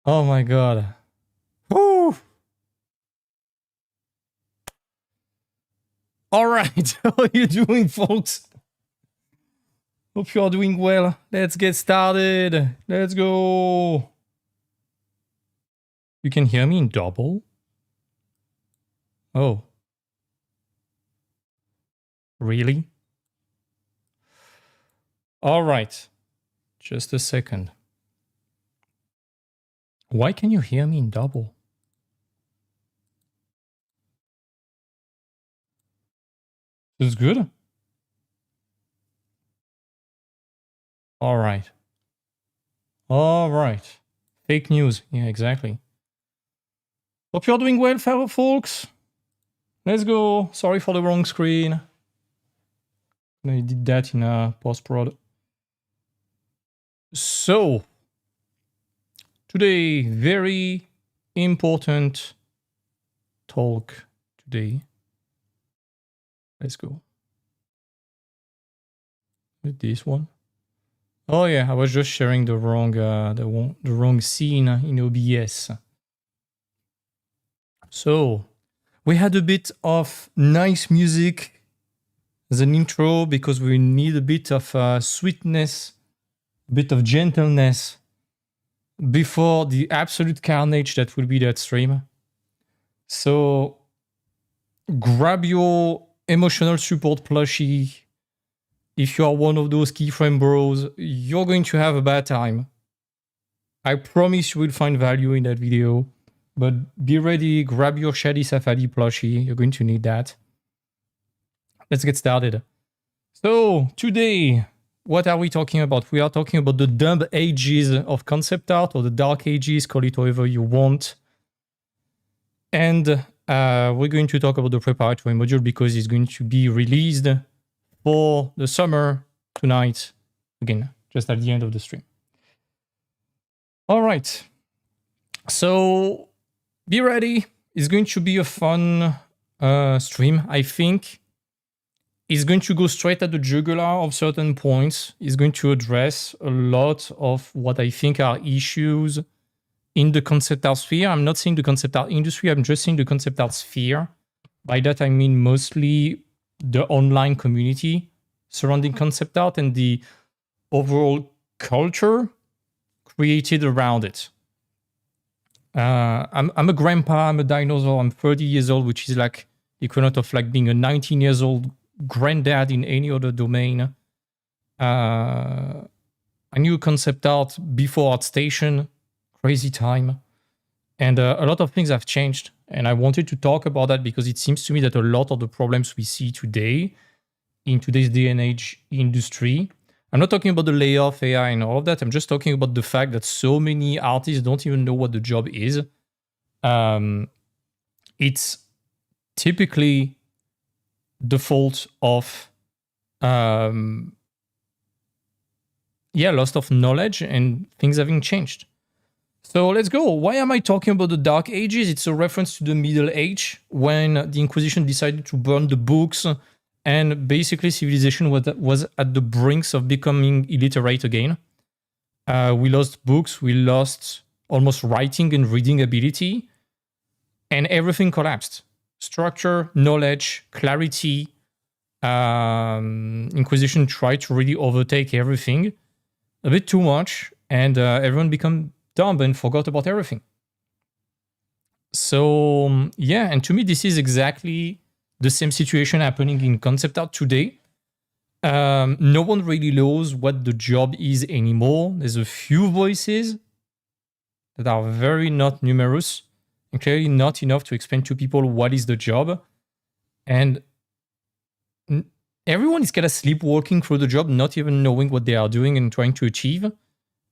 Oh my god. Woo! All right, how are you doing, folks? Hope you are doing well. Let's get started. Let's go. You can hear me in double? Oh. Really? All right. Just a second. Why can you hear me in double? This is good? All right. All right. Fake news. Yeah, exactly. Hope you're doing well, fellow folks. Let's go. Sorry for the wrong screen. I did that in post-prod. So, today, very important talk today. Let's go. With this one. Oh yeah, I was just sharing the wrong scene in OBS. So, we had a bit of nice music as an intro because we need a bit of sweetness, a bit of gentleness before the absolute carnage that will be that stream. So, grab your emotional support plushie. If you are one of those keyframe bros, you're going to have a bad time. I promise you will find value in that video. But be ready, grab your Shady Safari plushie. You're going to need that. Let's get started. So, today, what are we talking about? We are talking about the dumb ages of concept art, or the dark ages, call it however you want. And we're going to talk about the preparatory module because it's going to be released for the summer tonight. Again, just at the end of the stream. All right. So, be ready. It's going to be a fun stream, I think. It's going to go straight at the jugular of certain points. It's going to address a lot of what I think are issues in the concept art sphere. I'm not saying the concept art industry, I'm just saying the concept art sphere. By that, I mean mostly the online community surrounding concept art and the overall culture created around it. I'm a grandpa, I'm a dinosaur, I'm 30 years old, which is like the equivalent of like being a 19 years old granddad in any other domain. I knew concept art before ArtStation, crazy time. And a lot of things have changed. And I wanted to talk about that because it seems to me that a lot of the problems we see today in today's day and age industry, I'm not talking about the layoff, AI, and all of that. I'm just talking about the fact that so many artists don't even know what the job is. It's typically the fault of, loss of knowledge and things having changed. So let's go. Why am I talking about the Dark Ages? It's a reference to the Middle Age when the Inquisition decided to burn the books. And basically, civilization was at the brinks of becoming illiterate again. We lost books, we lost almost writing and reading ability, and everything collapsed. Structure, knowledge, clarity. Inquisition tried to really overtake everything a bit too much, and everyone became dumb and forgot about everything. So, yeah, and to me, this is exactly the same situation happening in concept art today. No one really knows what the job is anymore. There's a few voices that are very not numerous and clearly not enough to explain to people what is the job. And everyone is kind of sleepwalking through the job, not even knowing what they are doing and trying to achieve.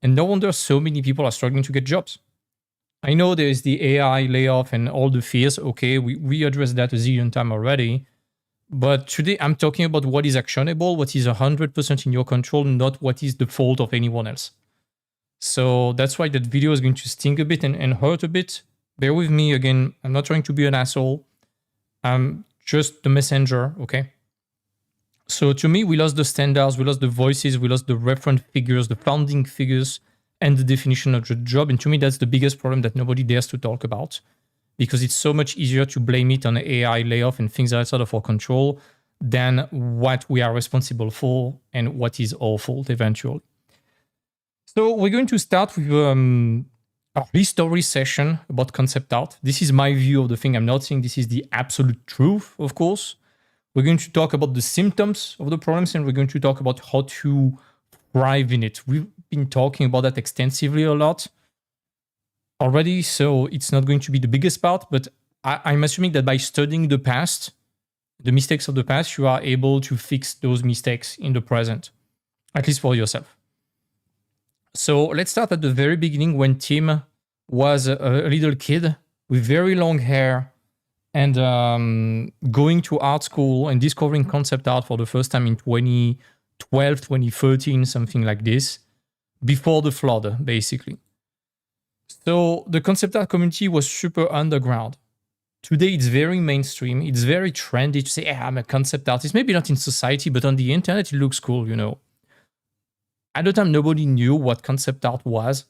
And no wonder so many people are struggling to get jobs. I know there's the AI layoff and all the fears. Okay, we addressed that a zillion times already. But today I'm talking about what is actionable, what is 100% in your control, not what is the fault of anyone else. So that's why that video is going to sting a bit and hurt a bit. Bear with me again. I'm not trying to be an asshole. I'm just the messenger, okay? So to me, we lost the standards, we lost the voices, we lost the reference figures, the founding figures, and the definition of the job. And to me, that's the biggest problem that nobody dares to talk about, because it's so much easier to blame it on AI layoff and things outside of our control than what we are responsible for and what is our fault eventually. So we're going to start with a history session about concept art. This is my view of the thing. I'm not saying this is the absolute truth, of course. We're going to talk about the symptoms of the problems, and we're going to talk about how to thrive in it. We've been talking about that extensively a lot already, so it's not going to be the biggest part, but I'm assuming that by studying the past, the mistakes of the past, you are able to fix those mistakes in the present, at least for yourself. So let's start at the very beginning, when Tim was a little kid with very long hair and going to art school and discovering concept art for the first time in 2012, 2013, something like this, before the flood, basically. So the concept art community was super underground. Today, it's very mainstream. It's very trendy to say, I'm a concept artist. Maybe not in society, but on the internet, it looks cool, you know. At the time, nobody knew what concept art was.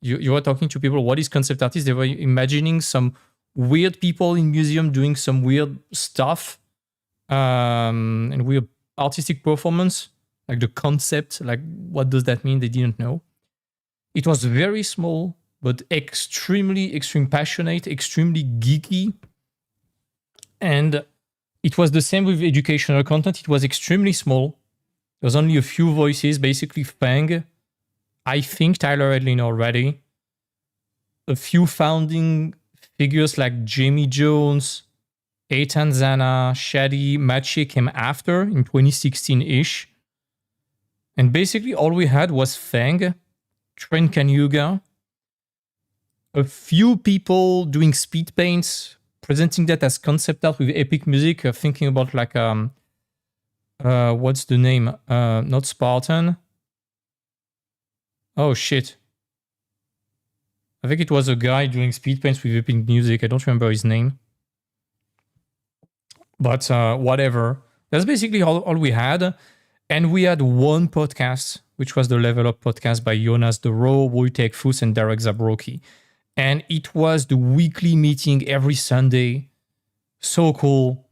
You were talking to people, what is concept artist? They were imagining some weird people in museum doing some weird stuff and weird artistic performance, like the concept, like what does that mean? They didn't know. It was very small, but extremely passionate, extremely geeky. And it was the same with educational content. It was extremely small. There was only a few voices, basically Fang, I think Tyler Edlin already, a few founding figures like Jamie Jones, Eitan Zana, Shadi, Machi came after in 2016-ish. And basically all we had was Fang, Trent Kanyuga, a few people doing speed paints, presenting that as concept art with epic music, thinking about like, what's the name? Not Spartan. Oh shit. I think it was a guy doing speed paints with epic music. I don't remember his name. But whatever. That's basically all we had. And we had one podcast, which was the Level Up podcast by Jonas Doro, Wojtek Fuss, and Derek Zabroki. And it was the weekly meeting every Sunday. So cool.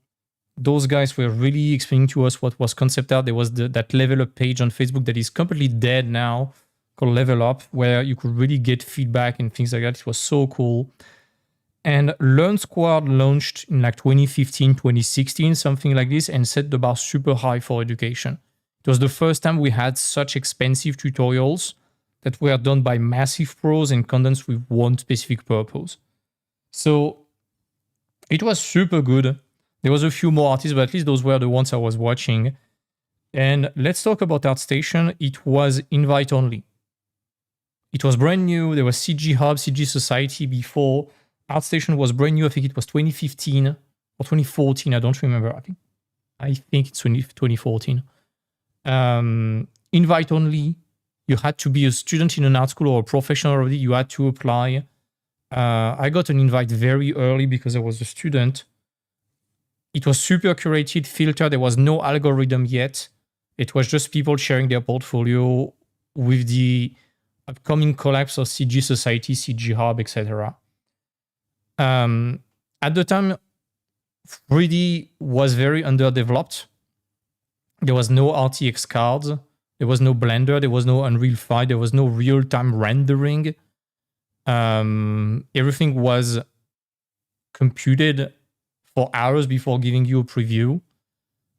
Those guys were really explaining to us what was concept art. There was that Level Up page on Facebook that is completely dead now, called Level Up, where you could really get feedback and things like that. It was so cool. And Learn Squad launched in like 2015, 2016, something like this, and set the bar super high for education. It was the first time we had such expensive tutorials that were done by massive pros and condensed with one specific purpose. So it was super good. There was a few more artists, but at least those were the ones I was watching. And let's talk about ArtStation. It was invite only. It was brand new. There was CG Hub, CG Society before. ArtStation was brand new. I think it was 2015 or 2014. I don't remember. I think it's 2014. Invite only. You had to be a student in an art school or a professional already. You had to apply. I got an invite very early because I was a student. It was super curated, filtered. There was no algorithm yet. It was just people sharing their portfolio with the upcoming collapse of CG Society, CG Hub, etc. At the time, 3D was very underdeveloped. There was no RTX cards. There was no Blender. There was no Unreal 5. There was no real-time rendering. Everything was computed for hours before giving you a preview.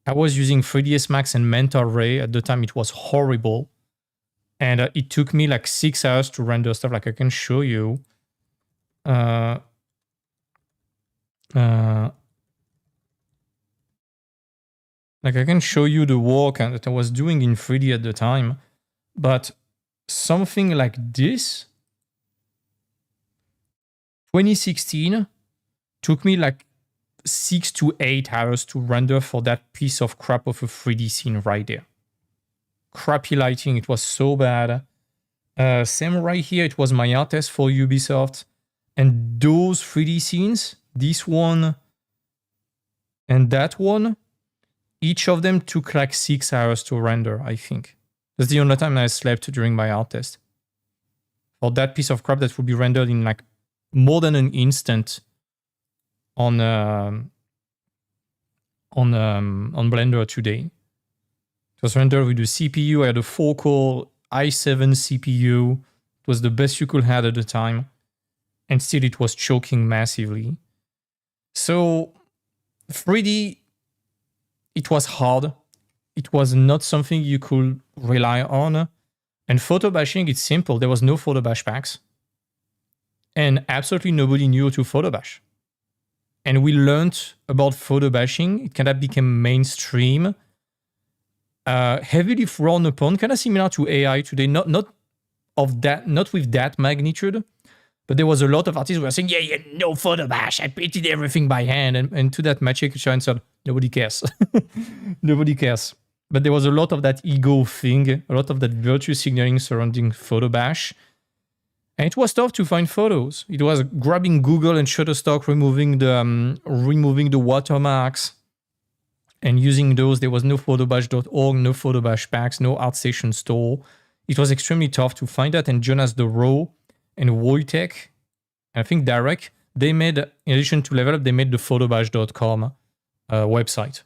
I was using 3ds Max and Mentor Ray. At the time, it was horrible. And it took me like 6 hours to render stuff. Like I can show you. Like I can show you the work that I was doing in 3D at the time. But something like this, 2016, took me like 6 to 8 hours to render for that piece of crap of a 3D scene right there. Crappy lighting, it was so bad. Same right here, it was my art test for Ubisoft. And those 3D scenes, this one and that one, each of them took like 6 hours to render, I think. That's the only time I slept during my art test. for that piece of crap that would be rendered in like more than an instant on Blender today. It was rendered with the CPU. I had a 4-core i7 CPU. It was the best you could have at the time. And still it was choking massively. So 3D, it was hard. It was not something you could rely on. And photo bashing, it's simple. There was no photo bash packs. And absolutely nobody knew how to photo bash. And we learned about photo bashing. It kind of became mainstream. Heavily frowned upon, kind of similar to AI today. Not with that magnitude. But there was a lot of artists who were saying, yeah, no photo bash. I painted everything by hand. And to that, Maciek answered, nobody cares. Nobody cares. But there was a lot of that ego thing, a lot of that virtue signaling surrounding photo bash. And it was tough to find photos. It was grabbing Google and Shutterstock, removing the watermarks and using those. There was no photobash.org, no photobash packs, no ArtStation store. It was extremely tough to find that. And Jonas Dorough and Wojtek, I think Derek, they made, in addition to Level Up, they made the photobash.com website.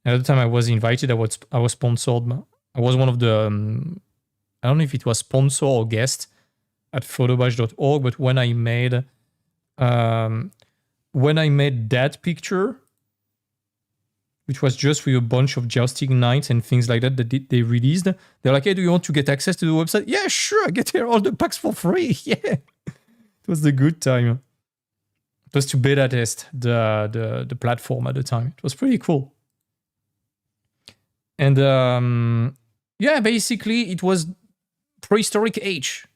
At the time I was invited, I was sponsored. I was one of the, I don't know if it was sponsor or guest at photobash.org, but when I made that picture, which was just with a bunch of jousting knights and things like that they released, they're like, hey, do you want to get access to the website? Yeah, sure, I get all the packs for free. Yeah. It was the good time. It was to beta test the platform at the time. It was pretty cool. And yeah, basically it was prehistoric age.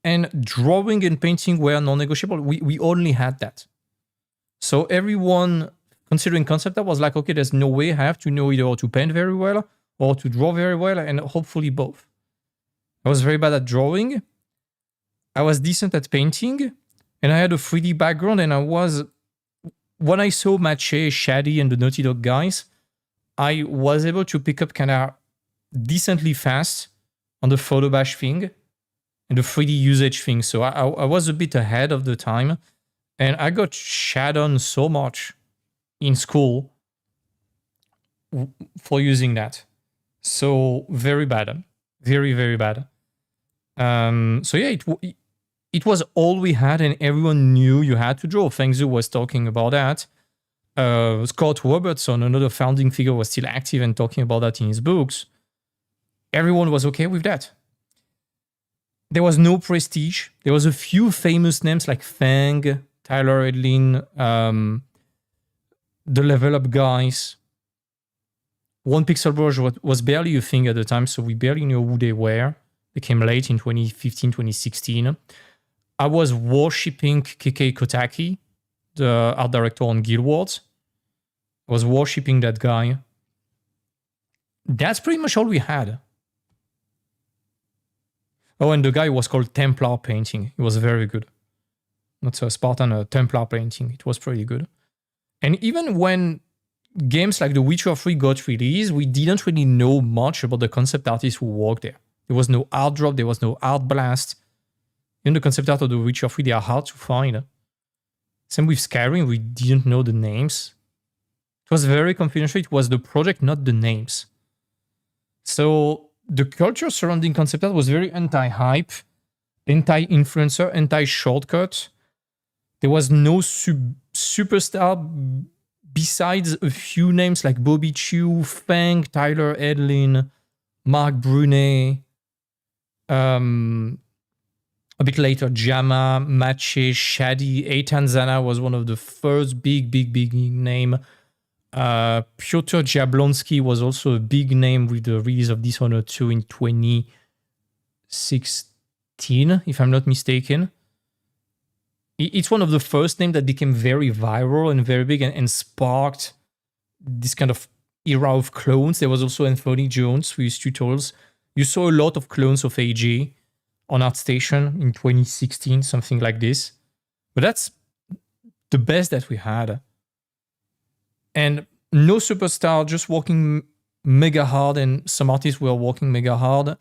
And drawing and painting were non-negotiable. We only had that. So everyone considering concept art was like, okay, there's no way I have to know either how to paint very well or to draw very well, and hopefully both. I was very bad at drawing. I was decent at painting, and I had a 3D background, and when I saw Maciej, Shadi, and the Naughty Dog guys, I was able to pick up kind of decently fast on the photo bash thing and the 3D usage thing. So I was a bit ahead of the time, and I got shat on so much in school for using that. So very bad. Very, very bad. So yeah, it was all we had, and everyone knew you had to draw. Feng Zhu was talking about that. Scott Robertson, another founding figure, was still active and talking about that in his books. Everyone was okay with that. There was no prestige. There was a few famous names like Fang, Tyler Edlin, the Level Up guys. One Pixel Brush was barely a thing at the time, so we barely knew who they were. They came late in 2015, 2016. I was worshipping KK Kotaki, the art director on Guild Wars. I was worshipping that guy. That's pretty much all we had. Oh, and the guy was called Templar Painting. It was very good. Not a Spartan, Templar Painting. It was pretty good. And even when games like The Witcher 3 got released, we didn't really know much about the concept artists who worked there. There was no art drop, there was no art blast. In the concept art of The Witcher 3, they are hard to find. Same with Skyrim, we didn't know the names. It was very confidential, it was the project, not the names. So the culture surrounding concept art was very anti-hype, anti-influencer, anti-shortcut. There was no superstar besides a few names like Bobby Chiu, Fang, Tyler Edlin, Mark Brunet, a bit later Jama, Maciej, Shadi, Eitan Zana was one of the first big name. Piotr Jablonski was also a big name with the release of Dishonored 2 in 2016, if I'm not mistaken. It's one of the first names that became very viral and very big and sparked this kind of era of clones. There was also Anthony Jones with his tutorials. You saw a lot of clones of AJ on ArtStation in 2016, something like this. But that's the best that we had. And no superstar, just working mega hard, and some artists were working mega hard.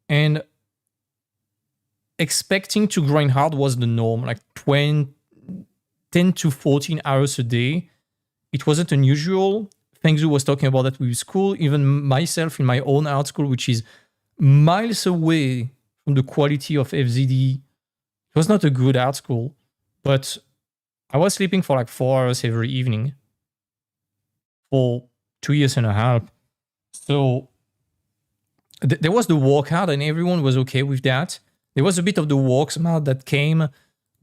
And expecting to grind hard was the norm, like 10 to 14 hours a day. It wasn't unusual. Fengzu was talking about that with school. Even myself in my own art school, which is miles away from the quality of FZD. It was not a good art school, but I was sleeping for like 4 hours every evening for 2 years and a half. So there was the work hard and everyone was okay with that. There was a bit of the work smart that came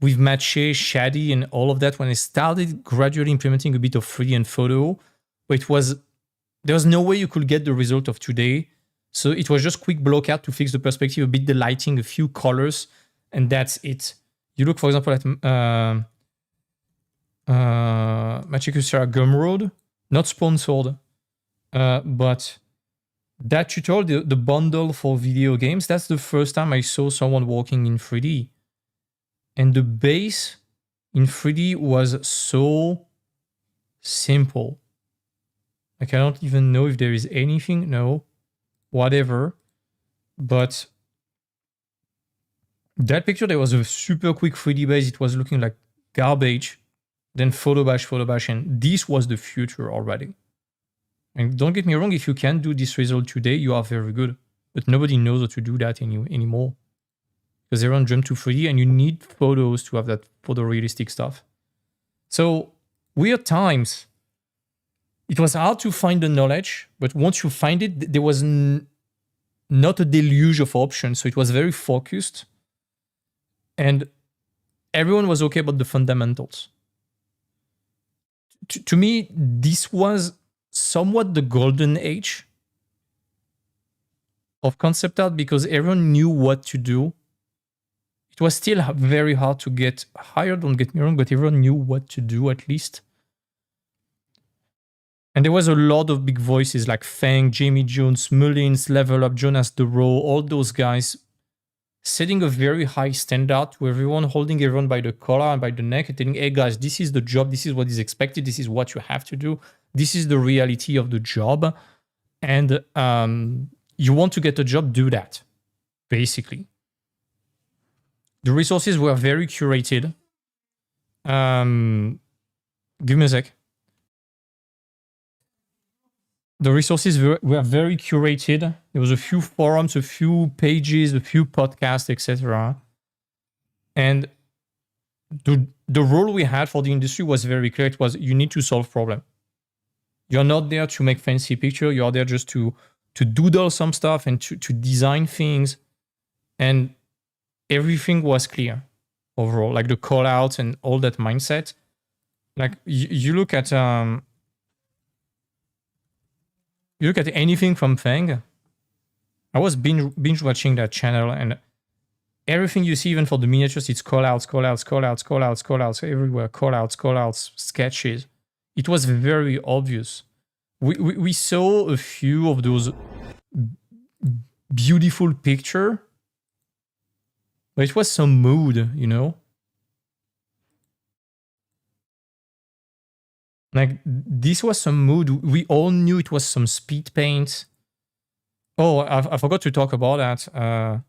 with Matche, Shadi, and all of that when I started gradually implementing a bit of 3D and photo. But there was no way you could get the result of today. So it was just quick block out to fix the perspective, a bit the lighting, a few colors, and that's it. You look, for example, at Matche Kusara Gumroad, not sponsored, but that tutorial, the bundle for video games, that's the first time I saw someone working in 3D. And the base in 3D was so simple. Like, I don't even know if there is anything. No, whatever. But that picture, there was a super quick 3D base. It was looking like garbage. Then photo bash. And this was the future already. And don't get me wrong, if you can do this result today, you are very good. But nobody knows how to do that anymore. Because everyone jumped to 3D and you need photos to have that photorealistic stuff. So, weird times. It was hard to find the knowledge, but once you find it, there was not a deluge of options. So it was very focused. And everyone was okay about the fundamentals. To me, this was somewhat the golden age of concept art because everyone knew what to do. It was still very hard to get hired, don't get me wrong, but everyone knew what to do at least. And there was a lot of big voices like Fang, Jamie Jones, Mullins, Level Up, Jonas DeRoe, all those guys setting a very high standard to everyone, holding everyone by the collar and by the neck and telling, hey guys, this is the job, this is what is expected, this is what you have to do, this is the reality of the job. And you want to get a job, do that, basically. The resources were very curated. Give me a sec. The resources were very curated. There was a few forums, a few pages, a few podcasts, etc. And the role we had for the industry was very clear. It was you need to solve problem. You're not there to make fancy picture. You're there just to doodle some stuff and to design things. And everything was clear overall, like the call outs and all that mindset. Like you look at anything from Fang. I was binge watching that channel, and everything you see, even for the miniatures, it's call outs everywhere, call outs, sketches. It was very obvious. We saw a few of those beautiful picture, but it was some mood, you know? Like, this was some mood. We all knew it was some speed paint. Oh, I forgot to talk about that.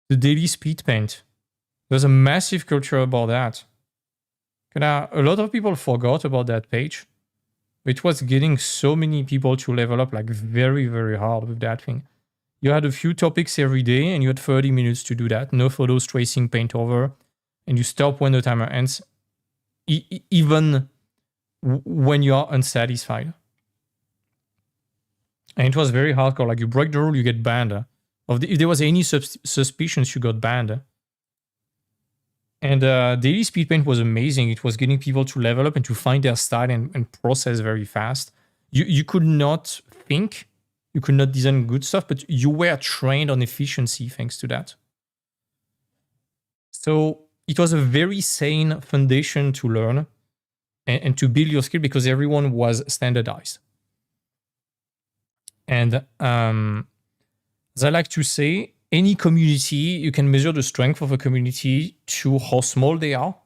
The daily speed paint. There's a massive culture about that. A lot of people forgot about that page. It was getting so many people to level up like very, very hard with that thing. You had a few topics every day and you had 30 minutes to do that. No photos, tracing, paint over. And you stop when the timer ends, even when you are unsatisfied. And it was very hardcore. Like, you break the rule, you get banned. If there was any suspicions, you got banned. And daily speed paint was amazing. It was getting people to level up and to find their style and process very fast. You could not think, you could not design good stuff, but you were trained on efficiency thanks to that. So it was a very sane foundation to learn and to build your skill because everyone was standardized. And as I like to say, any community, you can measure the strength of a community to how small they are.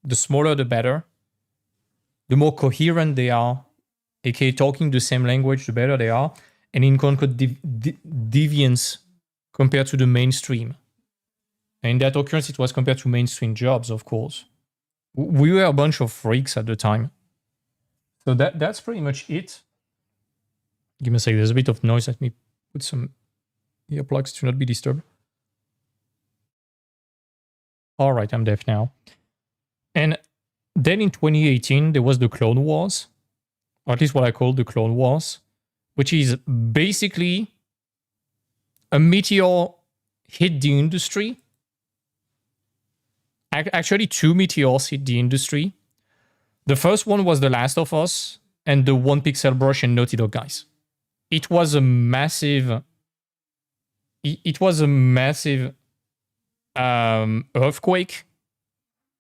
The smaller, the better. The more coherent they are, aka talking the same language, the better they are. And in quote-unquote deviance, compared to the mainstream. And in that occurrence, it was compared to mainstream jobs, of course. We were a bunch of freaks at the time. So that's pretty much it. Give me a second. There's a bit of noise. Let me put some earplugs to not be disturbed. All right, I'm deaf now. And then in 2018, there was the Clone Wars, or at least what I call the Clone Wars, which is basically a meteor hit the industry. Actually, 2 meteors hit the industry. The first one was The Last of Us and the One Pixel Brush and Naughty Dog guys. It was a massive. It was a massive earthquake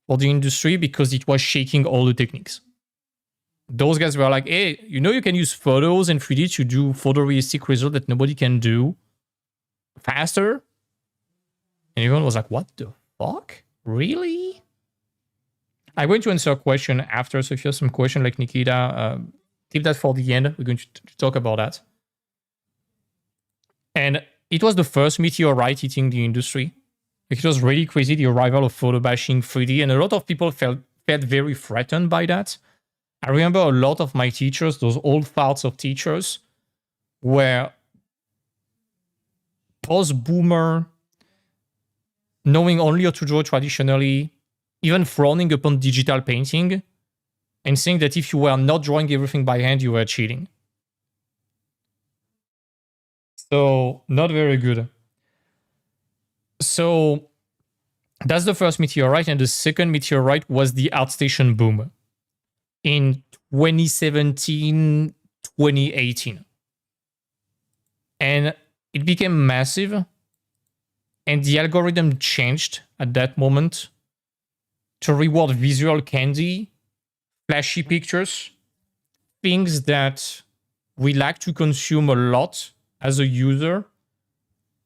for the industry because it was shaking all the techniques. Those guys were like, hey, you know you can use photos and 3D to do photorealistic results that nobody can do faster? And everyone was like, what the fuck? Really? I'm going to answer a question after, so if you have some question like Nikita, keep that for the end. We're going to talk about that. And it was the first meteorite hitting the industry. It was really crazy, the arrival of photo bashing 3D, and a lot of people felt very threatened by that. I remember a lot of my teachers, those old farts of teachers, were post-boomer, knowing only how to draw traditionally, even frowning upon digital painting, and saying that if you were not drawing everything by hand, you were cheating. So, not very good. So, that's the first meteorite, and the second meteorite was the ArtStation boom in 2017, 2018. And it became massive, and the algorithm changed at that moment to reward visual candy, flashy pictures, things that we like to consume a lot as a user,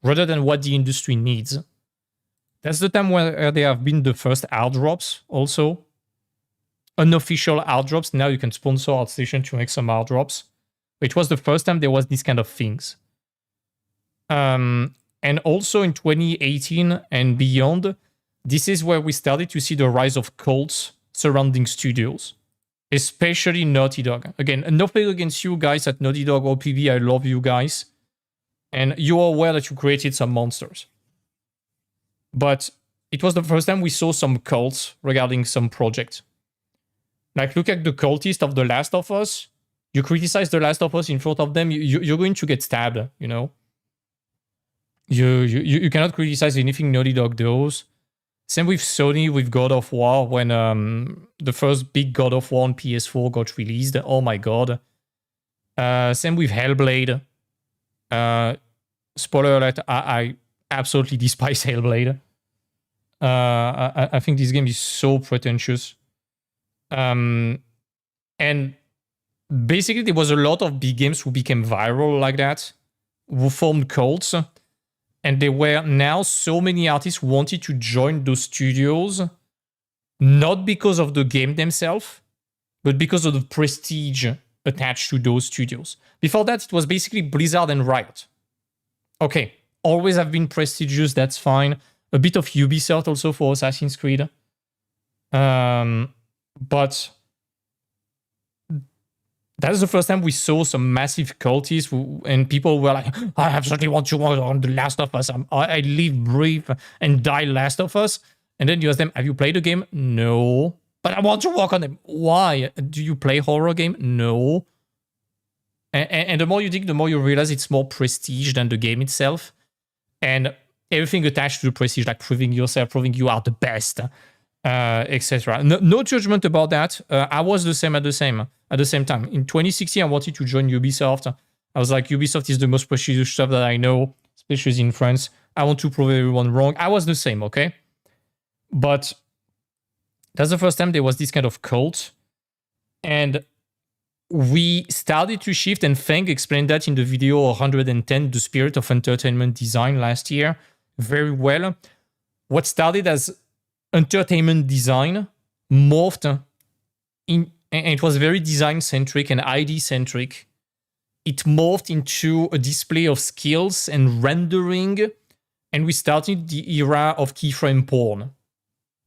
rather than what the industry needs. That's the time where there have been the first art drops also. Unofficial art drops. Now you can sponsor ArtStation to make some art drops. It was the first time there was this kind of things. And also in 2018 and beyond, this is where we started to see the rise of cults surrounding studios, especially Naughty Dog. Again, nothing against you guys at Naughty Dog or PV. I love you guys. And you are aware that you created some monsters. But it was the first time we saw some cults regarding some project. Like, look at the cultist of The Last of Us. You criticize The Last of Us in front of them, you're going to get stabbed, you know? You cannot criticize anything Naughty Dog does. Same with Sony with God of War, when the first big God of War on PS4 got released. Oh my god. Same with Hellblade. Spoiler alert, I absolutely despise Hellblade. I think this game is so pretentious. And basically there was a lot of big games who became viral like that, who formed cults. And there were now so many artists who wanted to join those studios, not because of the game themselves, but because of the prestige attached to those studios. Before that, it was basically Blizzard and Riot. Okay, always have been prestigious, that's fine. A bit of Ubisoft also for Assassin's Creed. But that's the first time we saw some massive cultists and people were like, I absolutely want to work on The Last of Us. I live, breathe, and die Last of Us. And then you ask them, have you played the game? No. But I want to work on them. Why? Do you play horror game? No. And the more you dig, the more you realize it's more prestige than the game itself. And everything attached to the prestige, like proving yourself, proving you are the best, etc. No judgment about that. I was the same at the same time. In 2016, I wanted to join Ubisoft. I was like, Ubisoft is the most prestigious stuff that I know, especially in France. I want to prove everyone wrong. I was the same, okay? But that's the first time there was this kind of cult. And we started to shift, and Feng explained that in the video 110, The Spirit of Entertainment Design last year, very well. What started as entertainment design morphed in, and it was very design-centric and ID-centric. It morphed into a display of skills and rendering And we started the era of keyframe porn,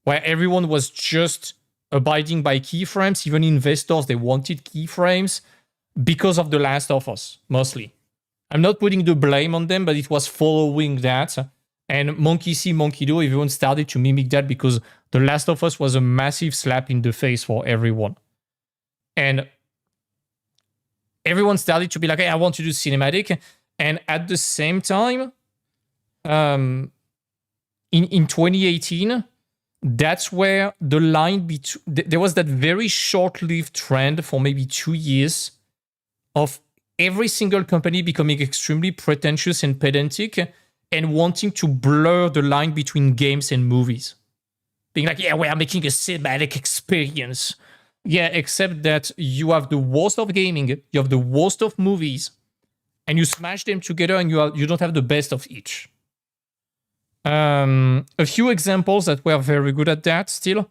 where everyone was just abiding by keyframes. Even investors, they wanted keyframes because of The Last of Us, mostly. I'm not putting the blame on them, but it was following that. And monkey see, monkey do, everyone started to mimic that because The Last of Us was a massive slap in the face for everyone. And everyone started to be like, hey, I want to do cinematic. And at the same time, in 2018, that's where the line between... There was that very short-lived trend for maybe 2 years of every single company becoming extremely pretentious and pedantic and wanting to blur the line between games and movies. Being like, yeah, we are making a cinematic experience. Yeah, except that you have the worst of gaming, you have the worst of movies, and you smash them together and you don't have the best of each. A few examples that were very good at that still.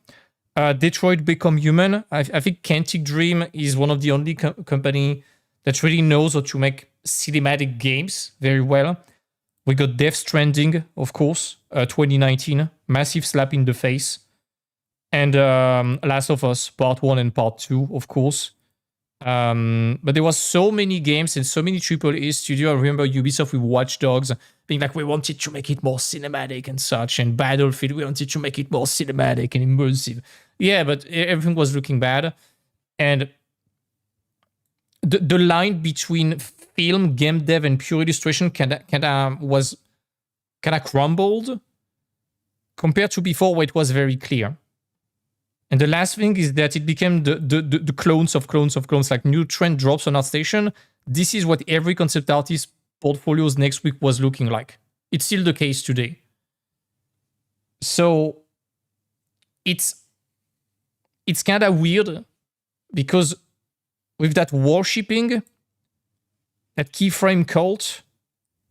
Detroit Become Human. I think Quantic Dream is one of the only company that really knows how to make cinematic games very well. We got Death Stranding, of course, 2019. Massive slap in the face. And Last of Us, Part 1 and Part 2, of course. But there was so many games and so many AAA studios. I remember Ubisoft with Watch Dogs being like, we wanted to make it more cinematic and such. And Battlefield, we wanted to make it more cinematic and immersive. Yeah, but everything was looking bad. And the line between film, game dev, and pure illustration was crumbled compared to before, where it was very clear. And the last thing is that it became the clones of clones of clones. Like new trend drops on ArtStation. This is what every concept artist portfolios next week was looking like. It's still the case today. So it's kind of weird because with that worshipping, that keyframe cult,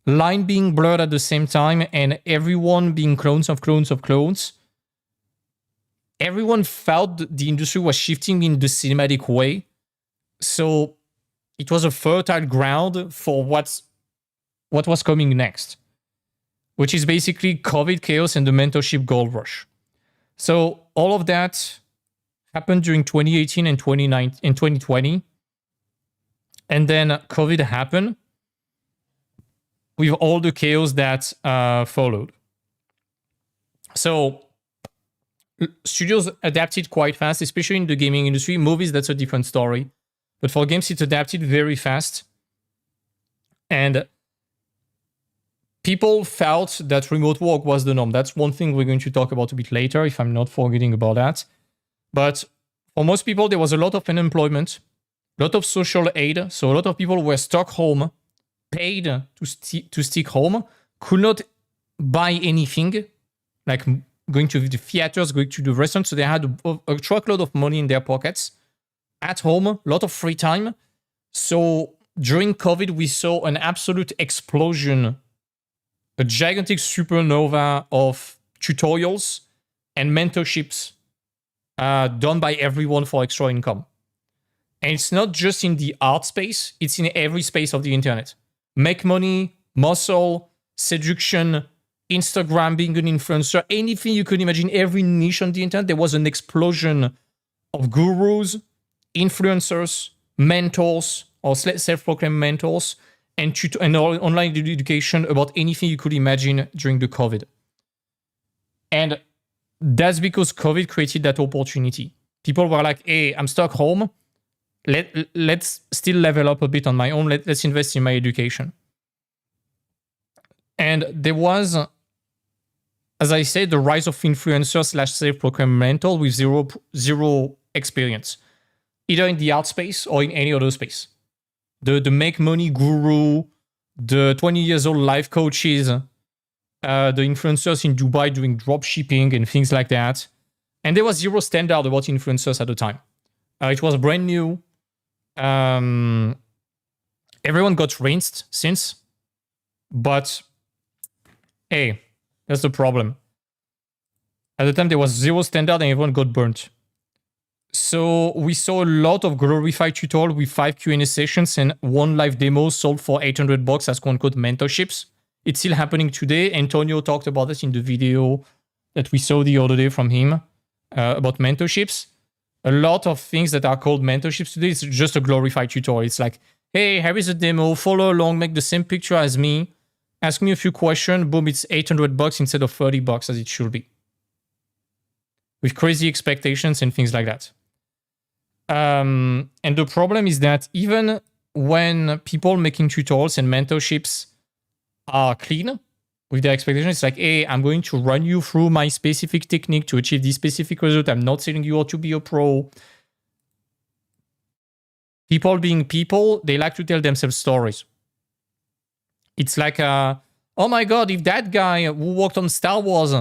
line being blurred at the same time, and everyone being clones of clones of clones, everyone felt the industry was shifting in the cinematic way. So it was a fertile ground for what was coming next, which is basically COVID chaos and the mentorship gold rush. So all of that happened during 2018 and 2020. And then COVID happened with all the chaos that followed. So studios adapted quite fast, especially in the gaming industry. Movies, that's a different story. But for games, it adapted very fast. And people felt that remote work was the norm. That's one thing we're going to talk about a bit later, if I'm not forgetting about that. But for most people, there was a lot of unemployment, a lot of social aid. So a lot of people were stuck home, paid to stick home, could not buy anything, like going to the theaters, going to the restaurants. So they had a truckload of money in their pockets at home, a lot of free time. So during COVID, we saw an absolute explosion, a gigantic supernova of tutorials and mentorships done by everyone for extra income. And it's not just in the art space, it's in every space of the internet. Make money, muscle, seduction, Instagram, being an influencer, anything you could imagine, every niche on the internet, there was an explosion of gurus, influencers, mentors, or self-proclaimed mentors, and online education about anything you could imagine during the COVID. And that's because COVID created that opportunity. People were like, hey, I'm stuck home. Let's still level up a bit on my own. Let's invest in my education. And there was, as I said, the rise of influencers / self-proclaimed mentor with zero experience, either in the art space or in any other space. The make money guru, the 20 years old life coaches, the influencers in Dubai doing drop shipping and things like that. And there was zero standard about influencers at the time. It was brand new. Everyone got rinsed since. But hey, that's the problem. At the time, there was zero standard and everyone got burnt. So we saw a lot of glorified tutorials with 5 Q&A sessions and 1 live demo sold for $800 as quote-unquote mentorships. It's still happening today. Antonio talked about this in the video that we saw the other day from him about mentorships. A lot of things that are called mentorships today is just a glorified tutorial. It's like, hey, here is a demo, follow along, make the same picture as me, ask me a few questions, boom, it's $800 instead of $30 as it should be. With crazy expectations and things like that. And the problem is that even when people making tutorials and mentorships are clean with their expectations, it's like, hey, I'm going to run you through my specific technique to achieve this specific result. I'm not telling you how to be a pro. People being people, they like to tell themselves stories. It's like, oh my God, if that guy who worked on Star Wars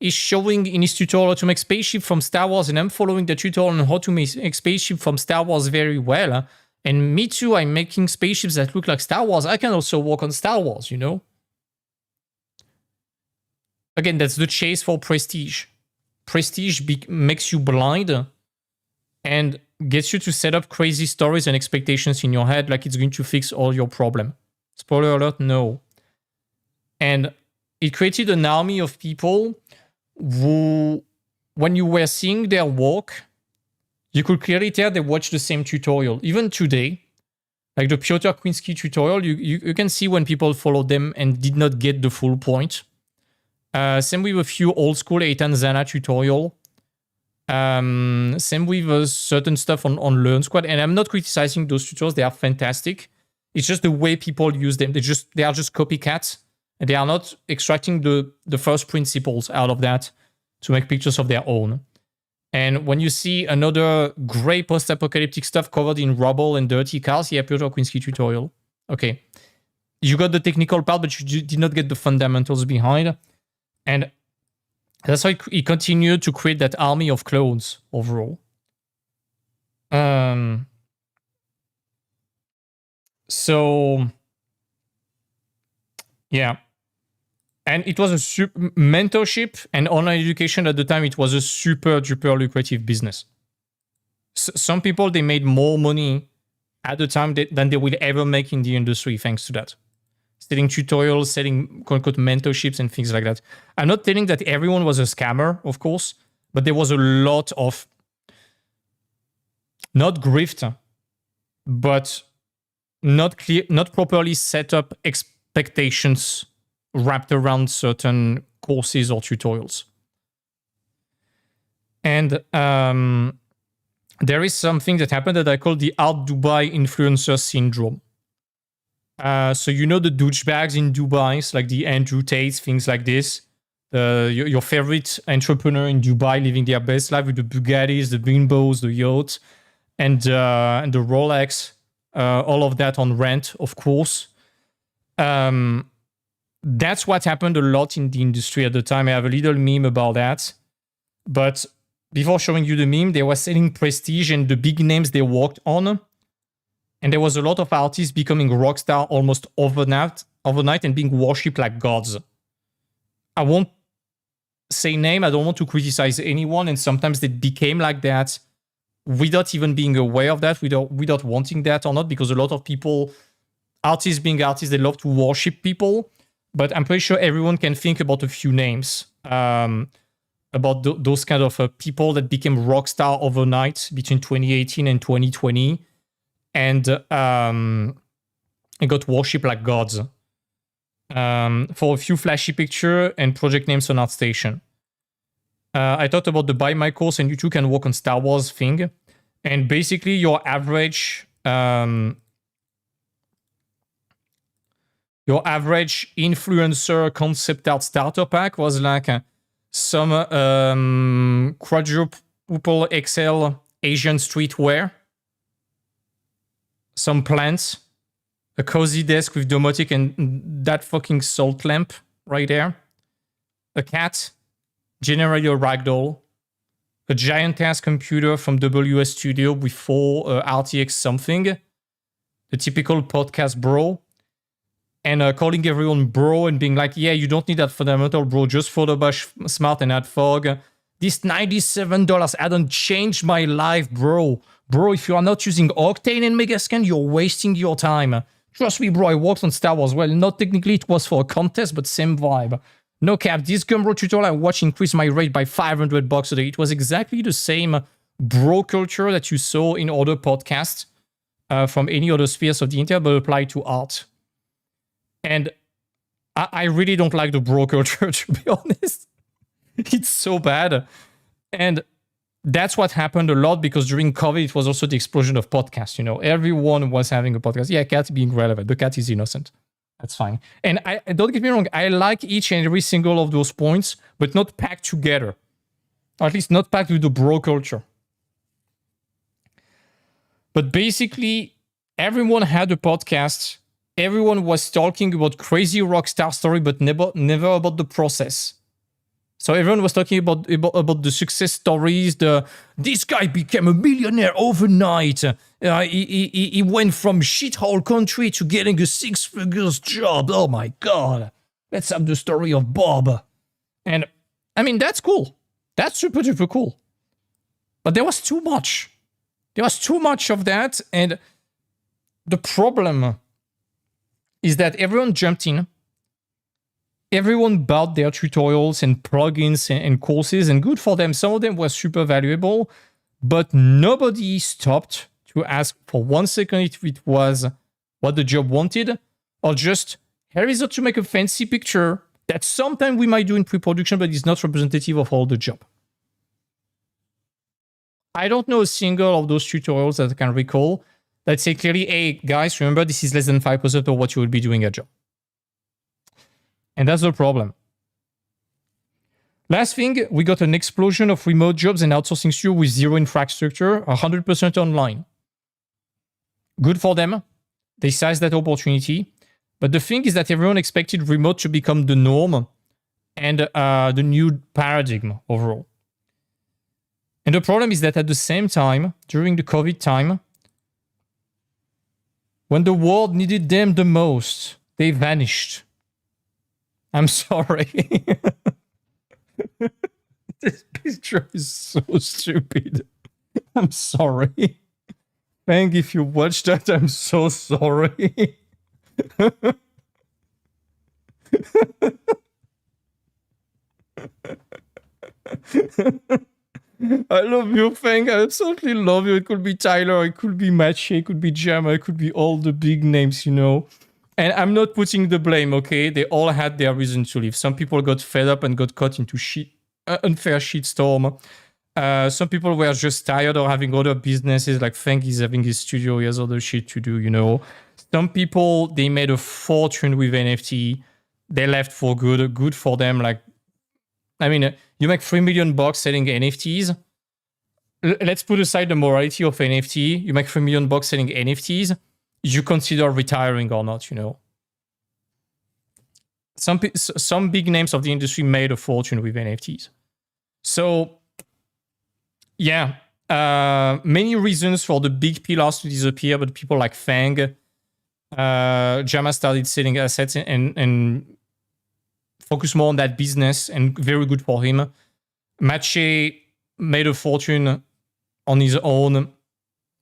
is showing in his tutorial to make spaceship from Star Wars, and I'm following the tutorial on how to make spaceship from Star Wars very well, and me too, I'm making spaceships that look like Star Wars, I can also work on Star Wars, you know? Again, that's the chase for prestige. Prestige makes you blind and gets you to set up crazy stories and expectations in your head like it's going to fix all your problem. Spoiler alert, no. And it created an army of people who, when you were seeing their work, you could clearly tell they watched the same tutorial. Even today, like the Piotr Kwiński tutorial, you can see when people followed them and did not get the full point. Same with a few old school Eitan Zana tutorial. Same with certain stuff on Learn Squad. And I'm not criticizing those tutorials. They are fantastic. It's just the way people use them. They are just copycats. And they are not extracting the first principles out of that to make pictures of their own. And when you see another great post-apocalyptic stuff covered in rubble and dirty cars, yeah, Piotr Kwiński tutorial. Okay. You got the technical part, but you did not get the fundamentals behind. And that's why he continued to create that army of clones overall. So, yeah. And it was a mentorship and online education at the time. It was a super duper lucrative business. Some people, they made more money at the time than they will ever make in the industry thanks to that. Selling tutorials, selling quote-unquote mentorships and things like that. I'm not telling that everyone was a scammer, of course, but there was a lot of, not grift, but not properly set up expectations wrapped around certain courses or tutorials. And there is something that happened that I call the Art Dubai influencer syndrome. So you know the douchebags in Dubai, like the Andrew Tates, things like this. Your favorite entrepreneur in Dubai living their best life with the Bugattis, the Bimbos, the yachts, and the Rolex. All of that on rent, of course. That's what happened a lot in the industry at the time. I have a little meme about that. But before showing you the meme, they were selling prestige and the big names they worked on. And there was a lot of artists becoming rock star almost overnight and being worshipped like gods. I won't say name. I don't want to criticize anyone. And sometimes they became like that without even being aware of that, without wanting that or not, because a lot of people, artists being artists, they love to worship people. But I'm pretty sure everyone can think about a few names about those kind of people that became rock star overnight between 2018 and 2020. And got worshipped like gods for a few flashy picture and project names on ArtStation. I talked about the buy my course and you too can work on Star Wars thing. And basically your average influencer concept art starter pack was like some quadruple XL Asian streetwear, some plants, a cozy desk with domotic and that fucking salt lamp right there, a cat, generally a ragdoll, a giant ass computer from WS Studio with 4 RTX something, the typical podcast bro, and calling everyone bro and being like, yeah, you don't need that fundamental bro, just Photobush Smart and add fog. This $97 add-on changed my life, bro. Bro, if you are not using Octane and Megascan, you're wasting your time. Trust me, bro, I worked on Star Wars. Well, not technically it was for a contest, but same vibe. No cap, this Gumroad tutorial I watched increased my rate by $500 a day. It was exactly the same bro culture that you saw in other podcasts from any other spheres of the internet, but applied to art. And I really don't like the bro culture, to be honest. It's so bad. And that's what happened a lot because during COVID, it was also the explosion of podcasts. You know, everyone was having a podcast. Yeah, cat being relevant. The cat is innocent. That's fine. And I don't get me wrong. I like each and every single of those points, but not packed together. Or at least not packed with the bro culture. But basically, everyone had a podcast. Everyone was talking about crazy rock star story, but never about the process. So everyone was talking about the success stories. This guy became a millionaire overnight. He went from shithole country to getting a 6-figures job. Oh my God. Let's have the story of Bob. And I mean, that's cool. That's super duper cool. But there was too much. There was too much of that. And the problem is that everyone jumped in. Everyone bought their tutorials and plugins and courses, and good for them. Some of them were super valuable, but nobody stopped to ask for 1 second if it was what the job wanted, or just, here is how to make a fancy picture that sometimes we might do in pre-production, but it's not representative of all the job. I don't know a single of those tutorials that I can recall that say clearly, hey, guys, remember, this is less than 5% of what you will be doing at job. And that's the problem. Last thing, we got an explosion of remote jobs and outsourcing studio with zero infrastructure, 100% online. Good for them. They seized that opportunity. But the thing is that everyone expected remote to become the norm and the new paradigm overall. And the problem is that at the same time, during the COVID time, when the world needed them the most, they vanished. I'm sorry. This picture is so stupid. I'm sorry. Fang, if you watch that, I'm so sorry. I love you, Fang. I absolutely love you. It could be Tyler, it could be Mache, it could be Jammer, it could be all the big names, you know. And I'm not putting the blame, okay? They all had their reason to leave. Some people got fed up and got caught into unfair shitstorm. Some people were just tired of having other businesses, like Fang is having his studio, he has other shit to do, you know. Some people, they made a fortune with NFT. They left for good. Good for them. Like, I mean, you make $3 million selling NFTs. Let's put aside the morality of NFT. You make $3 million selling NFTs. You consider retiring or not, you know. Some big names of the industry made a fortune with NFTs. So, yeah, many reasons for the big pillars to disappear, but people like Fang, Jama started selling assets and focus more on that business, and very good for him. Mache made a fortune on his own,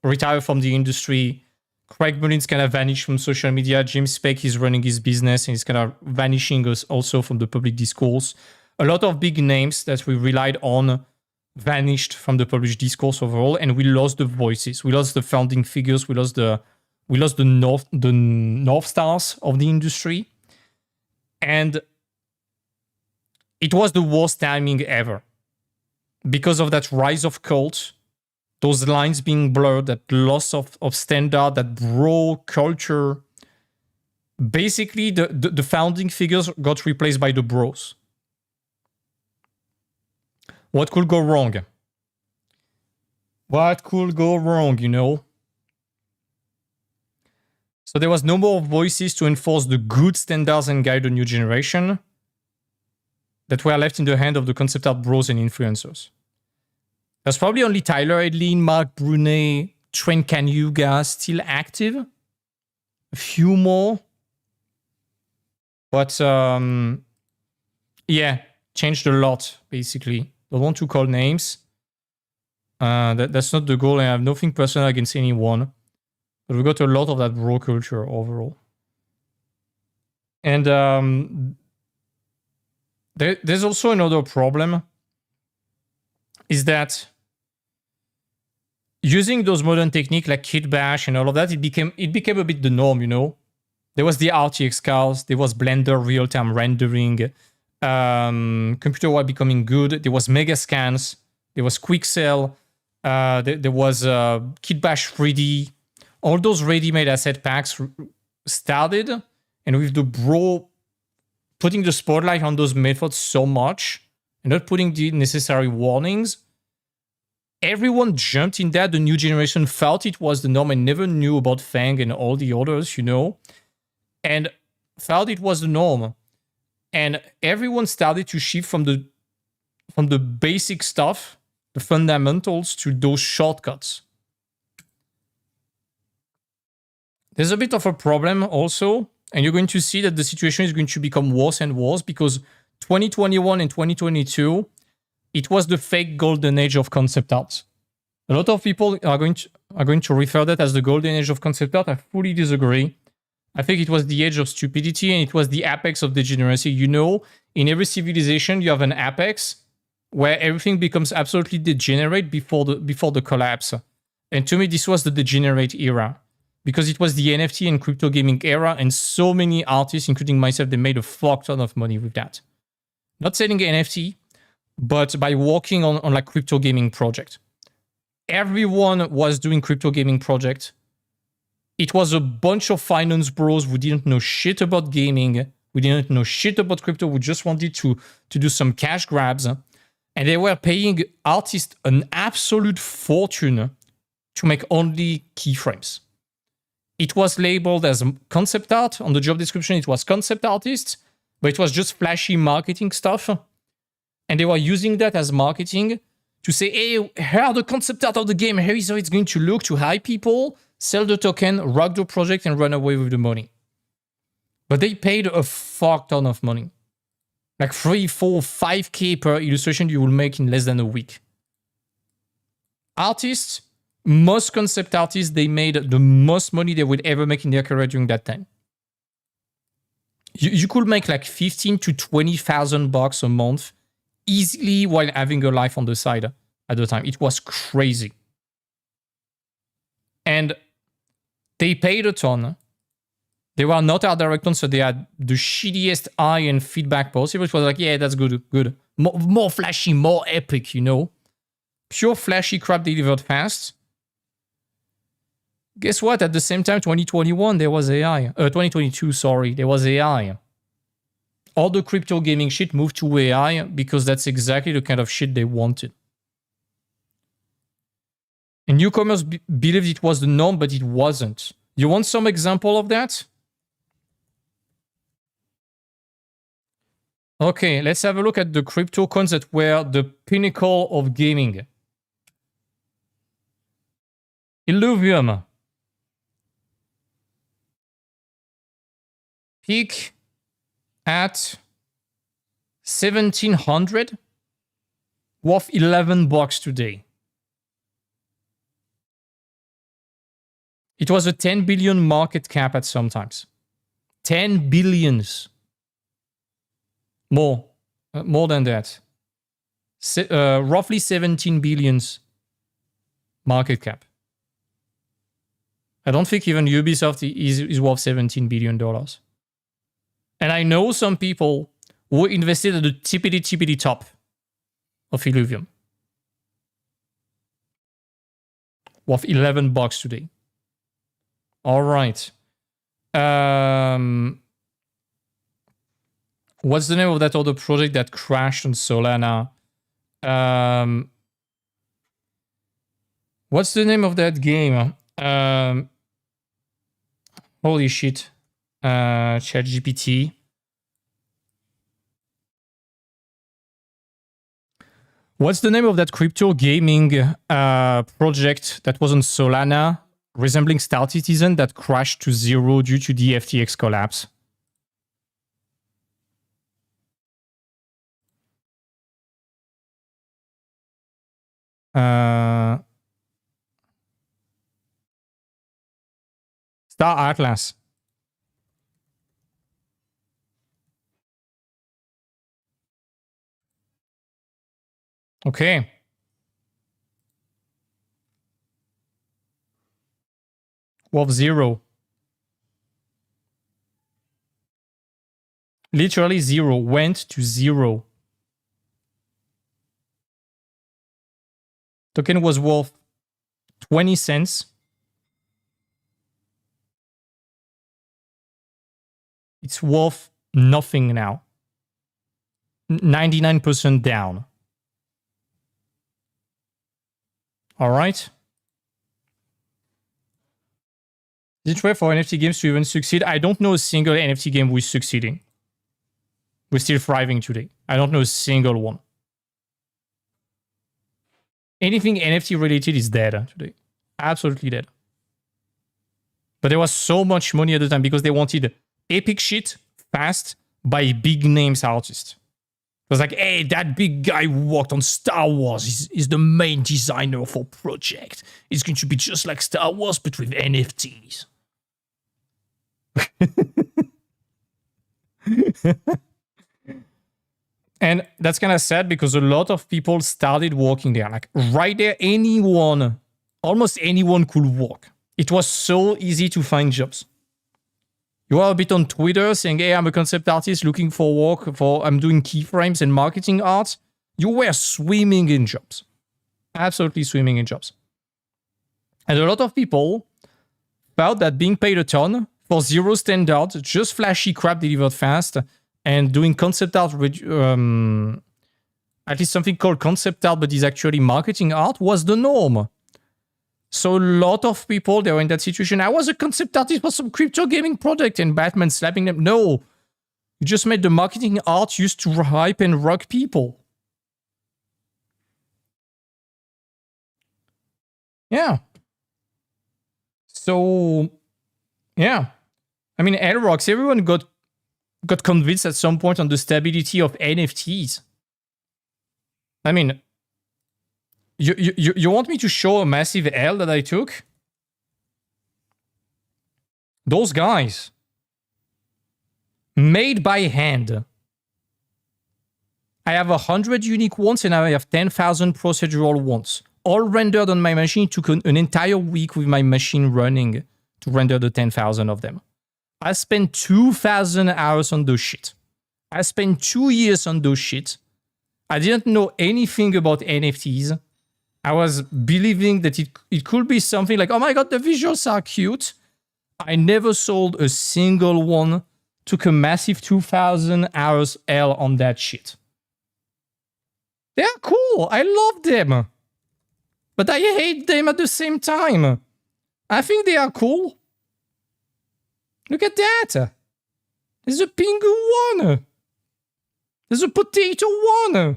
retired from the industry. Craig Mullin's kind of vanished from social media. Jim Speck is running his business and he's kind of vanishing us also from the public discourse. A lot of big names that we relied on vanished from the public discourse overall, and we lost the voices. We lost the founding figures. We lost the north stars of the industry, and it was the worst timing ever because of that rise of cult. Those lines being blurred, that loss of standard, that bro culture. Basically, the founding figures got replaced by the bros. What could go wrong? What could go wrong, you know? So there was no more voices to enforce the good standards and guide the new generation that were left in the hand of the concept art bros and influencers. There's probably only Tyler Edlin, Mark Brunet, Trent Kanyuga still active. A few more. But, yeah, changed a lot, basically. Don't want to call names. That's not the goal, and I have nothing personal against anyone. But we got a lot of that bro culture overall. And there's also another problem, is that using those modern techniques like kit bash and all of that, it became a bit the norm, you know. There was the RTX cards, there was Blender real-time rendering, computer were becoming good. There was mega scans, there was Quixel, there was kit bash 3D. All those ready-made asset packs started, and with the bro putting the spotlight on those methods so much and not putting the necessary warnings, everyone jumped in that. The new generation felt it was the norm and never knew about Fang and all the others, you know, and felt it was the norm. And everyone started to shift from the basic stuff, the fundamentals, to those shortcuts. There's a bit of a problem also, and you're going to see that the situation is going to become worse and worse, because 2021 and 2022, it was the fake golden age of concept art. A lot of people are going to refer that as the golden age of concept art. I fully disagree. I think it was the age of stupidity, and it was the apex of degeneracy. You know, in every civilization, you have an apex where everything becomes absolutely degenerate before the collapse. And to me, this was the degenerate era, because it was the NFT and crypto gaming era, and so many artists, including myself, they made a fuck ton of money with that. Not selling NFT, but by working on like crypto gaming project. Everyone was doing crypto gaming project. It was a bunch of finance bros who didn't know shit about gaming. We didn't know shit about crypto. We just wanted to do some cash grabs. And they were paying artists an absolute fortune to make only keyframes. It was labeled as concept art. On the job description, it was concept artist, but it was just flashy marketing stuff. And they were using that as marketing to say, hey, here are the concept art of the game. Here is how it's going to look, to hype people, sell the token, rock the project, and run away with the money. But they paid a fuck ton of money. Like 3, 4, 5K per illustration you will make in less than a week. Artists, most concept artists, they made the most money they would ever make in their career during that time. You could make like $15,000 to $20,000 a month easily while having a life on the side at the time. It was crazy. And they paid a ton. They were not art directors, so they had the shittiest eye and feedback possible. It was like, yeah, that's good, good. More flashy, more epic, you know? Pure flashy crap delivered fast. Guess what? At the same time, 2021, there was AI. 2022, sorry, there was AI. All the crypto gaming shit moved to AI because that's exactly the kind of shit they wanted. And newcomers believed it was the norm, but it wasn't. You want some example of that? Okay, let's have a look at the crypto coins that were the pinnacle of gaming. Illuvium. Peak at 1700, worth $11 today. It was a 10 billion market cap at some times. 10 billions. More than that. Roughly 17 billions market cap. I don't think even Ubisoft is worth $17 billion. And I know some people who invested at the tippity top of Illuvium. Worth $11 today. All right. What's the name of that other project that crashed on Solana? What's the name of that game? Holy shit. ChatGPT. What's the name of that crypto gaming project that was on Solana, resembling Star Citizen, that crashed to zero due to the FTX collapse? Star Atlas. Okay. Wolf 0. Literally 0. Went to 0. Token was worth 20 cents. It's worth nothing now. 99% down. All right. Is it rare for NFT games to even succeed? I don't know a single NFT game who is succeeding. We're still thriving today. I don't know a single one. Anything NFT related is dead today. Absolutely dead. But there was so much money at the time because they wanted epic shit fast by big names artists. It was like, hey, that big guy who worked on Star Wars is the main designer for Project. It's going to be just like Star Wars, but with NFTs. And that's kind of sad because a lot of people started working there. Like right there, almost anyone could work. It was so easy to find jobs. You are a bit on Twitter saying, hey, I'm a concept artist looking for work, I'm doing keyframes and marketing art. You were swimming in jobs. Absolutely swimming in jobs. And a lot of people felt that being paid a ton for zero standard, just flashy crap delivered fast, and doing concept art, at least something called concept art, but is actually marketing art, was the norm. So a lot of people, they were in that situation. I was a concept artist for some crypto gaming project, and Batman slapping them. No, you just made the marketing art used to hype and rock people. Yeah. So, yeah. I mean, L-Rocks, everyone got convinced at some point on the stability of NFTs. I mean, you want me to show a massive L that I took? Those guys. Made by hand. I have 100 unique ones and I have 10,000 procedural ones. All rendered on my machine. It took an entire week with my machine running to render the 10,000 of them. I spent 2,000 hours on those shit. I spent 2 years on those shit. I didn't know anything about NFTs. I was believing that it could be something like, oh my god, the visuals are cute. I never sold a single one. Took a massive 2,000 hours L on that shit. They're cool. I love them. But I hate them at the same time. I think they are cool. Look at that. There's a penguin one. There's a potato one.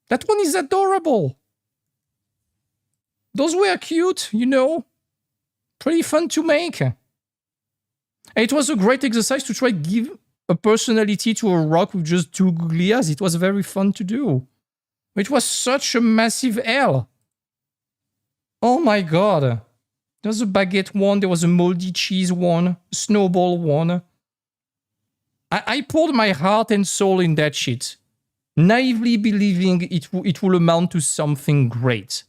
That one is adorable. Those were cute, you know. Pretty fun to make. And it was a great exercise to try to give a personality to a rock with just 2 googly eyes. It was very fun to do. It was such a massive L. Oh my god. There was a baguette one, there was a moldy cheese one, a snowball one. I poured my heart and soul in that shit, naively believing it will amount to something great.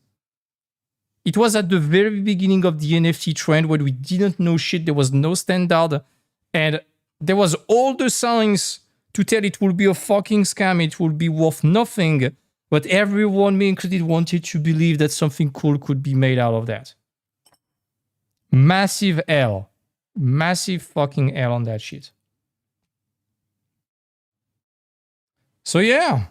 It was at the very beginning of the NFT trend when we didn't know shit, there was no standard, and there was all the signs to tell it will be a fucking scam, it will be worth nothing, but everyone, me included, wanted to believe that something cool could be made out of that. Massive L. Massive fucking L on that shit. So yeah.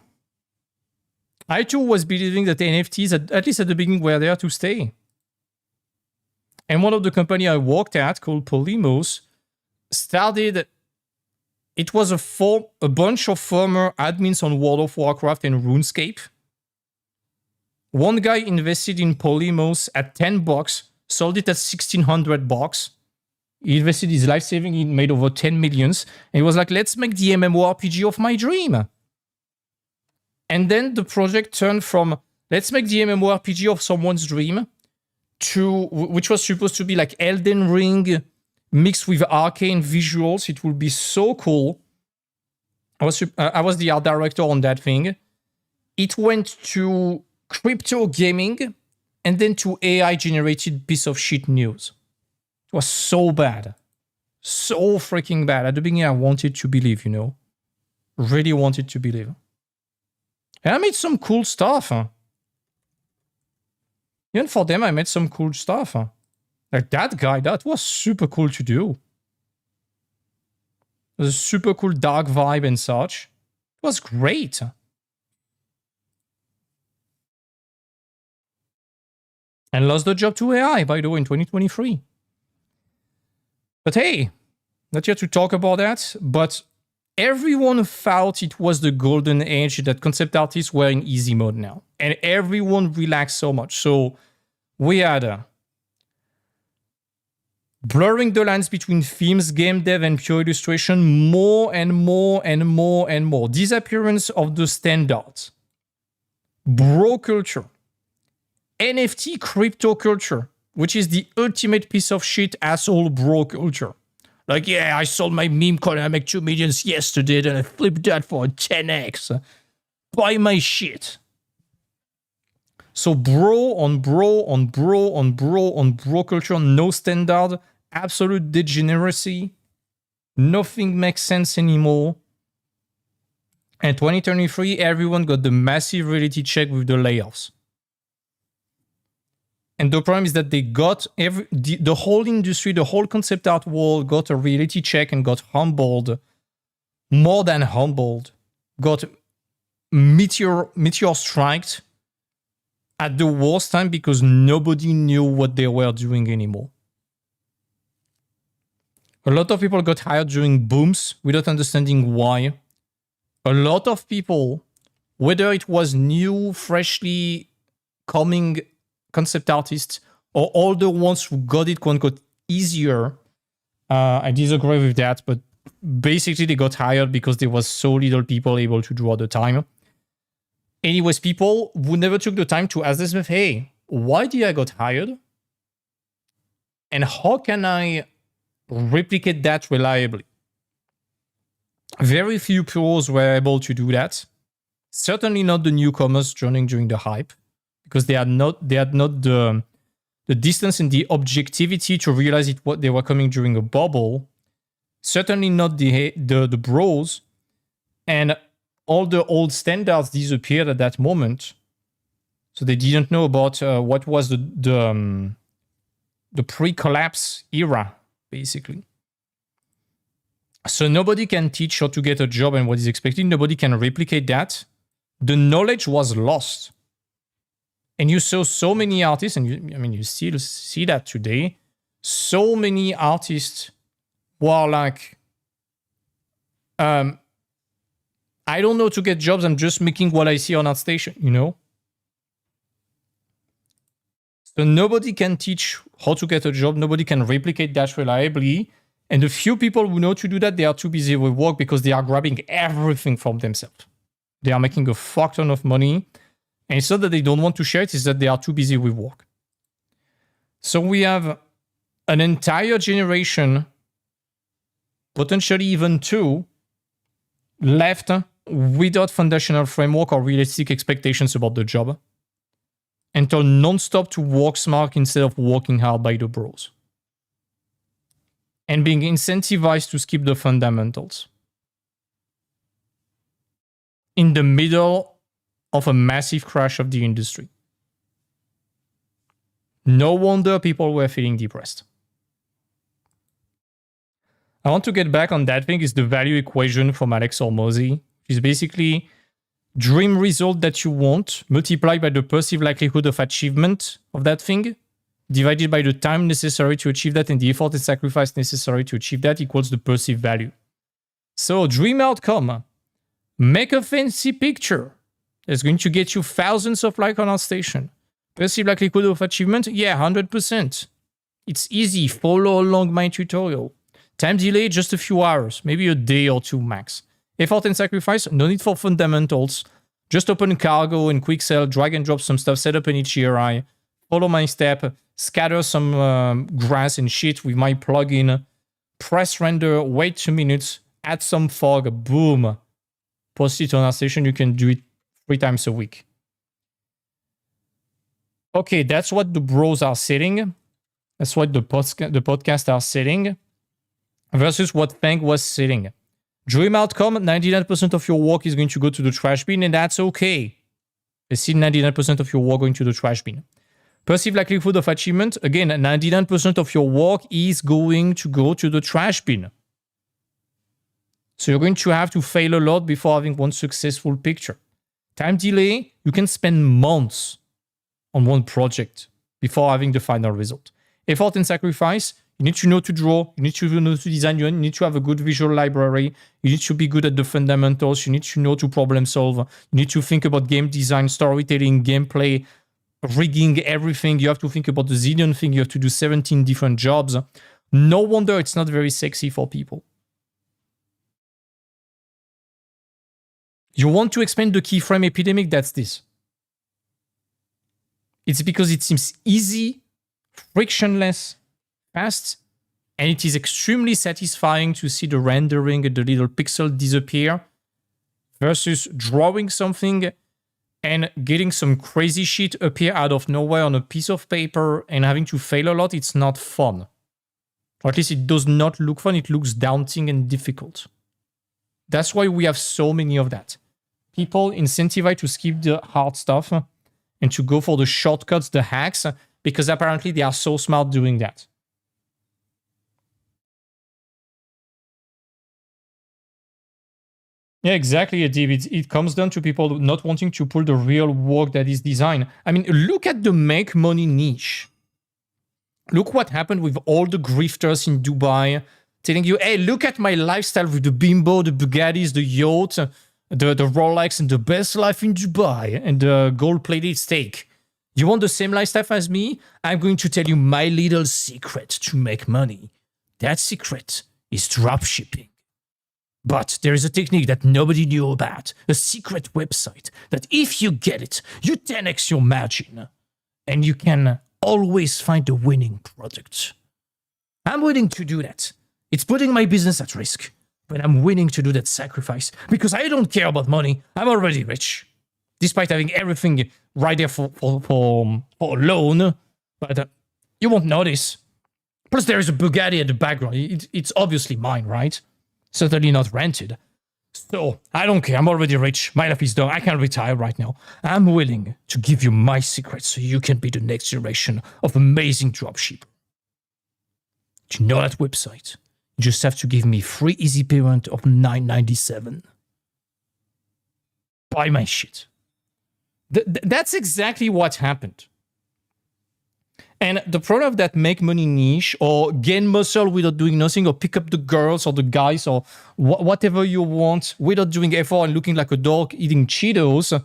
I too was believing that the NFTs, at least at the beginning, were there to stay. And one of the company I worked at, called Polymos, started... It was a bunch of former admins on World of Warcraft and RuneScape. One guy invested in Polymos at $10, sold it at $1,600. He invested his life saving, he made over 10 millions. And he was like, let's make the MMORPG of my dream. And then the project turned from, let's make the MMORPG of someone's dream, to, which was supposed to be like Elden Ring mixed with arcane visuals. It would be so cool. I was the art director on that thing. it went to crypto gaming and then to AI generated piece of shit news. It was so bad. So freaking bad. At the beginning, I wanted to believe, really wanted to believe. And I made some cool stuff. Even for them, I made some cool stuff. Like that guy, that was super cool to do. It was a super cool dark vibe and such. It was great. And lost the job to AI, by the way, in 2023. But hey, not here to talk about that, but everyone felt it was the golden age that concept artists were in easy mode now. And everyone relaxed so much. So we had blurring the lines between themes, game dev, and pure illustration more and more and more and more. Disappearance of the standards. Bro culture. NFT crypto culture, which is the ultimate piece of shit asshole bro culture. Like, yeah, I sold my meme coin and I make 2 million yesterday, and I flipped that for a 10x. Buy my shit. So bro on bro on bro on bro on bro culture, no standard, absolute degeneracy. Nothing makes sense anymore. And 2023, everyone got the massive reality check with the layoffs. And the problem is that they got the whole industry, the whole concept art world got a reality check and got humbled, more than humbled, got meteor striked at the worst time because nobody knew what they were doing anymore. A lot of people got hired during booms without understanding why. A lot of people, whether it was new, freshly coming concept artists or all the ones who got it quote unquote easier, I disagree with that, but basically they got hired because there was so little people able to draw at the time. Anyways, people who never took the time to ask themselves, hey, why did I got hired? And how can I replicate that reliably? Very few pros were able to do that. Certainly not the newcomers joining during the hype, because they had not the distance and the objectivity to realize what they were coming during a bubble. Certainly not the bros, and all the old standards disappeared at that moment. So they didn't know about what was the pre-collapse era, basically. So nobody can teach how to get a job and what is expected. Nobody can replicate that. The knowledge was lost. And you saw so many artists, and you still see that today. So many artists who are like, I don't know to get jobs. I'm just making what I see on ArtStation, So nobody can teach how to get a job. Nobody can replicate that reliably. And the few people who know to do that, they are too busy with work because they are grabbing everything from themselves. They are making a fuck ton of money. And it's not that they don't want to share it, it's that they are too busy with work. So we have an entire generation, potentially even two, left without foundational framework or realistic expectations about the job, and told non-stop to work smart instead of working hard by the bros. And being incentivized to skip the fundamentals. In the middle of a massive crash of the industry. No wonder people were feeling depressed. I want to get back on that thing is the value equation from Alex Hormozy, which is basically dream result that you want multiplied by the perceived likelihood of achievement of that thing divided by the time necessary to achieve that and the effort and sacrifice necessary to achieve that equals the perceived value. So dream outcome, make a fancy picture. It's going to get you thousands of likes on ArtStation. Perceived likelihood of achievement? Yeah, 100%. It's easy. Follow along my tutorial. Time delay, just a few hours. Maybe a day or two max. Effort and sacrifice? No need for fundamentals. Just open Cargo and Quixel, drag and drop some stuff, set up an HDRI, follow my step, scatter some grass and shit with my plugin, press render, wait 2 minutes, add some fog, boom. Post it on ArtStation. You can do it 3 times a week. Okay, that's what the bros are setting. That's what the podcast are setting versus what Fang was setting. Dream outcome, 99% of your work is going to go to the trash bin, and that's okay. I see 99% of your work going to the trash bin. Perceived likelihood of achievement, again, 99% of your work is going to go to the trash bin. So you're going to have to fail a lot before having one successful picture. Time delay, you can spend months on one project before having the final result. Effort and sacrifice, you need to know to draw, you need to know to design, you need to have a good visual library, you need to be good at the fundamentals, you need to know to problem solve, you need to think about game design, storytelling, gameplay, rigging, everything. You have to think about the zillion thing, you have to do 17 different jobs. No wonder it's not very sexy for people. You want to expand the keyframe epidemic? That's this. It's because it seems easy, frictionless, fast, and it is extremely satisfying to see the rendering and the little pixel disappear versus drawing something and getting some crazy shit appear out of nowhere on a piece of paper and having to fail a lot. It's not fun. Or at least it does not look fun. It looks daunting and difficult. That's why we have so many of that. People incentivized to skip the hard stuff and to go for the shortcuts, the hacks, because apparently they are so smart doing that. Yeah, exactly, David. It comes down to people not wanting to pull the real work that is design. I mean, look at the make money niche. Look what happened with all the grifters in Dubai telling you, hey, look at my lifestyle with the bimbo, the Bugattis, the yacht, the Rolex, and the best life in Dubai, and the gold-plated steak. You want the same lifestyle as me? I'm going to tell you my little secret to make money. That secret is dropshipping. But there is a technique that nobody knew about, a secret website that if you get it, you 10x your margin, and you can always find the winning product. I'm willing to do that. It's putting my business at risk, but I'm willing to do that sacrifice because I don't care about money. I'm already rich, despite having everything right there for a loan. But you won't notice. Plus, there is a Bugatti at the background. It's obviously mine, right? Certainly not rented. So, I don't care. I'm already rich. My life is done. I can retire right now. I'm willing to give you my secrets so you can be the next generation of amazing dropshipper. Do you know that website? You just have to give me free easy payment of $9.97. Buy my shit. That's exactly what happened. And the problem of that make money niche or gain muscle without doing nothing or pick up the girls or the guys or whatever you want without doing effort and looking like a dog eating Cheetos,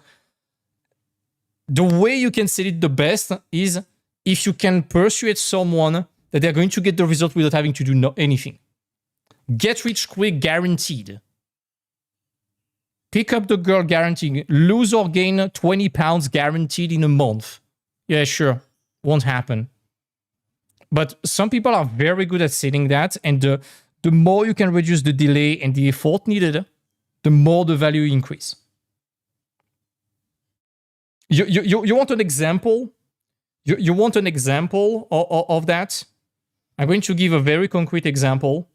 the way you can sell it the best is if you can persuade someone that they're going to get the result without having to do anything. Get rich quick guaranteed. Pick up the girl guaranteed. Lose or gain 20 pounds guaranteed in a month. Yeah, sure. Won't happen. But some people are very good at saying that, and the more you can reduce the delay and the effort needed, the more the value increase. You want an example? You want an example of that? I'm going to give a very concrete example.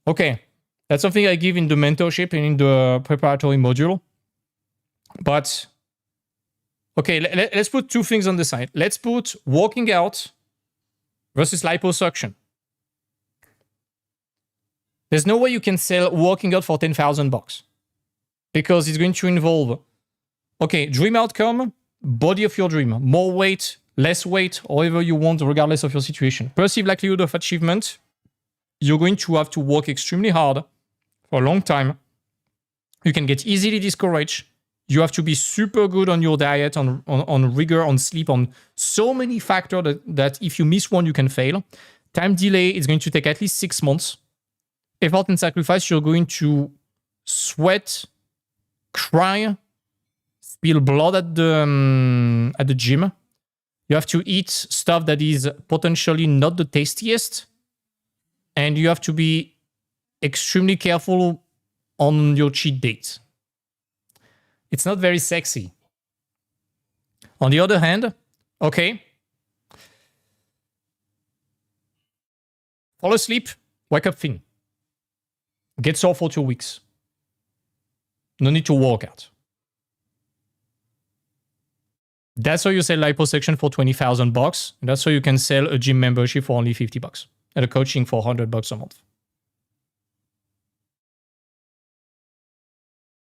Okay, that's something I give in the mentorship and in the preparatory module. But okay, let's put two things on the side. Let's put working out versus liposuction. There's no way you can sell working out for $10,000 because it's going to involve, okay, dream outcome, body of your dream, more weight, less weight, however you want, regardless of your situation. Perceived likelihood of achievement, you're going to have to work extremely hard for a long time. You can get easily discouraged. You have to be super good on your diet, on rigor, on sleep, on so many factors that if you miss one, you can fail. Time delay is going to take at least 6 months. Effort and sacrifice, you're going to sweat, cry, spill blood at the gym. You have to eat stuff that is potentially not the tastiest. And you have to be extremely careful on your cheat dates. It's not very sexy. On the other hand, okay, fall asleep, wake up thin. Get sore for 2 weeks. No need to work out. That's how you sell liposuction for $20,000. That's how you can sell a gym membership for only $50 and a coaching for $100 a month.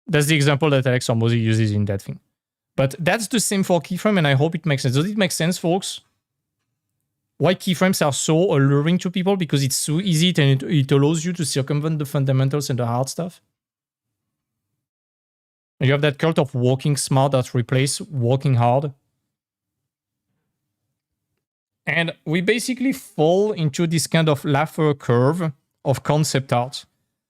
That's the example that Alex Hormozi uses in that thing. But that's the same for keyframe, and I hope it makes sense. Does it make sense, folks? Why keyframes are so alluring to people? Because it's so easy and it allows you to circumvent the fundamentals and the hard stuff. You have that cult of working smart that replaces working hard. And we basically fall into this kind of Laffer curve of concept art.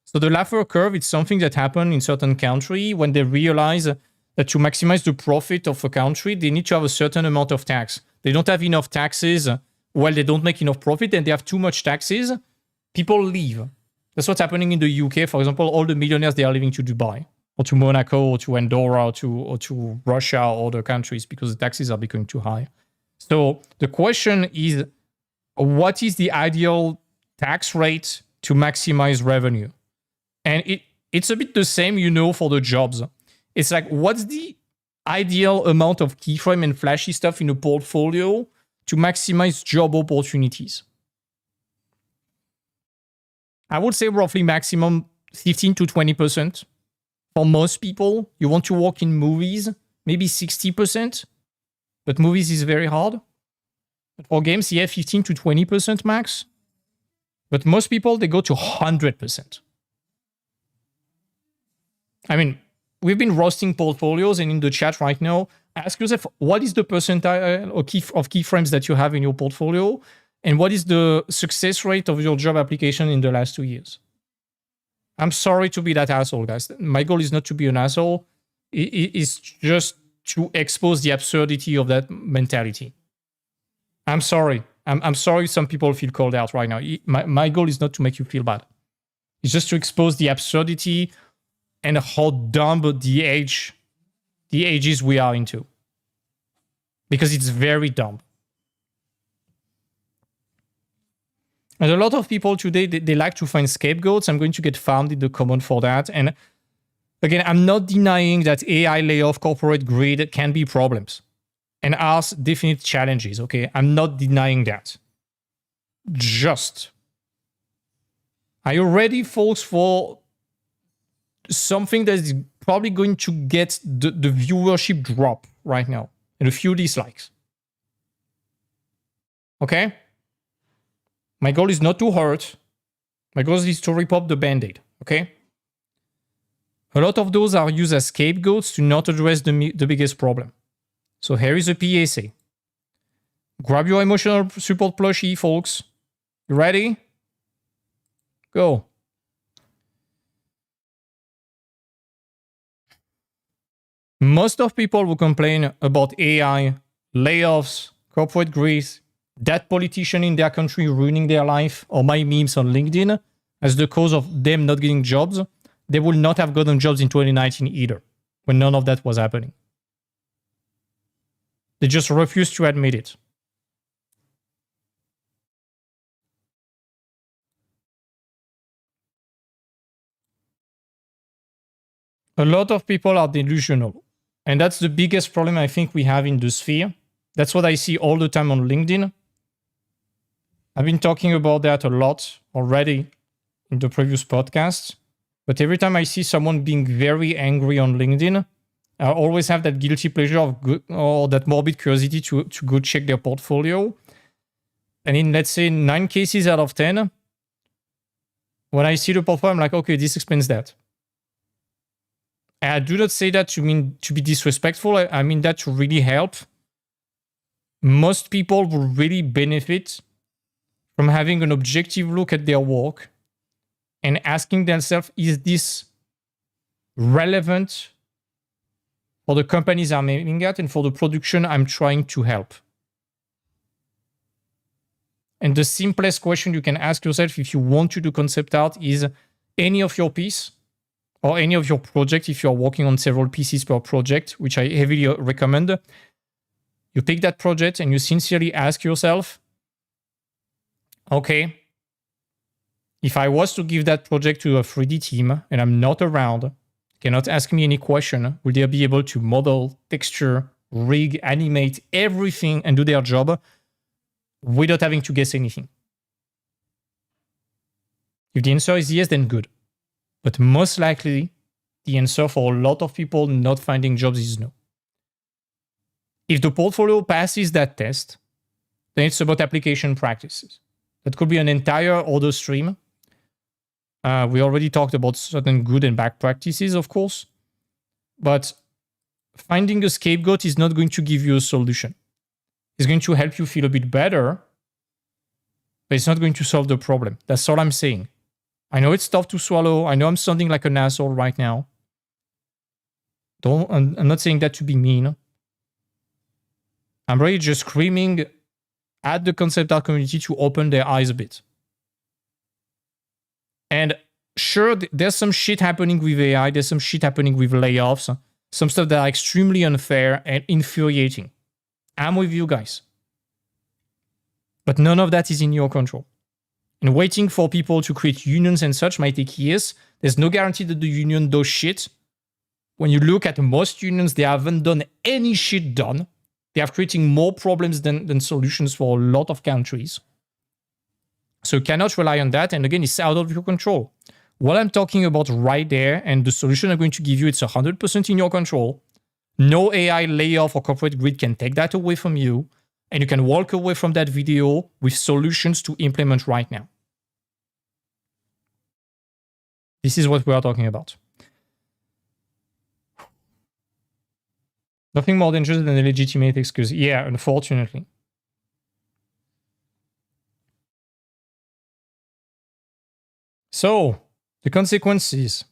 So the Laffer curve, it's something that happened in certain countries when they realize that to maximize the profit of a country, they need to have a certain amount of tax. They don't have enough taxes, well, they don't make enough profit, and they have too much taxes. People leave. That's what's happening in the UK. For example, all the millionaires, they are leaving to Dubai, or to Monaco, or to Andorra, or to Russia, or other countries, because the taxes are becoming too high. So the question is, what is the ideal tax rate to maximize revenue? And it's a bit the same, for the jobs. It's like, what's the ideal amount of keyframe and flashy stuff in a portfolio to maximize job opportunities? I would say roughly maximum 15 to 20%. For most people, you want to work in movies, maybe 60%. But movies is very hard. But for games, 15 to 20% max. But most people, they go to 100%. I mean, we've been roasting portfolios, and in the chat right now, ask yourself, what is the percentile of keyframes that you have in your portfolio? And what is the success rate of your job application in the last 2 years? I'm sorry to be that asshole, guys. My goal is not to be an asshole. It's just to expose the absurdity of that mentality. I'm sorry. I'm sorry some people feel called out right now. My goal is not to make you feel bad. It's just to expose the absurdity and how dumb the ages we are into. Because it's very dumb. And a lot of people today, they like to find scapegoats. I'm going to get farmed in the comment for that. And again, I'm not denying that AI layoff, corporate greed can be problems and are definite challenges, okay? I'm not denying that. Just, are you ready, folks, for something that is probably going to get the viewership drop right now and a few dislikes? Okay? My goal is not to hurt. My goal is to rip up the band-aid, okay? A lot of those are used as scapegoats to not address the biggest problem. So here is a PSA. Grab your emotional support plushie, folks. You ready? Go. Most of people who complain about AI, layoffs, corporate greed, that politician in their country ruining their life, or my memes on LinkedIn as the cause of them not getting jobs, they will not have gotten jobs in 2019 either, when none of that was happening. They just refuse to admit it. A lot of people are delusional. And that's the biggest problem I think we have in the sphere. That's what I see all the time on LinkedIn. I've been talking about that a lot already in the previous podcast. But every time I see someone being very angry on LinkedIn, I always have that guilty pleasure of or that morbid curiosity to go check their portfolio. And in, let's say, 9 cases out of 10, when I see the portfolio, I'm like, okay, this explains that. And I do not say that to be disrespectful. I mean that to really help. Most people will really benefit from having an objective look at their work and asking themselves, is this relevant for the companies I'm aiming at and for the production I'm trying to help? And the simplest question you can ask yourself if you want to do concept art is, any of your piece or any of your projects, if you're working on several pieces per project, which I heavily recommend, you pick that project and you sincerely ask yourself, okay, if I was to give that project to a 3D team and I'm not around, cannot ask me any question, will they be able to model, texture, rig, animate everything and do their job without having to guess anything? If the answer is yes, then good. But most likely, the answer for a lot of people not finding jobs is no. If the portfolio passes that test, then it's about application practices. That could be an entire other stream. We already talked about certain good and bad practices, of course. But finding a scapegoat is not going to give you a solution. It's going to help you feel a bit better, but it's not going to solve the problem. That's all I'm saying. I know it's tough to swallow. I know I'm sounding like an asshole right now. I'm not saying that to be mean. I'm really just screaming at the concept art community to open their eyes a bit. And sure, there's some shit happening with AI. There's some shit happening with layoffs. Some stuff that are extremely unfair and infuriating. I'm with you guys. But none of that is in your control. And waiting for people to create unions and such might take years. There's no guarantee that the union does shit. When you look at most unions, they haven't done any shit done. They are creating more problems than solutions for a lot of countries. So you cannot rely on that. And again, it's out of your control. What I'm talking about right there, and the solution I'm going to give you, it's 100% in your control. No AI layoff or corporate grid can take that away from you. And you can walk away from that video with solutions to implement right now. This is what we are talking about. Nothing more dangerous than a legitimate excuse. Yeah, unfortunately. So, the consequences.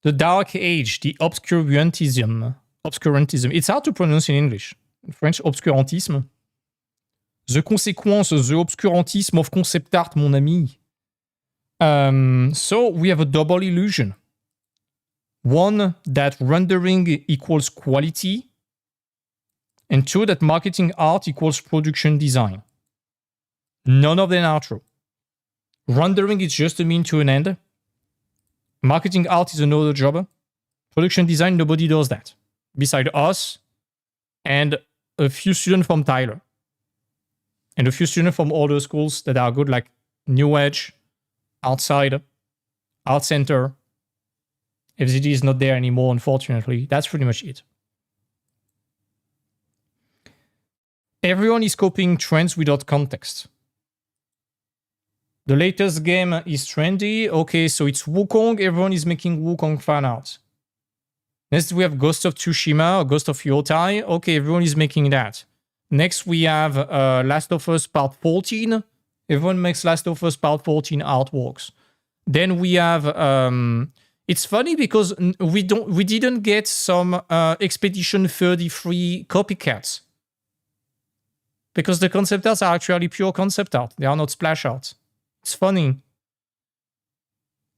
The dark age, the obscurantism. It's hard to pronounce in English. In French, obscurantisme. The consequence, the obscurantisme of concept art, mon ami. So we have a double illusion. One, that rendering equals quality. And two, that marketing art equals production design. None of them are true. Rendering is just a means to an end. Marketing art is another job. Production design, nobody does that. Beside us and a few students from Tyler. And a few students from other schools that are good, like New Edge, Outside, Art Center. FZD is not there anymore, unfortunately. That's pretty much it. Everyone is copying trends without context. The latest game is trendy. Okay, so it's Wukong. Everyone is making Wukong fan art. Next, we have Ghost of Tsushima or Ghost of Yotai. Okay, everyone is making that. Next, we have Last of Us Part 14. Everyone makes Last of Us Part 14 artworks. Then we have... it's funny because we didn't get some Expedition 33 copycats. Because the concept arts are actually pure concept art. They are not splash art. It's funny.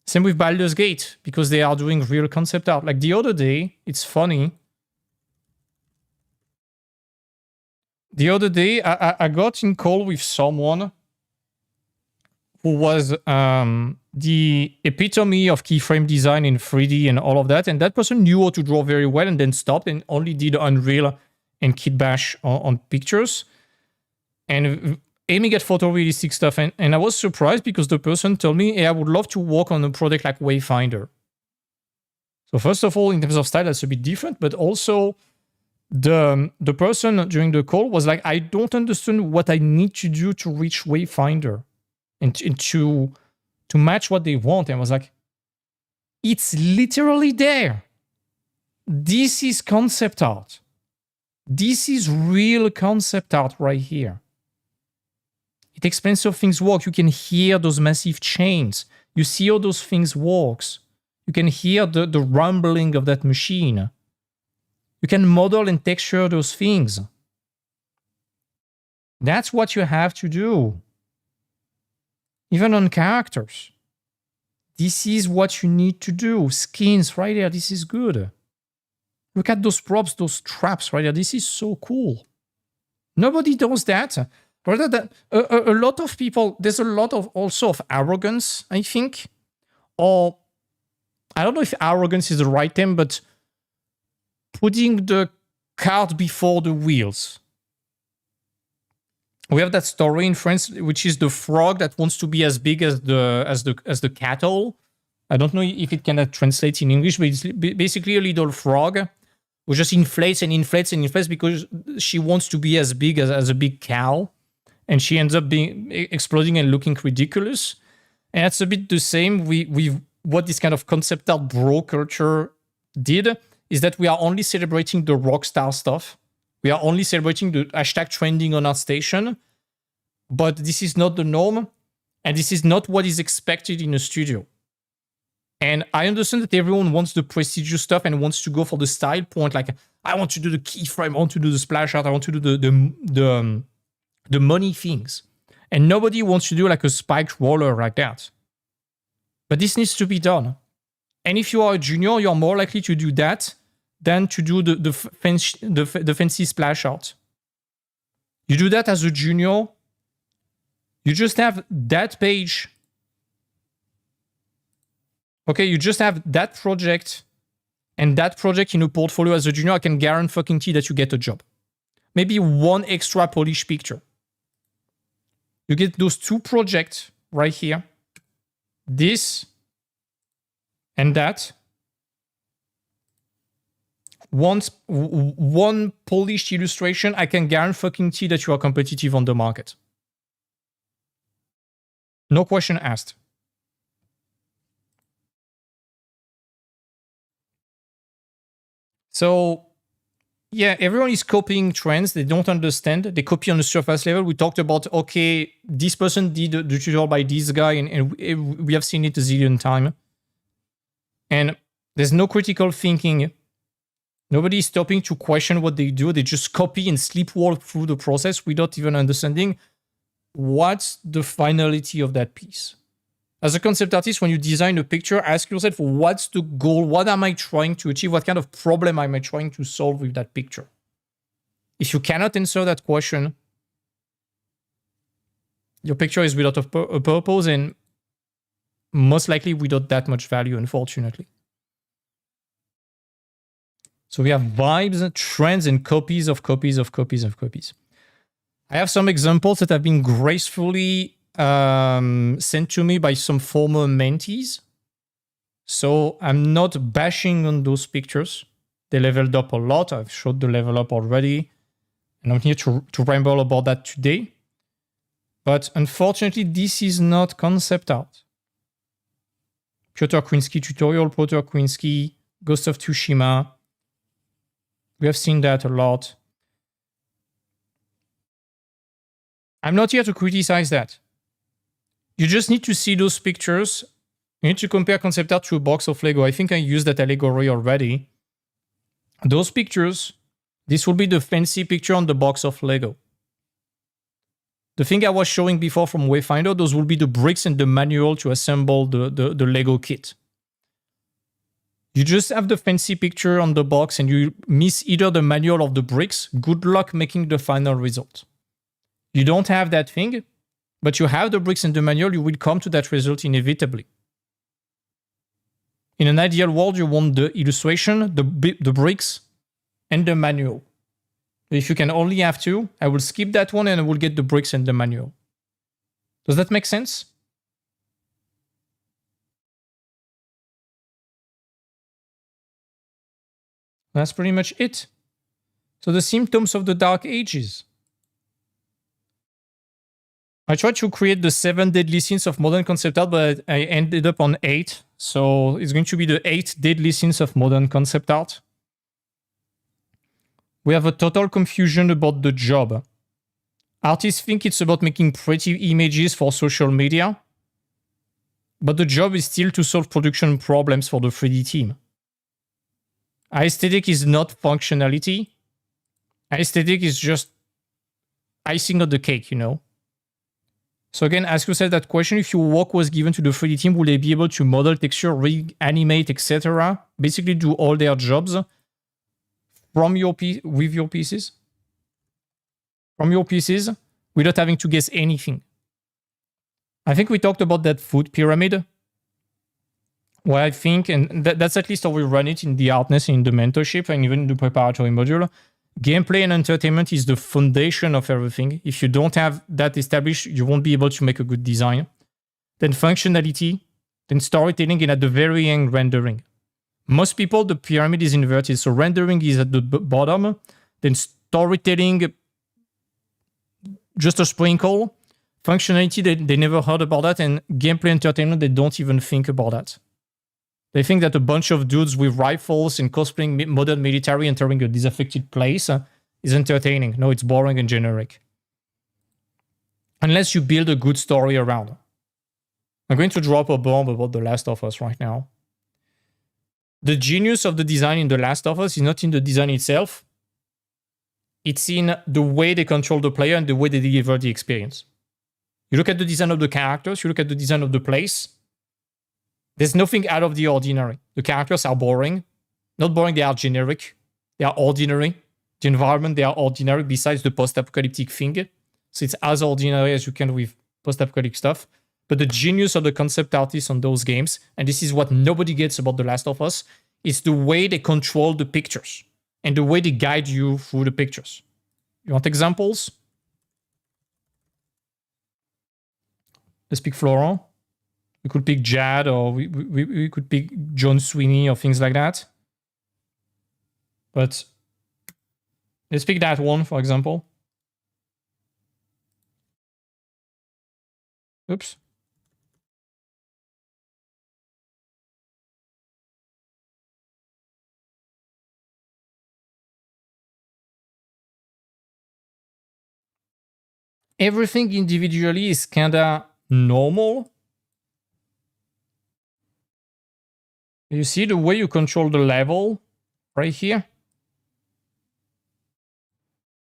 Same with Baldur's Gate, because they are doing real concept art. Like the other day, it's funny. The other day, I got in call with someone who was the epitome of keyframe design in 3D and all of that. And that person knew how to draw very well and then stopped and only did Unreal and Kit Bash on pictures. And aiming at photorealistic stuff. And I was surprised because the person told me, hey, I would love to work on a product like Wayfinder. So first of all, in terms of style, that's a bit different. But also, the person during the call was like, I don't understand what I need to do to reach Wayfinder. And to match what they want. And I was like, it's literally there. This is concept art. This is real concept art right here. It explains how things work. You can hear those massive chains. You see how those things works. You can hear the rumbling of that machine. You can model and texture those things. That's what you have to do. Even on characters. This is what you need to do. Skins right there. This is good. Look at those props, those traps right there. This is so cool. Nobody does that. Rather than a lot of people, there's a lot of also of arrogance, I think. Or I don't know if arrogance is the right term, but putting the cart before the wheels. We have that story in France, which is the frog that wants to be as big as the cattle. I don't know if it can translate in English, but it's basically a little frog who just inflates and inflates and inflates because she wants to be as big as a big cow, and she ends up being exploding and looking ridiculous. And that's a bit the same with what this kind of concept art bro culture did, is that we are only celebrating the rock star stuff. We are only celebrating the hashtag trending on ArtStation, but this is not the norm, and this is not what is expected in a studio. And I understand that everyone wants the prestigious stuff and wants to go for the style point. Like, I want to do the keyframe, I want to do the splash art, I want to do the money things. And nobody wants to do like a spiked roller like that. But this needs to be done. And if you are a junior, you're more likely to do that than to do the fancy splash art. You do that as a junior, you just have that page. Okay, you just have that project and that project in a portfolio as a junior. I can guarantee that you get a job. Maybe one extra polished picture. You get those two projects right here. This and that. One polished illustration, I can guarantee that you are competitive on the market. No question asked. So, yeah, everyone is copying trends. They don't understand. They copy on the surface level. We talked about, okay, this person did the tutorial by this guy, and we have seen it a zillion times. And there's no critical thinking. Nobody is stopping to question what they do. They just copy and sleepwalk through the process without even understanding what's the finality of that piece. As a concept artist, when you design a picture, ask yourself, what's the goal? What am I trying to achieve? What kind of problem am I trying to solve with that picture? If you cannot answer that question, your picture is without a purpose and most likely without that much value, unfortunately. So we have vibes, trends, and copies of copies of copies of copies. I have some examples that have been gracefully sent to me by some former mentees. So I'm not bashing on those pictures. They leveled up a lot. I've showed the level up already. And I'm here to ramble about that today. But unfortunately, this is not concept art. Piotr Kwiński tutorial, Piotr Kwiński, Ghost of Tsushima. We have seen that a lot. I'm not here to criticize that. You just need to see those pictures. You need to compare concept art to a box of Lego. I think I used that allegory already. Those pictures, this will be the fancy picture on the box of Lego. The thing I was showing before from Wayfinder, those will be the bricks and the manual to assemble the Lego kit. You just have the fancy picture on the box and you miss either the manual or the bricks. Good luck making the final result. You don't have that thing, but you have the bricks and the manual, you will come to that result inevitably. In an ideal world, you want the illustration, the bricks, and the manual. If you can only have two, I will skip that one and I will get the bricks and the manual. Does that make sense? That's pretty much it. So the symptoms of the Dark Ages. I tried to create the 7 deadly sins of modern concept art, but I ended up on 8. So it's going to be the 8 deadly sins of modern concept art. We have a total confusion about the job. Artists think it's about making pretty images for social media, but the job is still to solve production problems for the 3D team. Aesthetic is not functionality. Aesthetic is just icing on the cake, you know. So again, ask yourself that question. If your work was given to the 3D team, will they be able to model, texture, rig, animate, etc.? Basically do all their jobs from your with your pieces? From your pieces without having to guess anything. I think we talked about that food pyramid. Where I think, and that's at least how we run it in the Artness, in the mentorship, and even in the preparatory module, gameplay and entertainment is the foundation of everything. If you don't have that established, you won't be able to make a good design. Then functionality, then storytelling, and at the very end, rendering. Most people, the pyramid is inverted. So rendering is at the bottom, then storytelling, just a sprinkle. Functionality, they never heard about that. And gameplay entertainment, they don't even think about that. They think that a bunch of dudes with rifles and cosplaying modern military entering a disaffected place is entertaining. No, it's boring and generic. Unless you build a good story around. I'm going to drop a bomb about The Last of Us right now. The genius of the design in The Last of Us is not in the design itself. It's in the way they control the player and the way they deliver the experience. You look at the design of the characters, you look at the design of the place. There's nothing out of the ordinary. The characters are boring. Not boring, they are generic. They are ordinary. The environment, they are ordinary besides the post-apocalyptic thing. So it's as ordinary as you can with post-apocalyptic stuff. But the genius of the concept artists on those games, and this is what nobody gets about The Last of Us, is the way they control the pictures and the way they guide you through the pictures. You want examples? Let's pick Florent. We could pick Jad, or we could pick John Sweeney or things like that. But let's pick that one, for example. Oops. Everything individually is kinda normal. You see the way you control the level right here?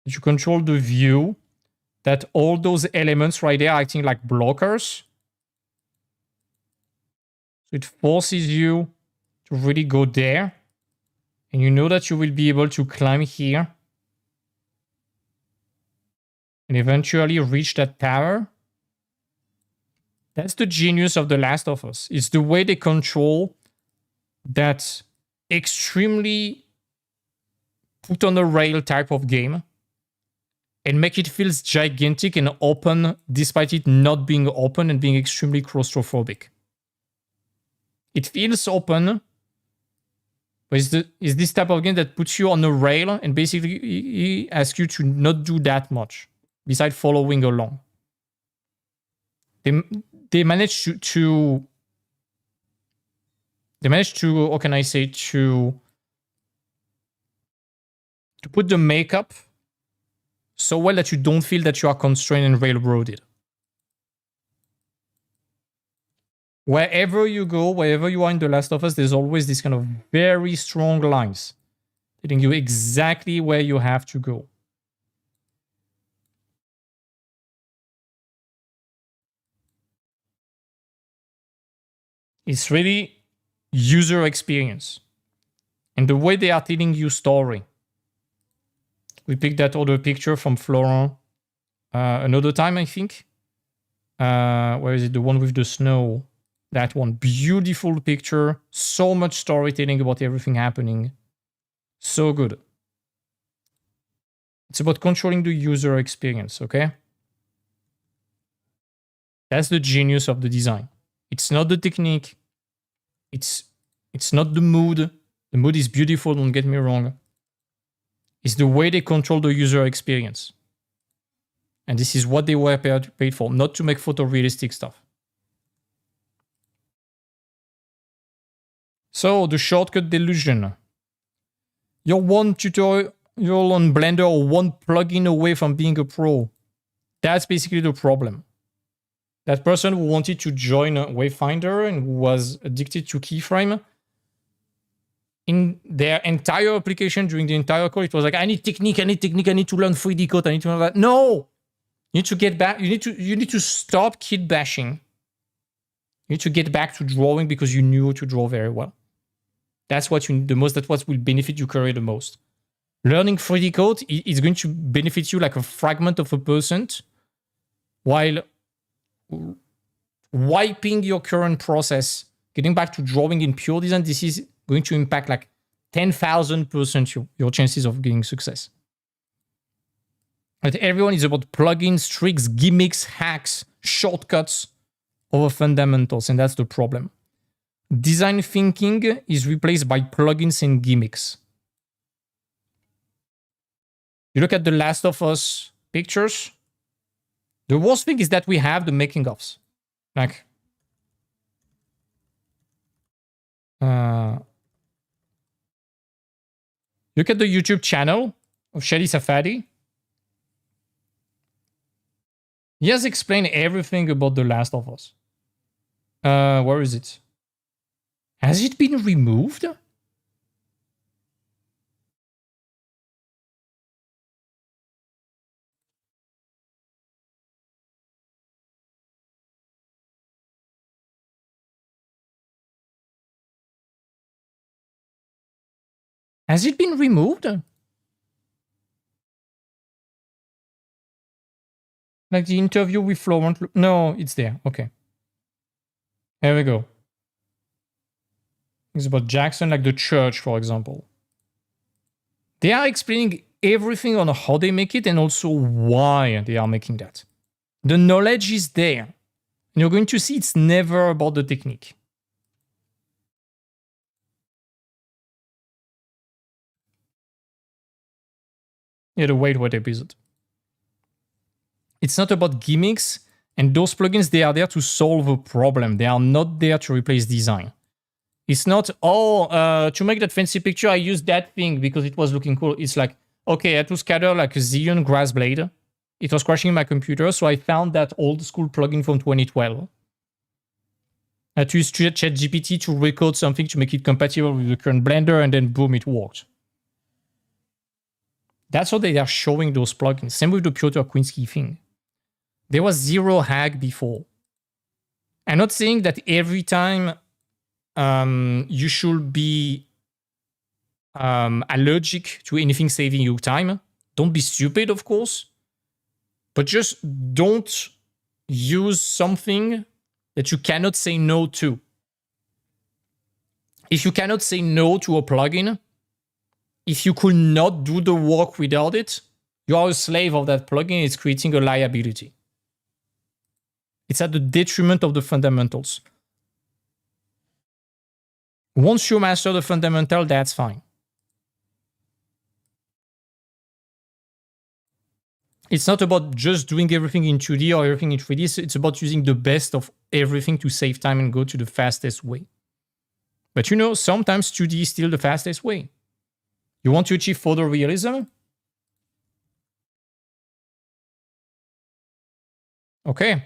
You control the view, that all those elements right there are acting like blockers. So it forces you to really go there. And you know that you will be able to climb here. And eventually reach that tower. That's the genius of The Last of Us. It's the way they control that extremely put on a rail type of game and make it feel gigantic and open despite it not being open and being extremely claustrophobic. It feels open, but it's this type of game that puts you on a rail and basically asks you to not do that much besides following along. They managed to how can I say, to put the makeup so well that you don't feel that you are constrained and railroaded. Wherever you go, wherever you are in The Last of Us, there's always this kind of very strong lines telling you exactly where you have to go. It's really user experience and the way they are telling you story. We picked that other picture from Florent another time, I think. Where is it? The one with the snow. That one. Beautiful picture. So much storytelling about everything happening. So good. It's about controlling the user experience, okay? That's the genius of the design. It's not the technique. It's not the mood. The mood is beautiful, don't get me wrong. It's the way they control the user experience. And this is what they were paid for, not to make photorealistic stuff. So, the shortcut delusion. You're one tutorial on Blender or one plugin away from being a pro. That's basically the problem. That person who wanted to join Wayfinder and who was addicted to keyframe, in their entire application during the entire code, it was like, I need technique, I need to learn 3D code, I need to learn that. No! You need to get back. You need to stop kit bashing. You need to get back to drawing because you knew to draw very well. That's what you need the most. That's what will benefit your career the most. Learning 3D code is going to benefit you like a fragment of a percent, while wiping your current process, getting back to drawing in pure design, this is going to impact like 10,000% your chances of getting success. But everyone is about plugins, tricks, gimmicks, hacks, shortcuts over fundamentals, and that's the problem. Design thinking is replaced by plugins and gimmicks. You look at the Last of Us pictures. The worst thing is that we have the making ofs. Like, look at the YouTube channel of Shadi Safadi. He has explained everything about The Last of Us. Where is it? Has it been removed? Has it been removed? Like the interview with Florent? No, it's there. Okay. Here we go. It's about Jackson, like the church, for example. They are explaining everything on how they make it and also why they are making that. The knowledge is there. And you're going to see it's never about the technique. Yeah, the wait episode. It's not about gimmicks, and those plugins, they are there to solve a problem. They are not there to replace design. It's not, to make that fancy picture, I used that thing because it was looking cool. It's like, okay, I had to scatter like a zillion grass blade. It was crashing my computer, so I found that old school plugin from 2012. I had to use ChatGPT to recode something to make it compatible with the current Blender, and then boom, it worked. That's how they are showing those plugins. Same with the Piotr Kwiński thing. There was zero hack before. I'm not saying that every time you should be allergic to anything saving you time. Don't be stupid, of course. But just don't use something that you cannot say no to. If you cannot say no to a plugin, if you could not do the work without it, you are a slave of that plugin. It's creating a liability. It's at the detriment of the fundamentals. Once you master the fundamental, that's fine. It's not about just doing everything in 2D or everything in 3D. It's about using the best of everything to save time and go to the fastest way. But you know, sometimes 2D is still the fastest way. You want to achieve photorealism? Okay.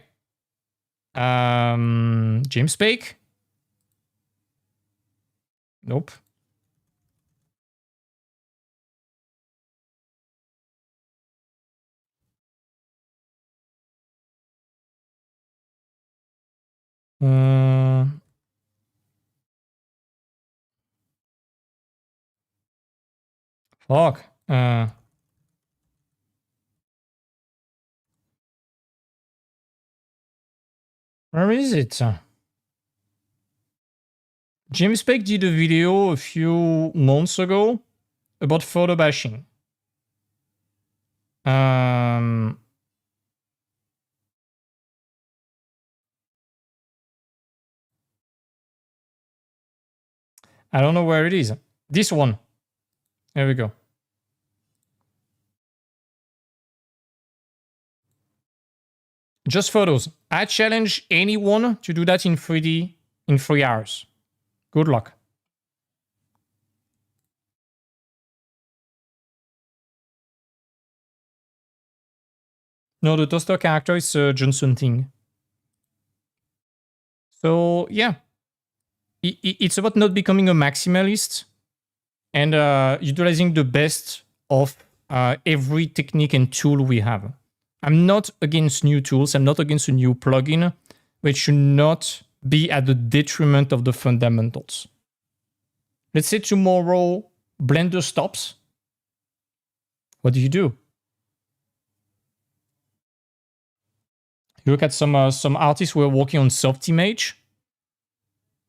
James Bake? Nope. Fuck. Where is it? James Peck did a video a few months ago about photo bashing. I don't know where it is. This one. There we go. Just photos. I challenge anyone to do that in 3D in 3 hours. Good luck. No, the toaster character is Johnson thing. So, yeah. It's about not becoming a maximalist and utilizing the best of every technique and tool we have. I'm not against new tools. I'm not against a new plugin, but it should not be at the detriment of the fundamentals. Let's say tomorrow Blender stops. What do? You look at some artists who are working on soft image.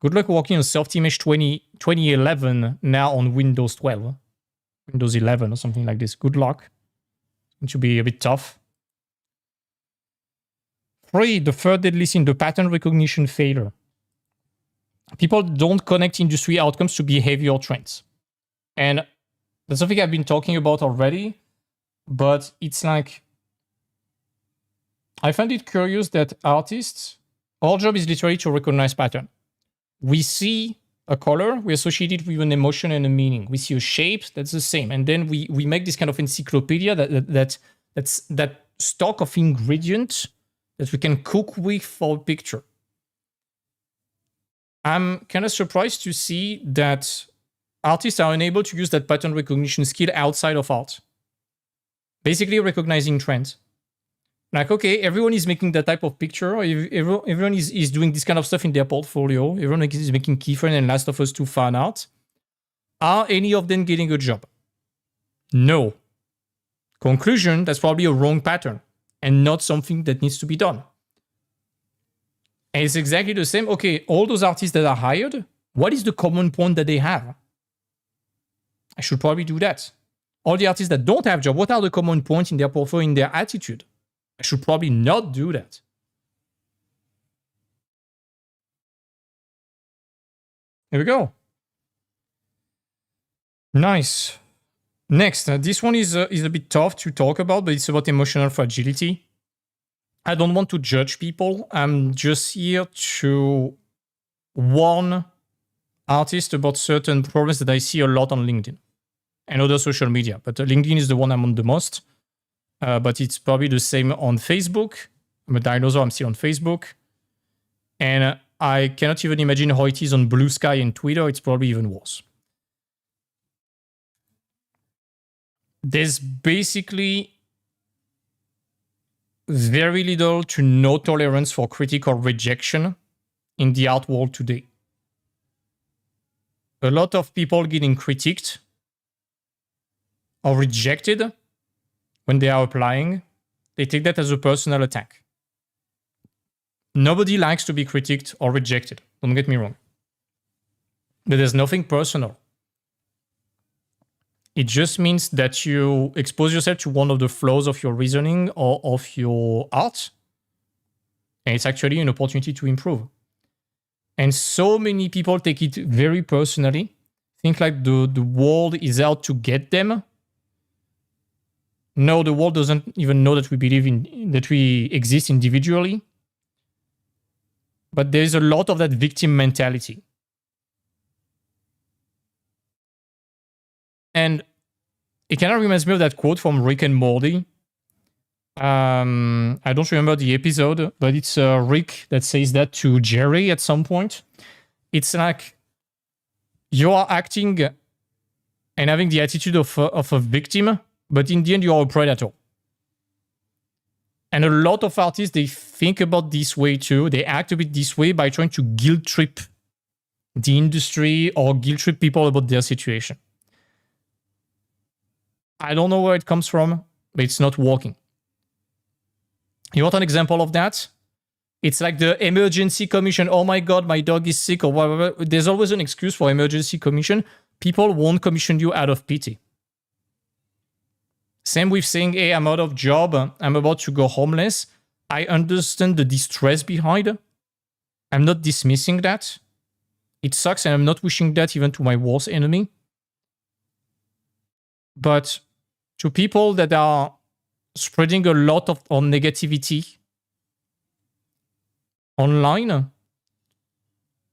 Good luck working on soft image 2011 now on Windows 12, Windows 11 or something like this. Good luck. It should be a bit tough. 3, the third deadly sin, the pattern recognition failure. People don't connect industry outcomes to behavior trends. And that's something I've been talking about already, but it's like, I find it curious that artists, our job is literally to recognize pattern. We see a color, we associate it with an emotion and a meaning. We see a shape, that's the same. And then we make this kind of encyclopedia that's that stock of ingredients that we can cook with for a picture. I'm kind of surprised to see that artists are unable to use that pattern recognition skill outside of art. Basically recognizing trends. Like, okay, everyone is making that type of picture. Everyone is doing this kind of stuff in their portfolio. Everyone is making Keyframe and Last of Us 2 fan art. Are any of them getting a job? No. Conclusion, that's probably a wrong pattern and not something that needs to be done. And it's exactly the same. Okay, all those artists that are hired, what is the common point that they have? I should probably do that. All the artists that don't have job, what are the common points in their portfolio, in their attitude? I should probably not do that. Here we go. Nice. Next, this one is a bit tough to talk about, but it's about emotional fragility. I don't want to judge people. I'm just here to warn artists about certain problems that I see a lot on LinkedIn and other social media. But LinkedIn is the one I'm on the most. But it's probably the same on Facebook. I'm a dinosaur, I'm still on Facebook. And I cannot even imagine how it is on Blue Sky and Twitter. It's probably even worse. There's basically very little to no tolerance for critical rejection in the art world today. A lot of people getting critiqued or rejected when they are applying, they take that as a personal attack. Nobody likes to be critiqued or rejected, don't get me wrong. But there's nothing personal. It just means that you expose yourself to one of the flaws of your reasoning or of your art. And it's actually an opportunity to improve. And so many people take it very personally, think like the world is out to get them. No, the world doesn't even know that we believe in, that we exist individually. But there's a lot of that victim mentality. And it kind of reminds me of that quote from Rick and Morty. I don't remember the episode, but it's Rick that says that to Jerry at some point. It's like you are acting and having the attitude of a victim, but in the end, you are a predator. And a lot of artists, they think about this way too. They act a bit this way by trying to guilt trip the industry or guilt trip people about their situation. I don't know where it comes from, but it's not working. You want an example of that? It's like the emergency commission. Oh my God, my dog is sick or whatever. There's always an excuse for emergency commission. People won't commission you out of pity. Same with saying, hey, I'm out of job. I'm about to go homeless. I understand the distress behind. I'm not dismissing that. It sucks and I'm not wishing that even to my worst enemy. But to people that are spreading a lot of negativity online,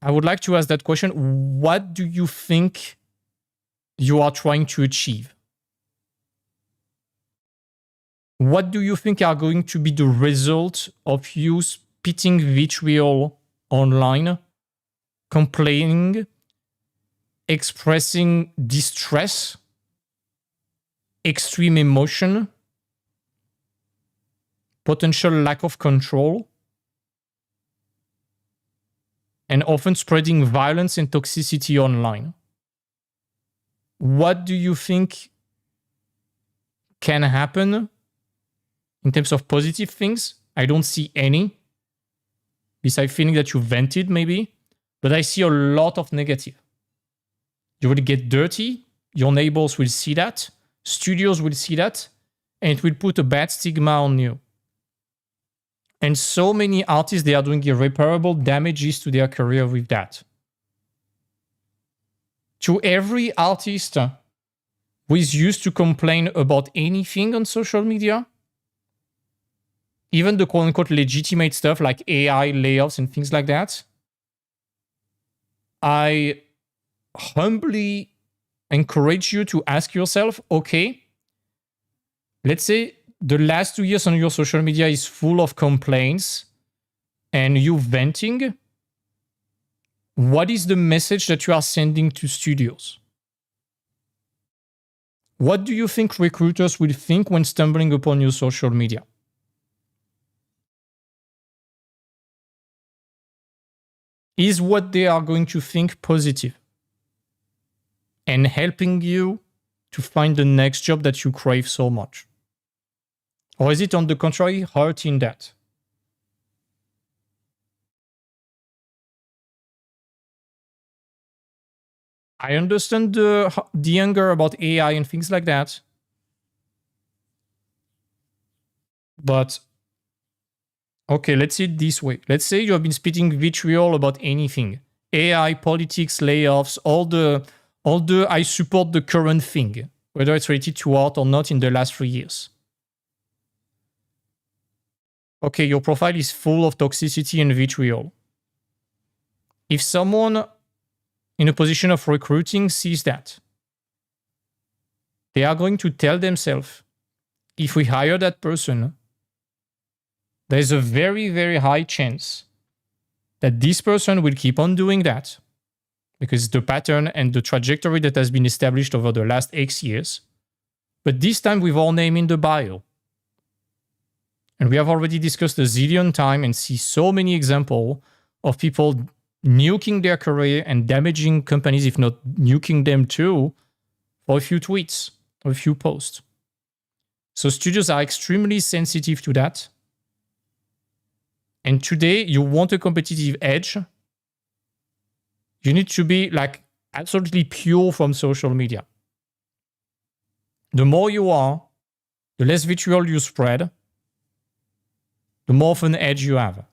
I would like to ask that question. What do you think you are trying to achieve? What do you think are going to be the result of you spitting vitriol online, complaining, expressing distress, extreme emotion, potential lack of control, and often spreading violence and toxicity online. What do you think can happen in terms of positive things? I don't see any, besides feeling that you vented maybe, but I see a lot of negative. You will get dirty, your neighbors will see that, studios will see that, and it will put a bad stigma on you. And so many artists, they are doing irreparable damages to their career with that. To every artist who is used to complain about anything on social media, even the quote-unquote legitimate stuff like AI layoffs and things like that, I humbly encourage you to ask yourself, okay, let's say the last 2 years on your social media is full of complaints and you venting. What is the message that you are sending to studios? What do you think recruiters will think when stumbling upon your social media? Is what they are going to think positive and helping you to find the next job that you crave so much? Or is it, on the contrary, hurting that? I understand the anger about AI and things like that. But, okay, let's see it this way. Let's say you have been spitting vitriol about anything. AI, politics, layoffs, all the I support the current thing, whether it's related to art or not in the last 3 years. Okay, your profile is full of toxicity and vitriol. If someone in a position of recruiting sees that, they are going to tell themselves, if we hire that person, there's a very, very high chance that this person will keep on doing that, because the pattern and the trajectory that has been established over the last X years, but this time with our name in the bio. And we have already discussed a zillion times and see so many examples of people nuking their career and damaging companies, if not nuking them too, for a few tweets or a few posts. So studios are extremely sensitive to that. And today, you want a competitive edge, you need to be like absolutely pure from social media. The more you are, the less vitriol you spread, the more of an edge you have.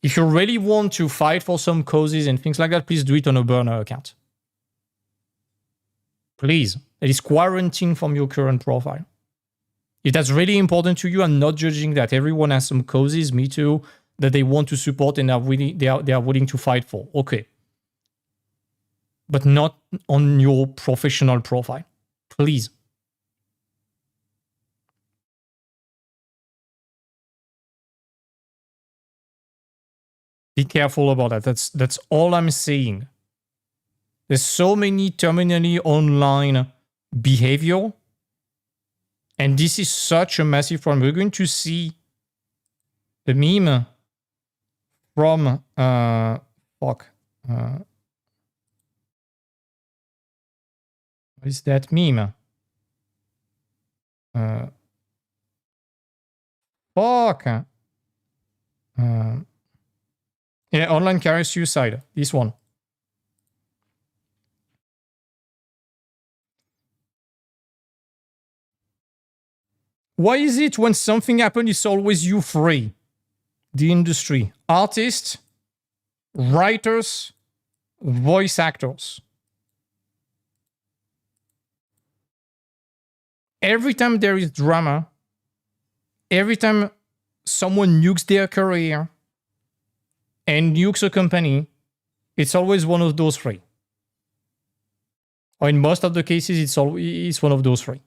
If you really want to fight for some causes and things like that, please do it on a burner account. Please. That is quarantine from your current profile. If that's really important to you, I'm not judging that. Everyone has some causes, me too, that they want to support and they are willing to fight for. Okay. But not on your professional profile. Please. Be careful about that. That's all I'm saying. There's so many terminally online behavior, and this is such a massive problem. We're going to see the meme from what is that meme? Yeah, online career suicide. This one. Why is it when something happens, it's always you three? The industry. Artists, writers, voice actors. Every time there is drama, every time someone nukes their career and nukes a company, it's always one of those three. Or in most of the cases, it's one of those three.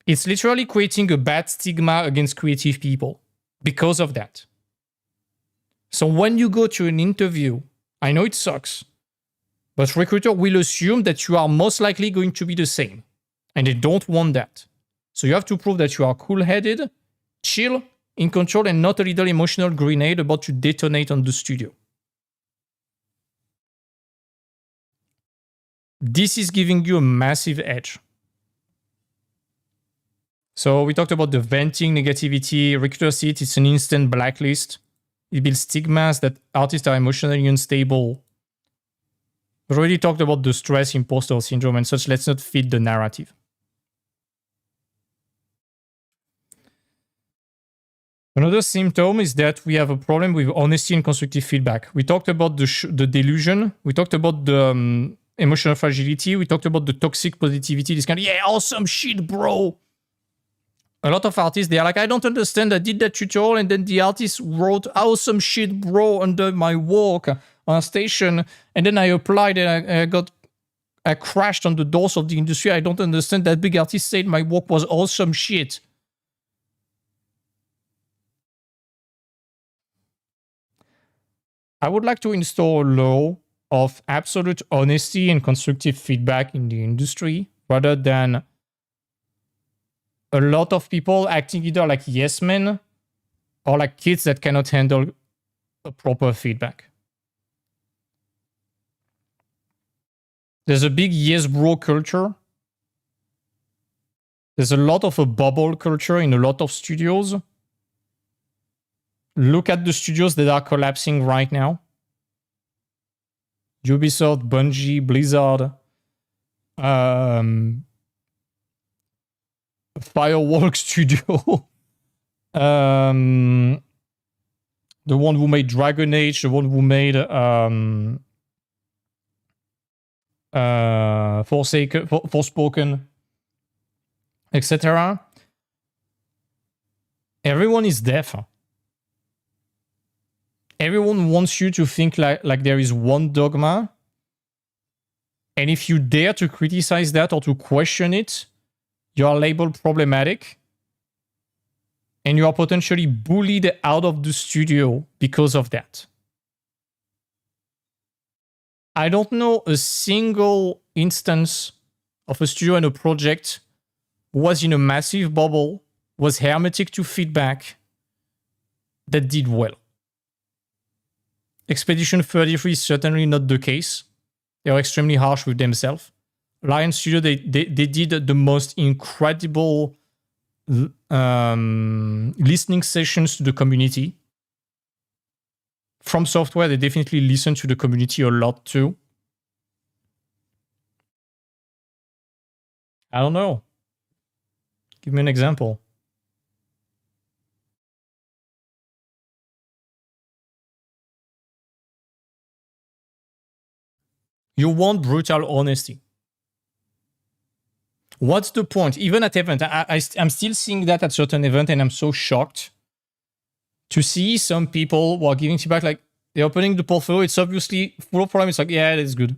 It's literally creating a bad stigma against creative people because of that. So when you go to an interview, I know it sucks, but recruiter will assume that you are most likely going to be the same. And they don't want that. So you have to prove that you are cool-headed, chill, in control, and not a little emotional grenade about to detonate on the studio. This is giving you a massive edge. So we talked about the venting negativity. Recruiters see it, it's an instant blacklist. It builds stigmas that artists are emotionally unstable. We already talked about the stress imposter syndrome and such. Let's not feed the narrative. Another symptom is that we have a problem with honesty and constructive feedback. We talked about the delusion. We talked about the emotional fragility. We talked about the toxic positivity. This kind of, yeah, awesome shit, bro. A lot of artists, they are like, I don't understand. I did that tutorial and then the artist wrote awesome shit, bro, under my work on a station. And then I applied and I crashed on the doors of the industry. I don't understand. That big artist said my work was awesome shit. I would like to install a law of absolute honesty and constructive feedback in the industry rather than a lot of people acting either like yes men or like kids that cannot handle a proper feedback. There's a big yes bro culture. There's a lot of a bubble culture in a lot of studios. Look at the studios that are collapsing right now. Ubisoft, Bungie, Blizzard, Firewalk Studio, the one who made Dragon Age, the one who made Forspoken, etc. Everyone is deaf. Everyone wants you to think like there is one dogma. And if you dare to criticize that or to question it, you are labeled problematic. And you are potentially bullied out of the studio because of that. I don't know a single instance of a studio and a project who was in a massive bubble, was hermetic to feedback, that did well. Expedition 33 is certainly not the case. They are extremely harsh with themselves. Lion Studio, they did the most incredible listening sessions to the community. From Software, they definitely listen to the community a lot too. I don't know. Give me an example. You want brutal honesty. What's the point? Even at event, I'm still seeing that at certain event, and I'm so shocked to see some people who are giving feedback like they're opening the portfolio. It's obviously full of problems. It's like, yeah, that's good.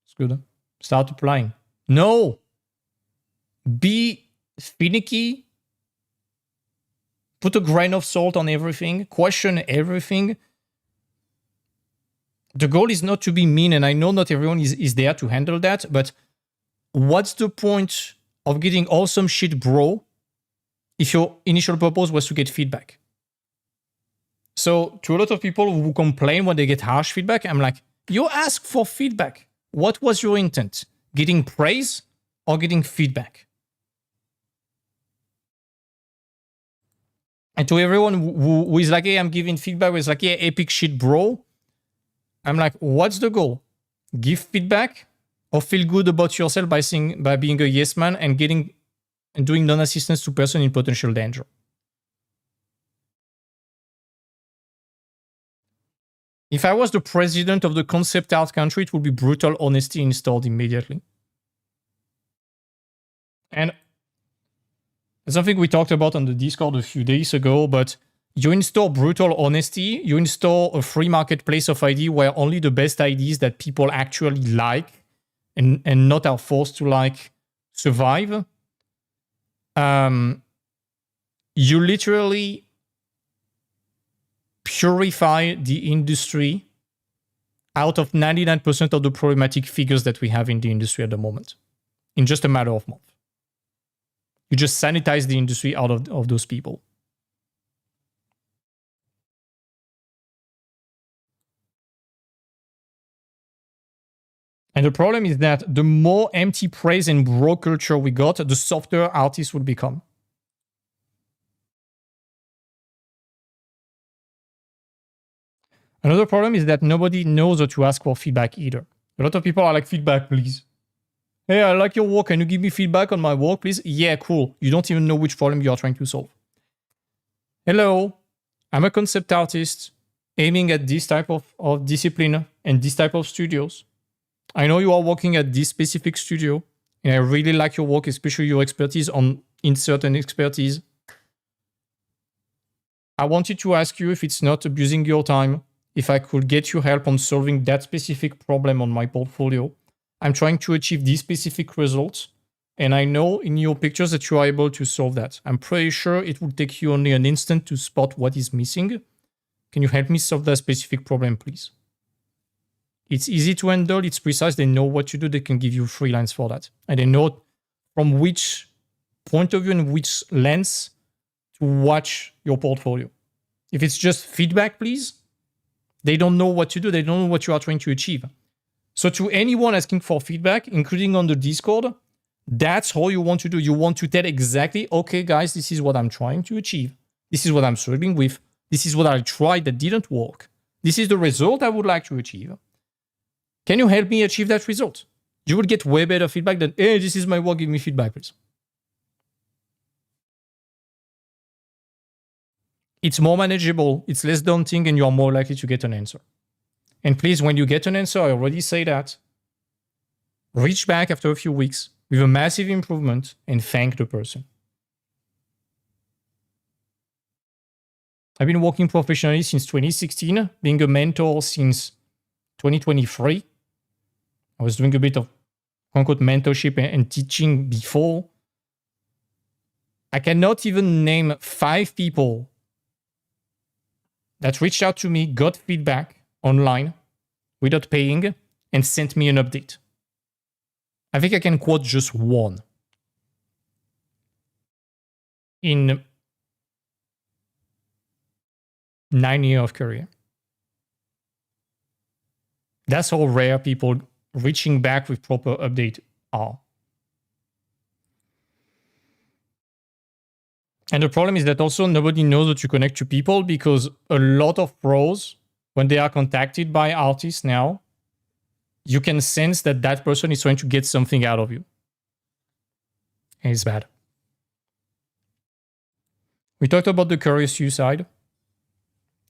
It's good. Start applying. No. Be finicky. Put a grain of salt on everything. Question everything. The goal is not to be mean, and I know not everyone is there to handle that, but what's the point of getting awesome shit, bro, if your initial purpose was to get feedback? So to a lot of people who complain when they get harsh feedback, I'm like, you ask for feedback. What was your intent? Getting praise or getting feedback? And to everyone who is like, hey, I'm giving feedback, who is like, yeah, epic shit, bro. I'm like, what's the goal? Give feedback or feel good about yourself by being a yes man and doing non-assistance to person in potential danger. If I was the president of the concept art country, it would be brutal honesty installed immediately. And something we talked about on the Discord a few days ago, but you install brutal honesty, you install a free marketplace of ID where only the best IDs that people actually like and not are forced to like survive. You literally purify the industry out of 99% of the problematic figures that we have in the industry at the moment in just a matter of months. You just sanitize the industry out of those people. And the problem is that the more empty praise and bro culture we got, the softer artists would become. Another problem is that nobody knows how to ask for feedback either. A lot of people are like, feedback, please. Hey, I like your work. Can you give me feedback on my work, please? Yeah, cool. You don't even know which problem you are trying to solve. Hello, I'm a concept artist aiming at this type of discipline and this type of studios. I know you are working at this specific studio, and I really like your work, especially your expertise in certain expertise. I wanted to ask you if it's not abusing your time, if I could get you help on solving that specific problem on my portfolio. I'm trying to achieve these specific results, and I know in your pictures that you are able to solve that. I'm pretty sure it will take you only an instant to spot what is missing. Can you help me solve that specific problem, please? It's easy to handle, it's precise, they know what to do, they can give you freelance for that. And they know from which point of view and which lens to watch your portfolio. If it's just feedback, please, they don't know what to do, they don't know what you are trying to achieve. So to anyone asking for feedback, including on the Discord, that's how you want to do. You want to tell exactly, okay, guys, this is what I'm trying to achieve. This is what I'm struggling with. This is what I tried that didn't work. This is the result I would like to achieve. Can you help me achieve that result? You will get way better feedback than, hey, this is my work, give me feedback, please. It's more manageable, it's less daunting, and you are more likely to get an answer. And please, when you get an answer, I already say that, reach back after a few weeks with a massive improvement and thank the person. I've been working professionally since 2016, being a mentor since 2023. I was doing a bit of quote-unquote mentorship and teaching before. I cannot even name 5 people that reached out to me, got feedback online without paying, and sent me an update. I think I can quote just one. In 9 years of career. That's how rare people reaching back with proper update are. And the problem is that also nobody knows how to connect to people, because a lot of pros, when they are contacted by artists now, you can sense that that person is trying to get something out of you. And it's bad. We talked about the career suicide.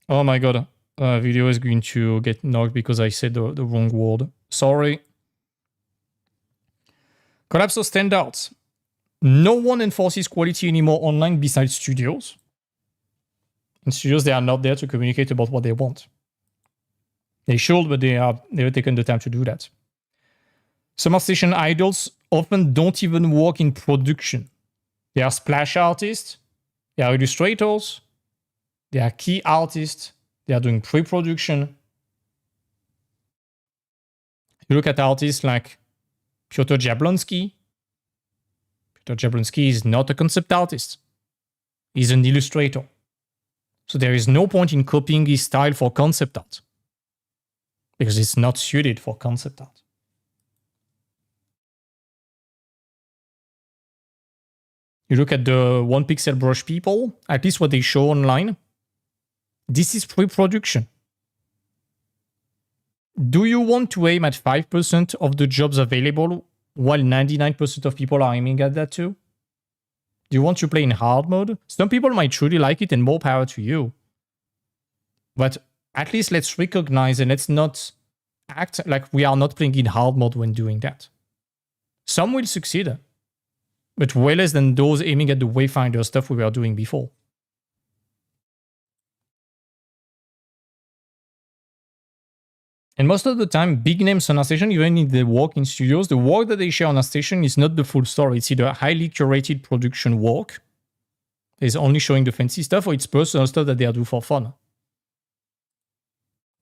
Oh my god, video is going to get knocked because I said the wrong word. Sorry. Collapse of standards. No one enforces quality anymore online besides studios. In studios, they are not there to communicate about what they want. They should, but they've taken the time to do that. Summer station idols often don't even work in production. They are splash artists, they are illustrators, they are key artists, they are doing pre-production. You look at artists like Piotr Jablonski. Piotr Jablonski is not a concept artist. He's an illustrator. So there is no point in copying his style for concept art, because it's not suited for concept art. You look at the 1 pixel brush people, at least what they show online. This is pre-production. Do you want to aim at 5% of the jobs available while 99% of people are aiming at that too? Do you want to play in hard mode? Some people might truly like it, and more power to you. But at least let's recognize and let's not act like we are not playing in hard mode when doing that. Some will succeed, but way less than those aiming at the Wayfinder stuff we were doing before. And most of the time, big names on our station, even if they work in studios, the work that they share on our station is not the full story. It's either highly curated production work, that is only showing the fancy stuff, or it's personal stuff that they are doing for fun.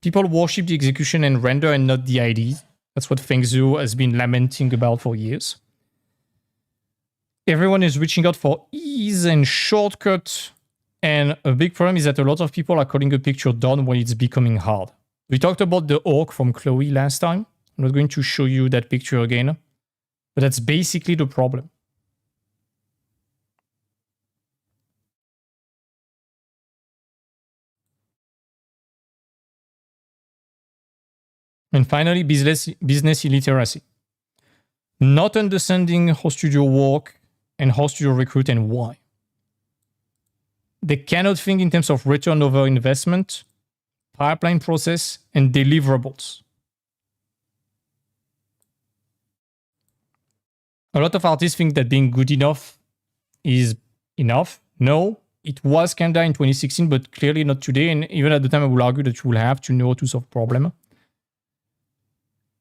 People worship the execution and render and not the ID. That's what Feng Zhu has been lamenting about for years. Everyone is reaching out for ease and shortcut. And a big problem is that a lot of people are calling a picture done when it's becoming hard. We talked about the orc from Chloe last time. I'm not going to show you that picture again, but that's basically the problem. And finally, business illiteracy. Not understanding how studio work and how studio recruit and why. They cannot think in terms of return over investment, pipeline process, and deliverables. A lot of artists think that being good enough is enough. No, it was kinda in 2016, but clearly not today. And even at the time, I will argue that you will have to know to solve problem.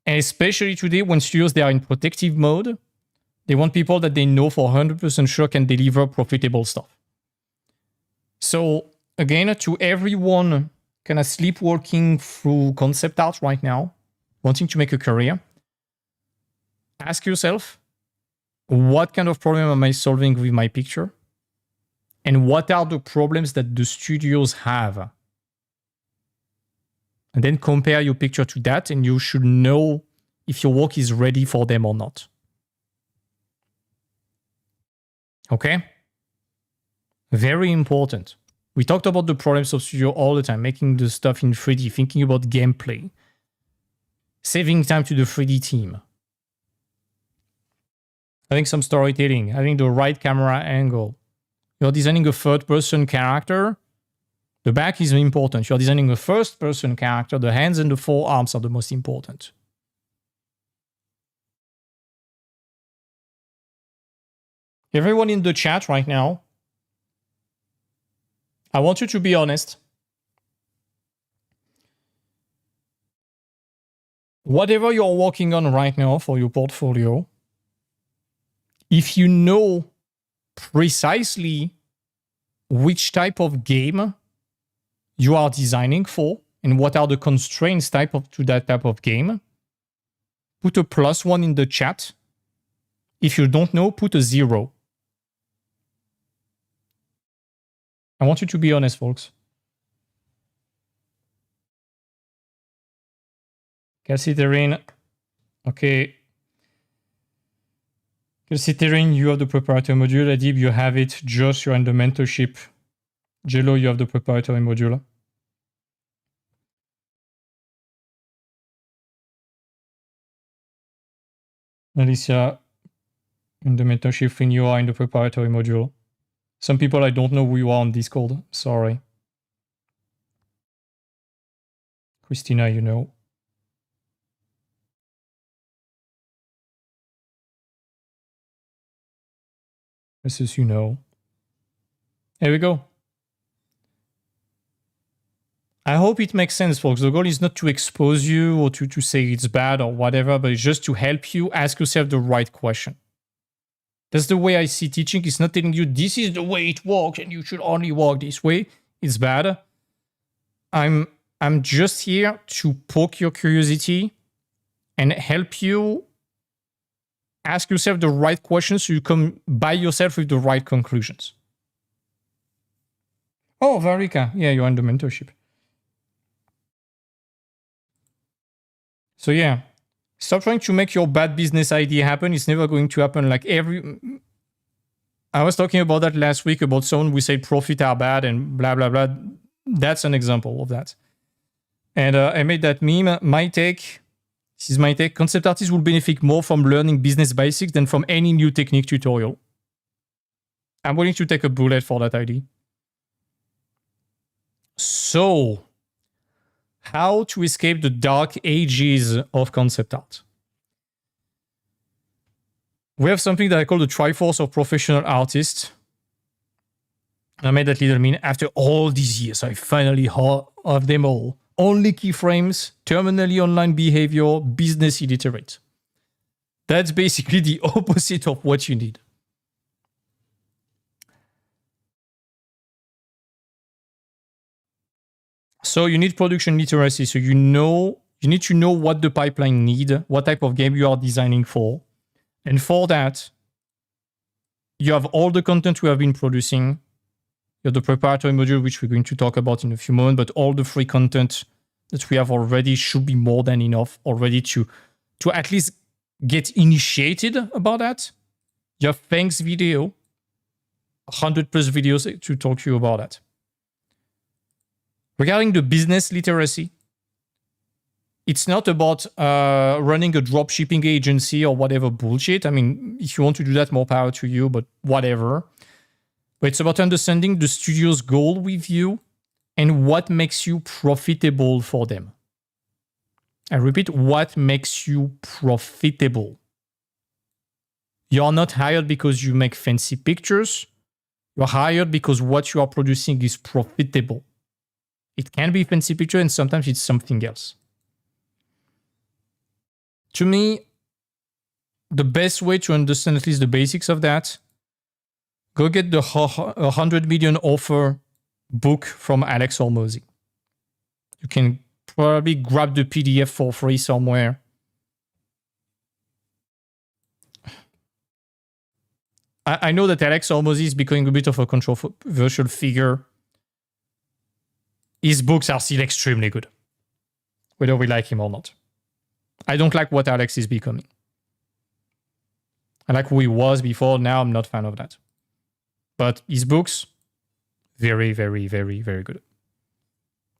And especially today, when studios, they are in protective mode, they want people that they know for 100% sure can deliver profitable stuff. So again, to everyone kind of sleepwalking through concept art right now, wanting to make a career, ask yourself, what kind of problem am I solving with my picture? And what are the problems that the studios have? And then compare your picture to that, and you should know if your work is ready for them or not. Okay? Very important. We talked about the problems of studio all the time, making the stuff in 3D, thinking about gameplay, saving time to the 3D team, having some storytelling, having the right camera angle. You're designing a third-person character. The back is important. You're designing a first-person character. The hands and the forearms are the most important. Everyone in the chat right now, I want you to be honest. Whatever you're working on right now for your portfolio, if you know precisely which type of game you are designing for and what are the constraints to that type of game, put a +1 in the chat. If you don't know, put a 0. I want you to be honest, folks. Calciterine. Okay. Calciterine, you have the preparatory module. Adib, you have it. Josh, you're in the mentorship. Jello, you have the preparatory module. Alicia, in the mentorship thing, you are in the preparatory module. Some people, I don't know who you are on Discord. Sorry. Christina, you know. This is, you know. Here we go. I hope it makes sense, folks. The goal is not to expose you or to say it's bad or whatever, but it's just to help you ask yourself the right question. That's the way I see teaching. It's not telling you this is the way it works and you should only work this way. It's bad. I'm just here to poke your curiosity and help you ask yourself the right questions so you come by yourself with the right conclusions. Oh, Varika. Yeah, you're on the mentorship. So yeah, stop trying to make your bad business idea happen. It's never going to happen. Like I was talking about that last week about someone who said profit are bad and blah, blah, blah. That's an example of that. And I made that meme. My take, this is my take, concept artists will benefit more from learning business basics than from any new technique tutorial. I'm willing to take a bullet for that idea. So, how to escape the dark ages of concept art? We have something that I call the Triforce of Professional Artists. I made that little meme. After all these years, I finally have them all. Only keyframes, terminally online behavior, business illiterate. That's basically the opposite of what you need. So you need production literacy. So you need to know what the pipeline need, what type of game you are designing for. And for that, you have all the content we have been producing. You have the preparatory module, which we're going to talk about in a few moments, but all the free content that we have already should be more than enough already to at least get initiated about that. You have thanks video, 100 plus videos to talk to you about that. Regarding the business literacy, it's not about running a dropshipping agency or whatever bullshit. I mean, if you want to do that, more power to you, but whatever. But it's about understanding the studio's goal with you and what makes you profitable for them. I repeat, what makes you profitable. You are not hired because you make fancy pictures. You're hired because what you are producing is profitable. It can be fancy picture and sometimes it's something else. To me, the best way to understand at least the basics of that, go get the 100 million offer book from Alex Hormozy. You can probably grab the PDF for free somewhere. I know that Alex Hormozy is becoming a bit of a controversial figure. His books are still extremely good, whether we like him or not. I don't like what Alex is becoming. I like who he was before. Now I'm not a fan of that. But his books, very, very, very, very good.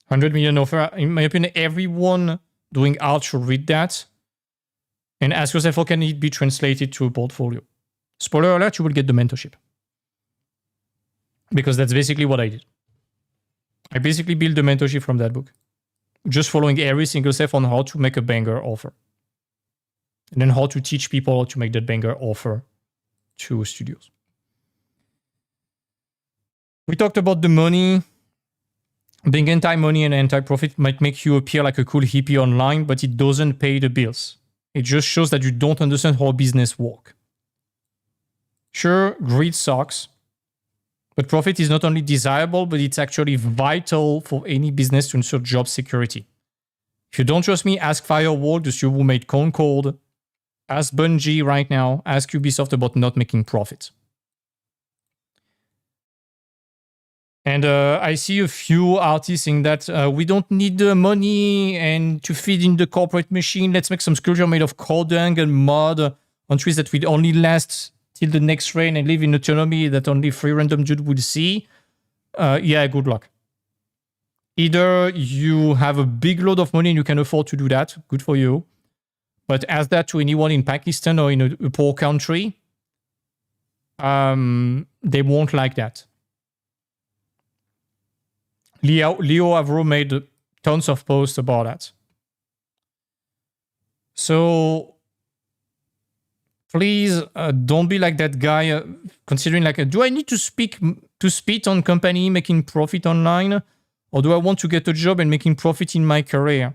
100 million offer. In my opinion, everyone doing art should read that and ask yourself, how can it be translated to a portfolio? Spoiler alert, you will get the mentorship. Because that's basically what I did. I basically built the mentorship from that book. Just following every single step on how to make a banger offer. And then how to teach people how to make that banger offer to studios. We talked about the money. Being anti-money and anti-profit might make you appear like a cool hippie online, but it doesn't pay the bills. It just shows that you don't understand how business works. Sure, greed sucks. But profit is not only desirable, but it's actually vital for any business to ensure job security. If you don't trust me, ask Firewall, the studio who made Concord. Ask Bungie right now. Ask Ubisoft about not making profit. And I see a few artists saying that we don't need the money and to feed in the corporate machine. Let's make some sculpture made of cow dung and mud on trees that will only last till the next rain and live in autonomy that only 3 random dudes will see. Yeah, good luck. Either you have a big load of money and you can afford to do that. Good for you. But ask that to anyone in Pakistan or in a poor country. They won't like that. Leo Avro made tons of posts about that. So please don't be like that guy considering like, do I need to spit on company making profit online? Or do I want to get a job and making profit in my career?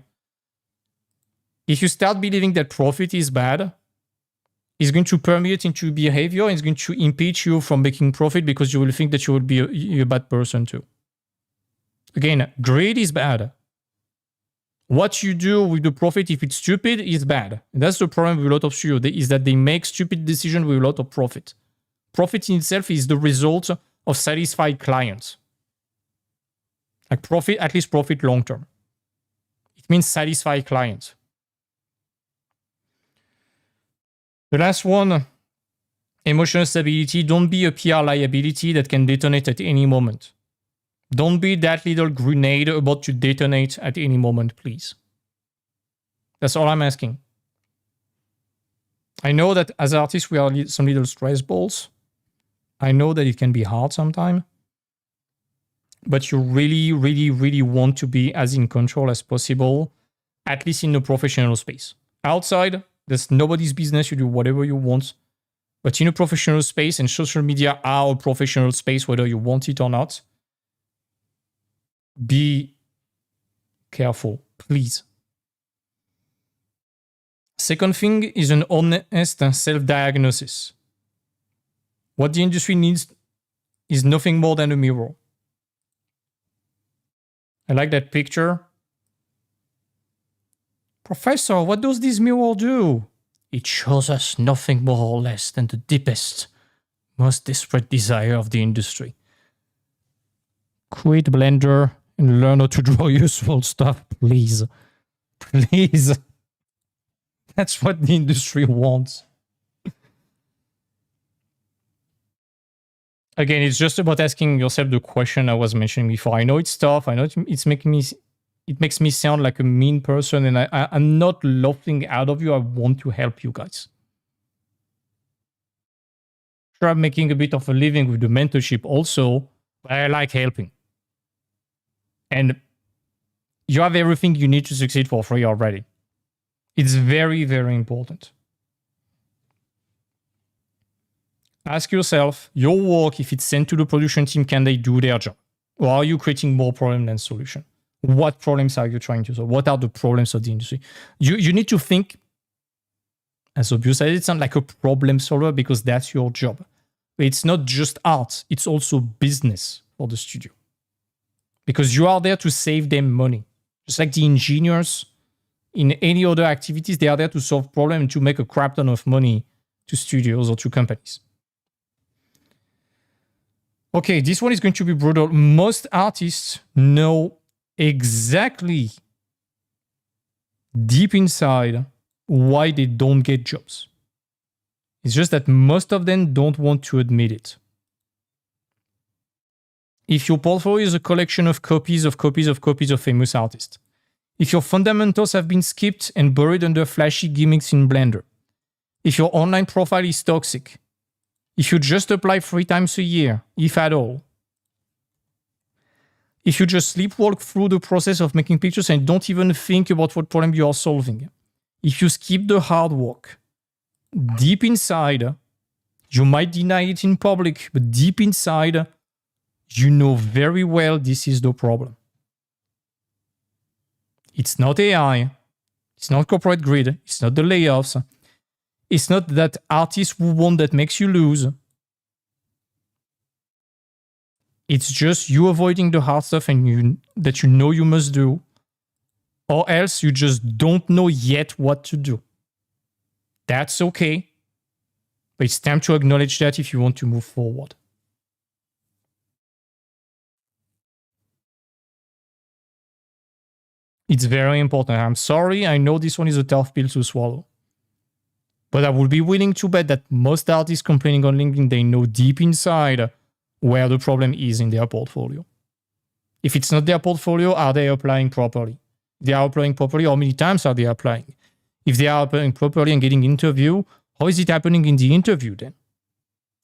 If you start believing that profit is bad, it's going to permeate into behavior and it's going to impeach you from making profit because you will think that you will be a bad person too. Again, greed is bad. What you do with the profit, if it's stupid, is bad. And that's the problem with a lot of studios, is that they make stupid decisions with a lot of profit. Profit in itself is the result of satisfied clients. Like profit, at least profit long term. It means satisfied clients. The last one, emotional stability. Don't be a PR liability that can detonate at any moment. Don't be that little grenade about to detonate at any moment, please. That's all I'm asking. I know that as artists, we are some little stress balls. I know that it can be hard sometimes. But you really, really, really want to be as in control as possible, at least in the professional space. Outside, there's nobody's business. You do whatever you want. But in a professional space, and social media are a professional space, whether you want it or not, be careful, please. Second thing is an honest self-diagnosis. What the industry needs is nothing more than a mirror. I like that picture. Professor, what does this mirror do? It shows us nothing more or less than the deepest, most desperate desire of the industry. Quit Blender and learn how to draw useful stuff, please. Please. That's what the industry wants. Again, it's just about asking yourself the question I was mentioning before. I know it's tough. I know it makes me sound like a mean person, and I'm not laughing out of you. I want to help you guys. Sure, I'm making a bit of a living with the mentorship also, but I like helping. And you have everything you need to succeed for free already. It's very, very important. Ask yourself, your work, if it's sent to the production team, can they do their job? Or are you creating more problem than solution? What problems are you trying to solve? What are the problems of the industry? You need to think, as obvious as it sounds, like a problem solver, because that's your job. But it's not just art, it's also business for the studio. Because you are there to save them money. Just like the engineers in any other activities, they are there to solve problems and to make a crap ton of money to studios or to companies. Okay, this one is going to be brutal. Most artists know exactly deep inside why they don't get jobs. It's just that most of them don't want to admit it. If your portfolio is a collection of copies of famous artists, if your fundamentals have been skipped and buried under flashy gimmicks in Blender, if your online profile is toxic, if you just apply 3 times a year, if at all, if you just sleepwalk through the process of making pictures and don't even think about what problem you are solving, if you skip the hard work, deep inside, you might deny it in public, but deep inside, you know very well this is the problem. It's not AI, it's not corporate greed, it's not the layoffs, it's not that artist who won that makes you lose. It's just you avoiding the hard stuff and that you know you must do, or else you just don't know yet what to do. That's okay, but it's time to acknowledge that if you want to move forward. It's very important. I'm sorry, I know this one is a tough pill to swallow. But I would be willing to bet that most artists complaining on LinkedIn, they know deep inside where the problem is in their portfolio. If it's not their portfolio, are they applying properly? If they are applying properly, how many times are they applying? If they are applying properly and getting interview, how is it happening in the interview then?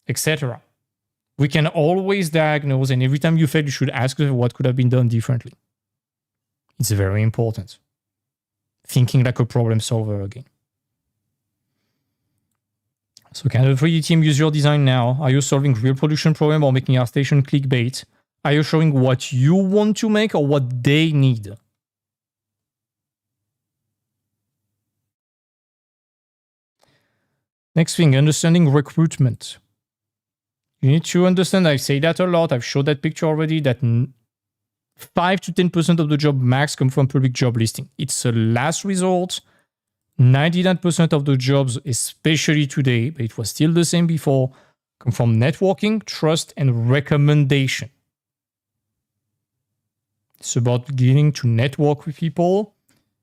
Etc. We can always diagnose, and every time you fail, you should ask what could have been done differently. It's very important. Thinking like a problem solver again. So can the 3D team use your design now? Are you solving real production problem or making ArtStation clickbait? Are you showing what you want to make or what they need? Next thing, understanding recruitment. You need to understand, I say that a lot, I've showed that picture already, that 5 to 10% of the job max come from public job listing. It's a last resort. 99% of the jobs, especially today, but it was still the same before, come from networking, trust, and recommendation. It's about getting to network with people,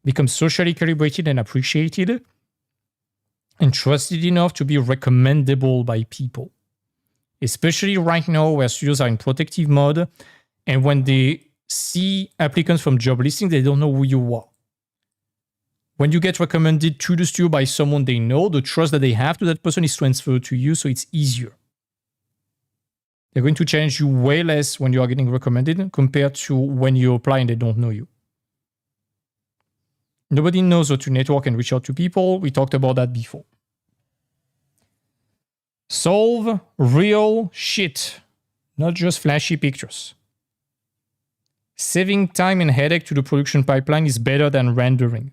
become socially calibrated and appreciated, and trusted enough to be recommendable by people. Especially right now where studios are in protective mode, and when they see applicants from job listings, they don't know who you are. When you get recommended to the studio by someone they know, the trust that they have to that person is transferred to you, so it's easier. They're going to challenge you way less when you are getting recommended compared to when you apply and they don't know you. Nobody knows how to network and reach out to people. We talked about that before. Solve real shit, not just flashy pictures. Saving time and headache to the production pipeline is better than rendering.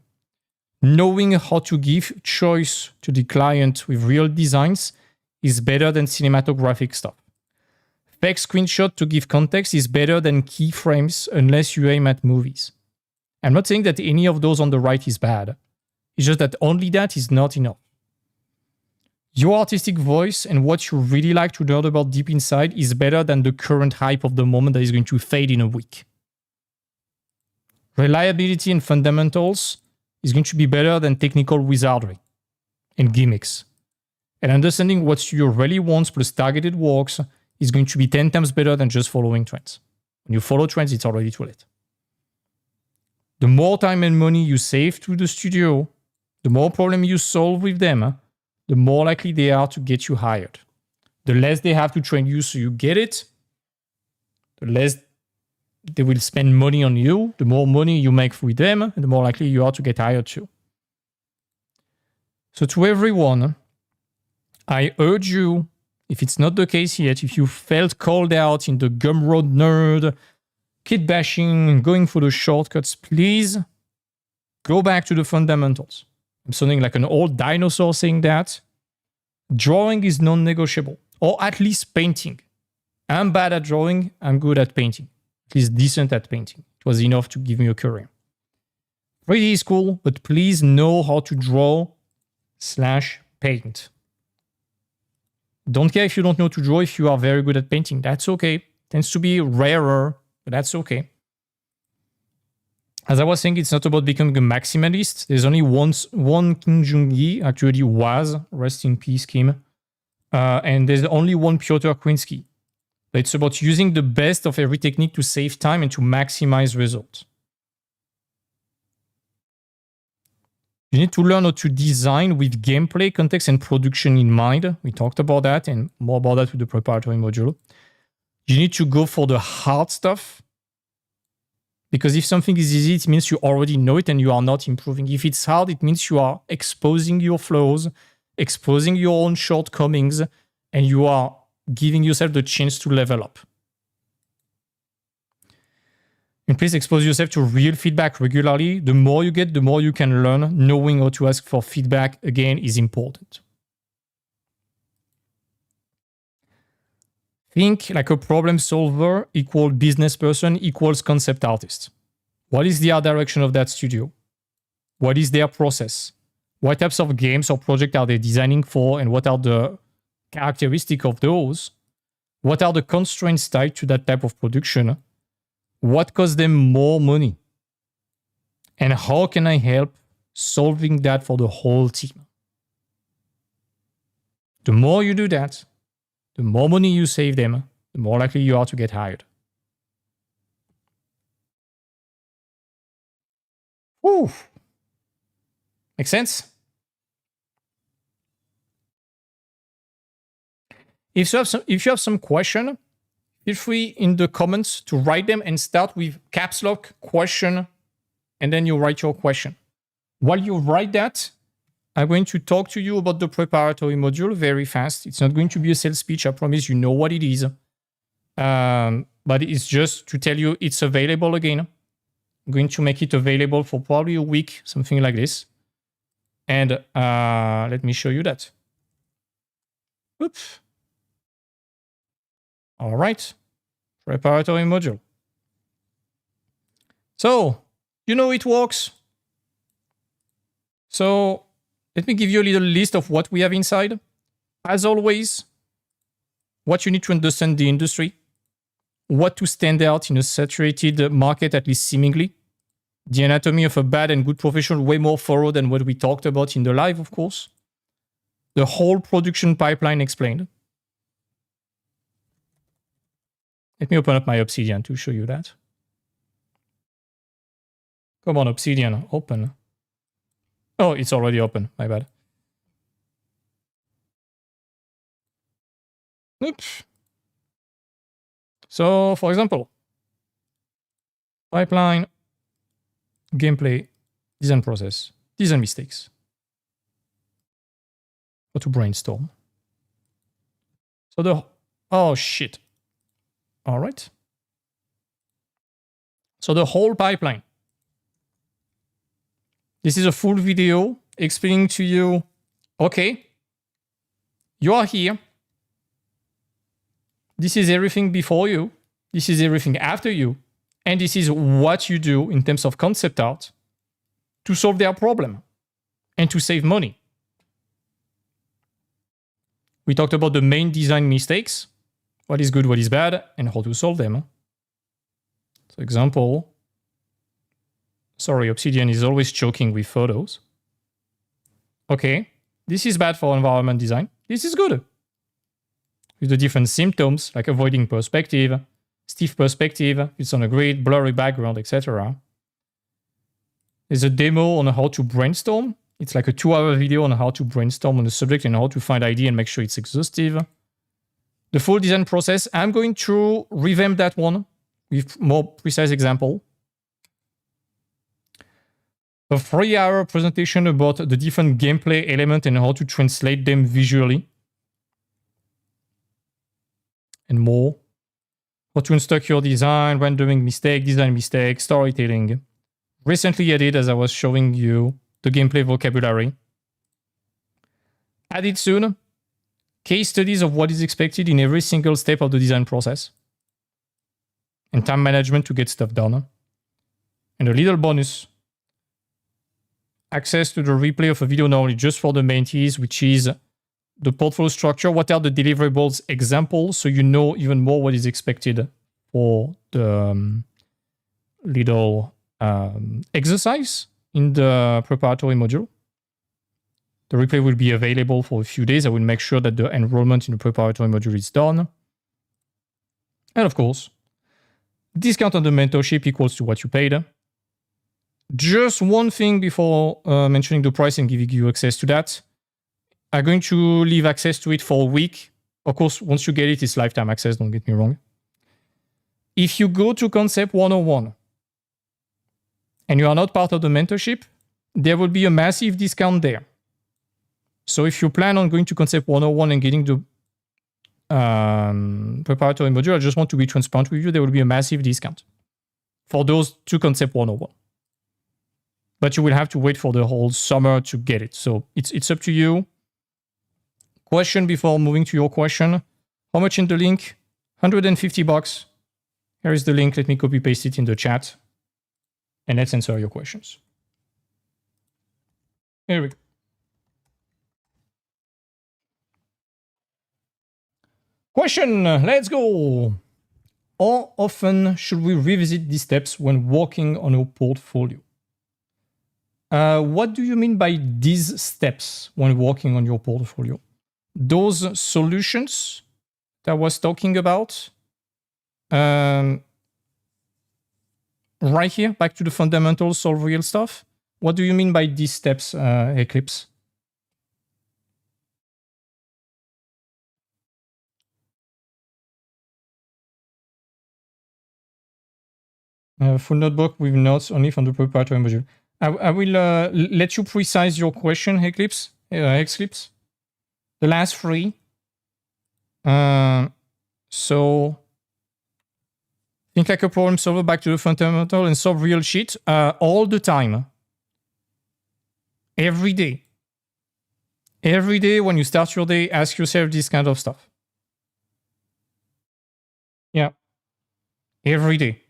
Knowing how to give choice to the client with real designs is better than cinematographic stuff. Fake screenshot to give context is better than keyframes unless you aim at movies. I'm not saying that any of those on the right is bad. It's just that only that is not enough. Your artistic voice and what you really like to nerd about deep inside is better than the current hype of the moment that is going to fade in a week. Reliability and fundamentals is going to be better than technical wizardry and gimmicks. And understanding what studio really wants plus targeted works is going to be 10 times better than just following trends. When you follow trends, it's already too late. The more time and money you save to the studio, the more problem you solve with them, the more likely they are to get you hired. The less they have to train you so you get it, the less they will spend money on you, the more money you make with them, and the more likely you are to get hired too. So to everyone, I urge you, if it's not the case yet, if you felt called out in the Gumroad nerd, kid bashing, and going for the shortcuts, please go back to the fundamentals. I'm sounding like an old dinosaur saying that. Drawing is non-negotiable, or at least painting. I'm bad at drawing, I'm good at painting. At least decent at painting. It was enough to give me a career. 3D is cool, but please know how to draw/paint. Don't care if you don't know to draw if you are very good at painting. That's okay. Tends to be rarer, but that's okay. As I was saying, it's not about becoming a maximalist. There's only one Kim Jung-gi, actually was, rest in peace, Kim. And there's only one Piotr Kwinsky. It's about using the best of every technique to save time and to maximize results. You need to learn how to design with gameplay, context, and production in mind. We talked about that and more about that with the preparatory module. You need to go for the hard stuff. Because if something is easy, it means you already know it and you are not improving. If it's hard, it means you are exposing your flaws, exposing your own shortcomings, and you are giving yourself the chance to level up. And please expose yourself to real feedback regularly. The more you get, the more you can learn. Knowing how to ask for feedback, again, is important. Think like a problem solver equals business person equals concept artist. What is the art direction of that studio? What is their process? What types of games or projects are they designing for, and what are the characteristics of those? What are the constraints tied to that type of production? What costs them more money? And how can I help solving that for the whole team? The more you do that, the more money you save them, the more likely you are to get hired. Whew. Make sense? If you have some question, feel free in the comments to write them and start with caps lock question, and then you write your question. While you write that, I'm going to talk to you about the preparatory module very fast. It's not going to be a sales speech. I promise you know what it is. But it's just to tell you it's available again. I'm going to make it available for probably a week, something like this. And let me show you that. Oops. All right. Preparatory module. So, you know it works. So, let me give you a little list of what we have inside. As always, what you need to understand the industry, what to stand out in a saturated market, at least seemingly, the anatomy of a bad and good professional, way more thorough than what we talked about in the live, of course, the whole production pipeline explained. Let me open up my Obsidian to show you that. Come on, Obsidian, open. Oh, it's already open. My bad. Oops. So, for example, pipeline, gameplay, design process, design mistakes. How to brainstorm. So oh shit. All right. So the whole pipeline. This is a full video explaining to you, okay, you are here. This is everything before you. This is everything after you. And this is what you do in terms of concept art to solve their problem and to save money. We talked about the main design mistakes, what is good, what is bad, and how to solve them. So example, sorry, Obsidian is always choking with photos. Okay, this is bad for environment design. This is good. With the different symptoms, like avoiding perspective, stiff perspective, it's on a grid, blurry background, etc. There's a demo on how to brainstorm. It's like a 2-hour video on how to brainstorm on the subject and how to find idea and make sure it's exhaustive. The full design process, I'm going to revamp that one with more precise example. A 3-hour presentation about the different gameplay elements and how to translate them visually. And more. How to unstuck your design, rendering mistake, design mistake, storytelling. Recently added, as I was showing you, the gameplay vocabulary. Added soon, case studies of what is expected in every single step of the design process. And time management to get stuff done. And a little bonus. Access to the replay of a video not only just for the mentees, which is the portfolio structure. What are the deliverables examples, so you know even more what is expected for the little exercise in the preparatory module. The replay will be available for a few days. I will make sure that the enrollment in the preparatory module is done. And of course, discount on the mentorship equals to what you paid. Just one thing before mentioning the price and giving you access to that. I'm going to leave access to it for a week. Of course, once you get it, it's lifetime access, don't get me wrong. If you go to Concept 101 and you are not part of the mentorship, there will be a massive discount there. So if you plan on going to Concept 101 and getting the preparatory module, I just want to be transparent with you, there will be a massive discount for those two Concept 101. But you will have to wait for the whole summer to get it. So it's up to you. Question before moving to your question. How much in the link? $150. Here is the link. Let me copy paste it in the chat. And let's answer your questions. Here we go. Question, let's go. How often should we revisit these steps when working on our portfolio? What do you mean by these steps when working on your portfolio? Those solutions that I was talking about, right here, back to the fundamentals, solve real stuff. What do you mean by these steps, Eclipse? Full notebook with notes only from the preparatory module. I will let you precise your question, Eclipse. The last three. So think like a problem solver, back to the fundamental, and solve real shit all the time. Every day. Every day when you start your day, ask yourself this kind of stuff. Yeah. Every day.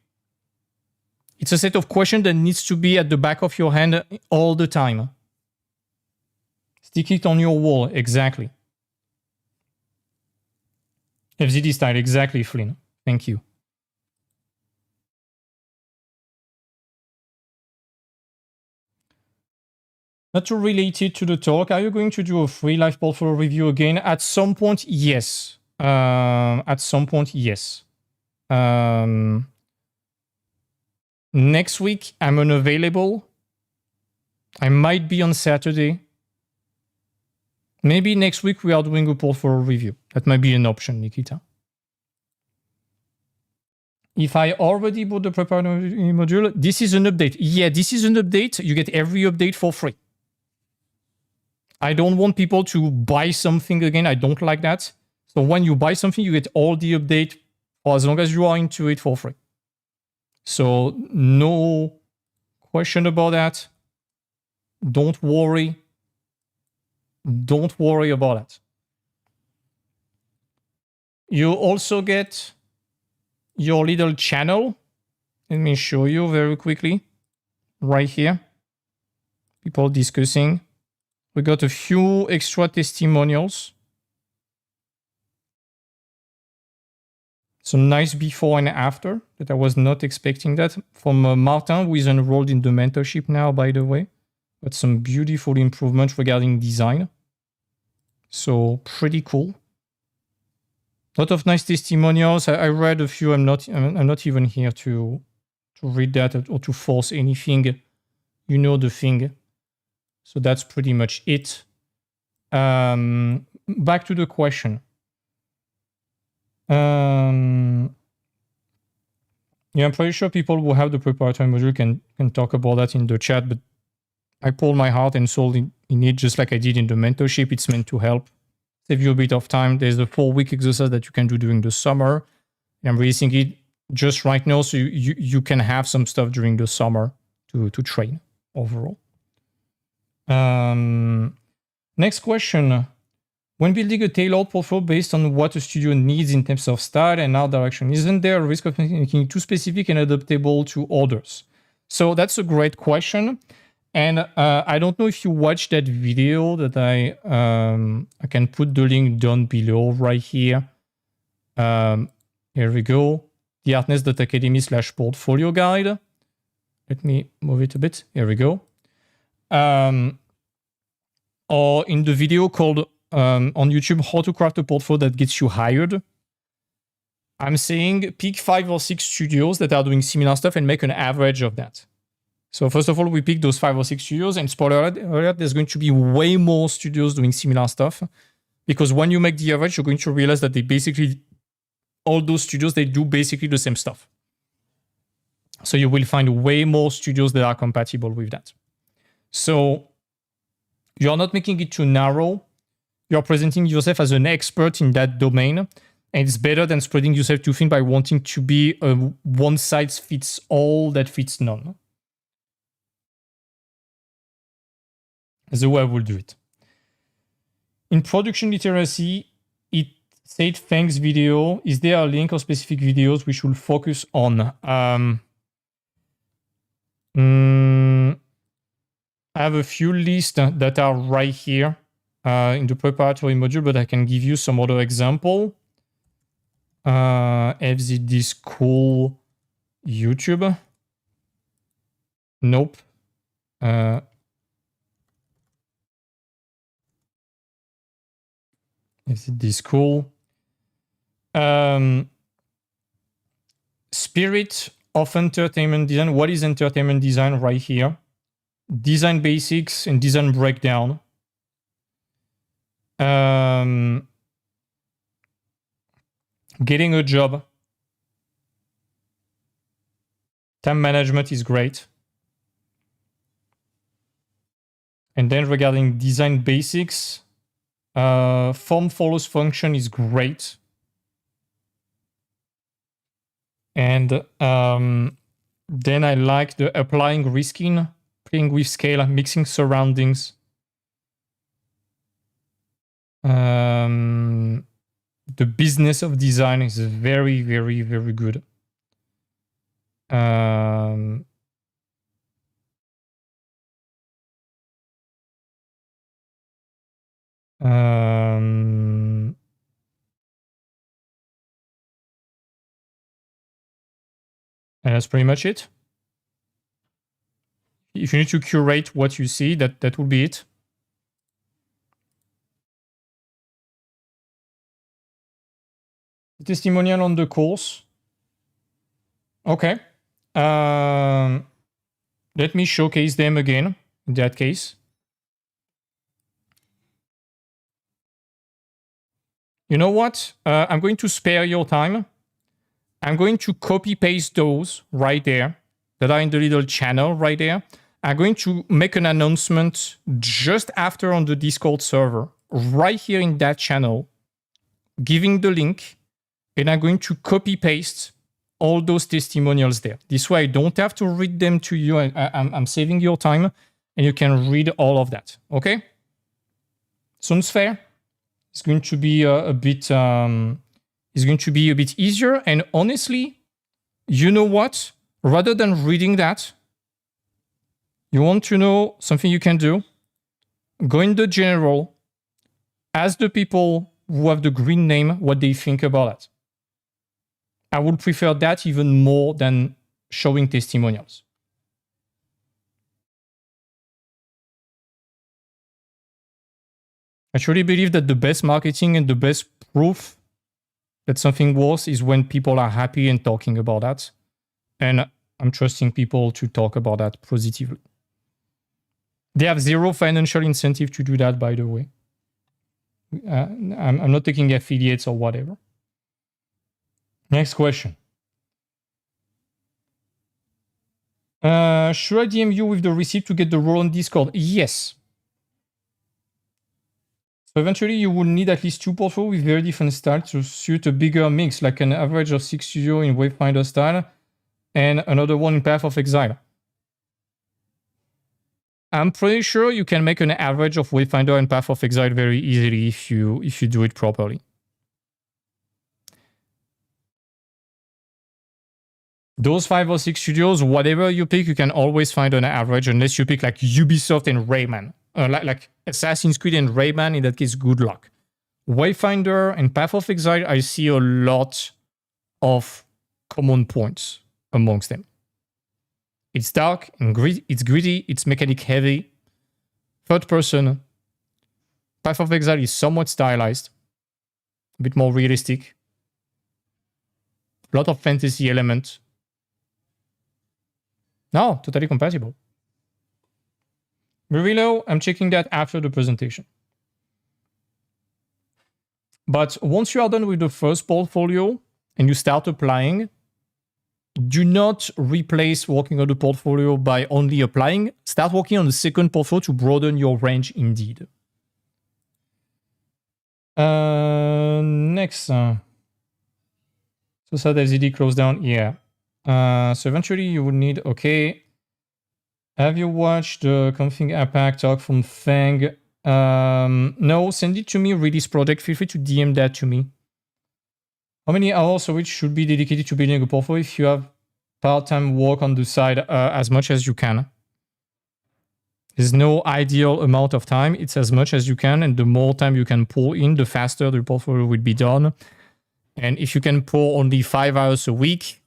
It's a set of questions that needs to be at the back of your hand all the time. Stick it on your wall, exactly. FZD style, exactly, Flynn. Thank you. Not too related to the talk, are you going to do a free live portfolio review again? At some point, yes. At some point, yes. Next week, I'm unavailable. I might be on Saturday. Maybe next week we are doing a portfolio review. That might be an option, Nikita. If I already bought the preparatory module, this is an update. Yeah, this is an update. You get every update for free. I don't want people to buy something again. I don't like that. So when you buy something, you get all the update for as long as you are into it for free. So no question about that. Don't worry. Don't worry about that. You also get your little channel. Let me show you very quickly. Right here. People discussing. We got a few extra testimonials. So nice before and after that I was not expecting that. From Martin, who is enrolled in the mentorship now, by the way. But some beautiful improvements regarding design. So pretty cool. A lot of nice testimonials. I read a few. I'm not even here to read that or to force anything. You know the thing. So that's pretty much it. Back to the question. Yeah, I'm pretty sure people who have the preparatory module can talk about that in the chat, but I pour my heart and soul in it, just like I did in the mentorship. It's meant to help, save you a bit of time. There's a 4-week exercise that you can do during the summer. And I'm releasing it just right now, so you can have some stuff during the summer to train overall. Next question. When building a tailored portfolio based on what a studio needs in terms of style and art direction, isn't there a risk of making it too specific and adaptable to others? So that's a great question. And I don't know if you watched that video that I can put the link down below right here. Here we go. The artnest.academy/portfolio guide. Let me move it a bit. Here we go. Or in the video called on YouTube, how to craft a portfolio that gets you hired. I'm saying pick 5 or 6 studios that are doing similar stuff and make an average of that. So first of all, we pick those 5 or 6 studios, and spoiler alert, there's going to be way more studios doing similar stuff, because when you make the average, you're going to realize that all those studios, they do basically the same stuff. So you will find way more studios that are compatible with that. So you're not making it too narrow. You're presenting yourself as an expert in that domain. And it's better than spreading yourself too thin by wanting to be a one-size-fits-all that fits none. That's the way I will do it. In production literacy, it said thanks video. Is there a link or specific videos we should focus on? I have a few lists that are right here in the preparatory module, but I can give you some other example. FZD School YouTube. Nope. FZD School. Spirit of entertainment design. What is entertainment design right here? Design basics and design breakdown. Getting a job. Time management is great. And then regarding design basics, form follows function is great. And then I like the applying risking, playing with scale, mixing surroundings. The business of design is very, very, very good. And that's pretty much it. If you need to curate what you see, that will be it. Testimonial on the course. Okay. Let me showcase them again in that case. You know what? I'm going to spare your time. I'm going to copy paste those right there that are in the little channel right there. I'm going to make an announcement just after on the Discord server, right here in that channel, giving the link. And I'm going to copy paste all those testimonials there. This way I don't have to read them to you. I'm saving your time and you can read all of that. Okay? Sounds fair? It's going to be a bit easier. And honestly, you know what? Rather than reading that, you want to know something you can do? Go in the general, ask the people who have the green name what they think about it. I would prefer that even more than showing testimonials. I truly believe that the best marketing and the best proof that something works is when people are happy and talking about that. And I'm trusting people to talk about that positively. They have zero financial incentive to do that, by the way. I'm not taking affiliates or whatever. Next question. Should I DM you with the receipt to get the role on Discord? Yes. So eventually you will need at least 2 portfolios with very different styles to suit a bigger mix, like an average of 6 studio in Wayfinder style and another one in Path of Exile. I'm pretty sure you can make an average of Wayfinder and Path of Exile very easily if you do it properly. Those 5 or 6 studios, whatever you pick, you can always find an average, unless you pick like Ubisoft and Rayman. Like Assassin's Creed and Rayman, in that case, good luck. Wayfinder and Path of Exile, I see a lot of common points amongst them. It's dark and it's gritty, it's mechanic heavy. Third person. Path of Exile is somewhat stylized, a bit more realistic. A lot of fantasy elements. No, totally compatible. Murillo, I'm checking that after the presentation. But once you are done with the first portfolio and you start applying, do not replace working on the portfolio by only applying. Start working on the second portfolio to broaden your range indeed. Next. So sad FZD closed down. Yeah. So eventually you would need, okay. Have you watched the Config APAC talk from Fang? No, send it to me, release project. Feel free to DM that to me. How many hours a week should be dedicated to building a portfolio if you have part-time work on the side? As much as you can. There's no ideal amount of time. It's as much as you can. And the more time you can pull in, the faster the portfolio will be done. And if you can pull only 5 hours a week,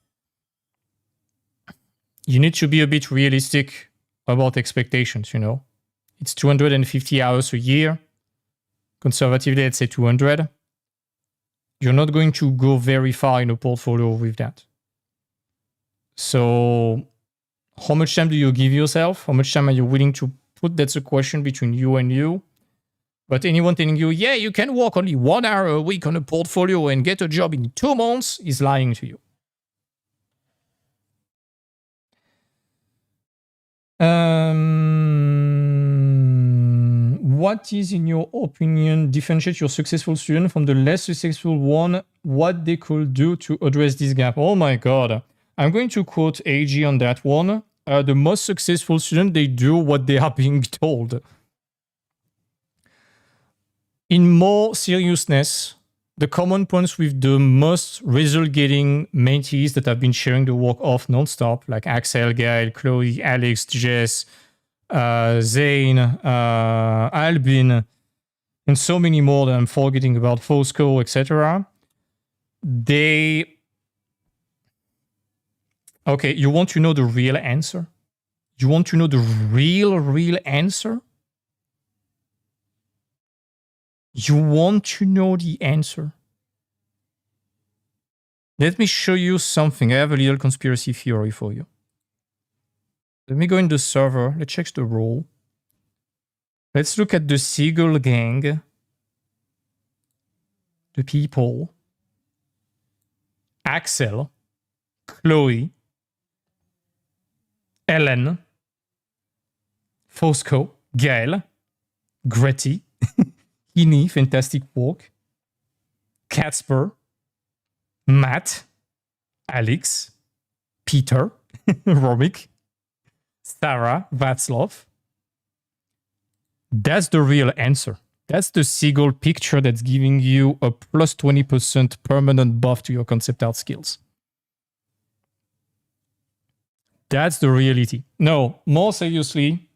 you need to be a bit realistic about expectations, you know. It's 250 hours a year. Conservatively, let's say 200. You're not going to go very far in a portfolio with that. So how much time do you give yourself? How much time are you willing to put? That's a question between you and you. But anyone telling you, yeah, you can work only 1 hour a week on a portfolio and get a job in 2 months is lying to you. What is, in your opinion, differentiate your successful student from the less successful one? What they could do to address this gap? Oh my God. I'm going to quote AG on that one. The most successful student, they do what they are being told. In more seriousness, the common points with the most result-getting mentees that have been sharing the work off non-stop, like Axel, Gael, Chloe, Alex, Jess, Zane, Albin, and so many more that I'm forgetting about, Fosco, etc. Okay, you want to know the real answer? You want to know the real answer? You want to know the answer? Let me show you something. I have a little conspiracy theory for you. Let me go in the server. Let's check the role. Let's look at the Seagull gang. The people. Axel. Chloe. Ellen. Fosco. Gael. Gretty. Ini, fantastic work. Casper. Matt. Alex. Peter. Romik. Sarah. Václav. That's the real answer. That's the Seagull picture that's giving you a plus 20% permanent buff to your concept art skills. That's the reality. No, more seriously,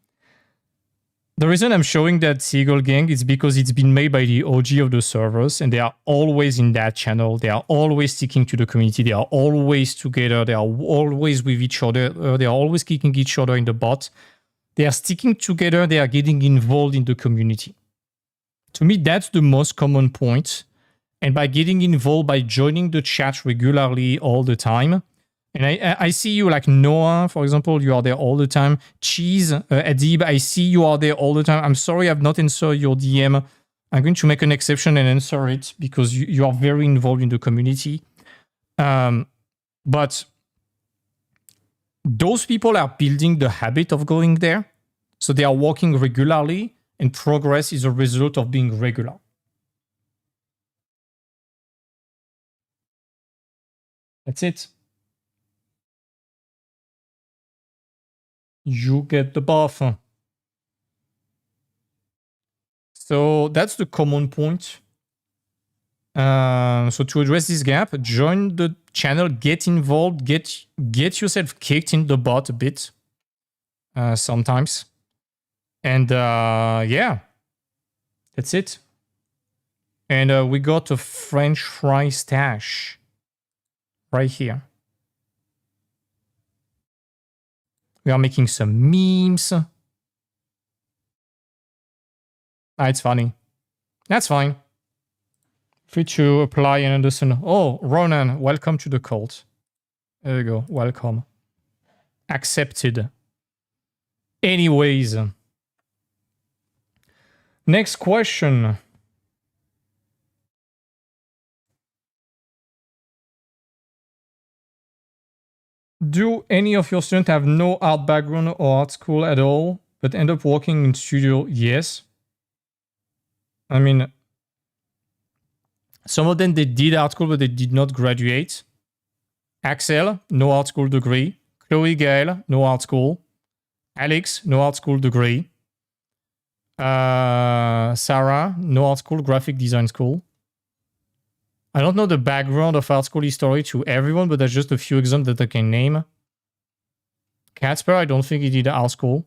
The reason I'm showing that Seagull Gang is because it's been made by the OG of the servers, and they are always in that channel. They are always sticking to the community. They are always together. They are always with each other. They are always kicking each other in the butt. They are sticking together. They are getting involved in the community. To me, that's the most common point. And by getting involved, by joining the chat regularly all the time, and I see you like Noah, for example, you are there all the time. Cheese, Adib, I see you are there all the time. I'm sorry I've not answered your DM. I'm going to make an exception and answer it because you are very involved in the community. But those people are building the habit of going there. So they are working regularly, and progress is a result of being regular. That's it. You get the buff. So that's the common point. So to address this gap, join the channel, get involved, get yourself kicked in the butt a bit sometimes. And yeah, that's it. And we got a French fry stash right here. We are making some memes. It's funny. That's fine. Free to apply and understand. Oh, Ronan, welcome to the cult. There you go. Welcome. Accepted. Anyways. Next question. Do any of your students have no art background or art school at all, but end up working in studio? Yes. I mean, some of them, they did art school, but they did not graduate. Axel, no art school degree. Chloe Gael, no art school. Alex, no art school degree. Sarah, no art school, graphic design school. I don't know the background of art school history to everyone, but there's just a few examples that I can name. Casper, I don't think he did art school.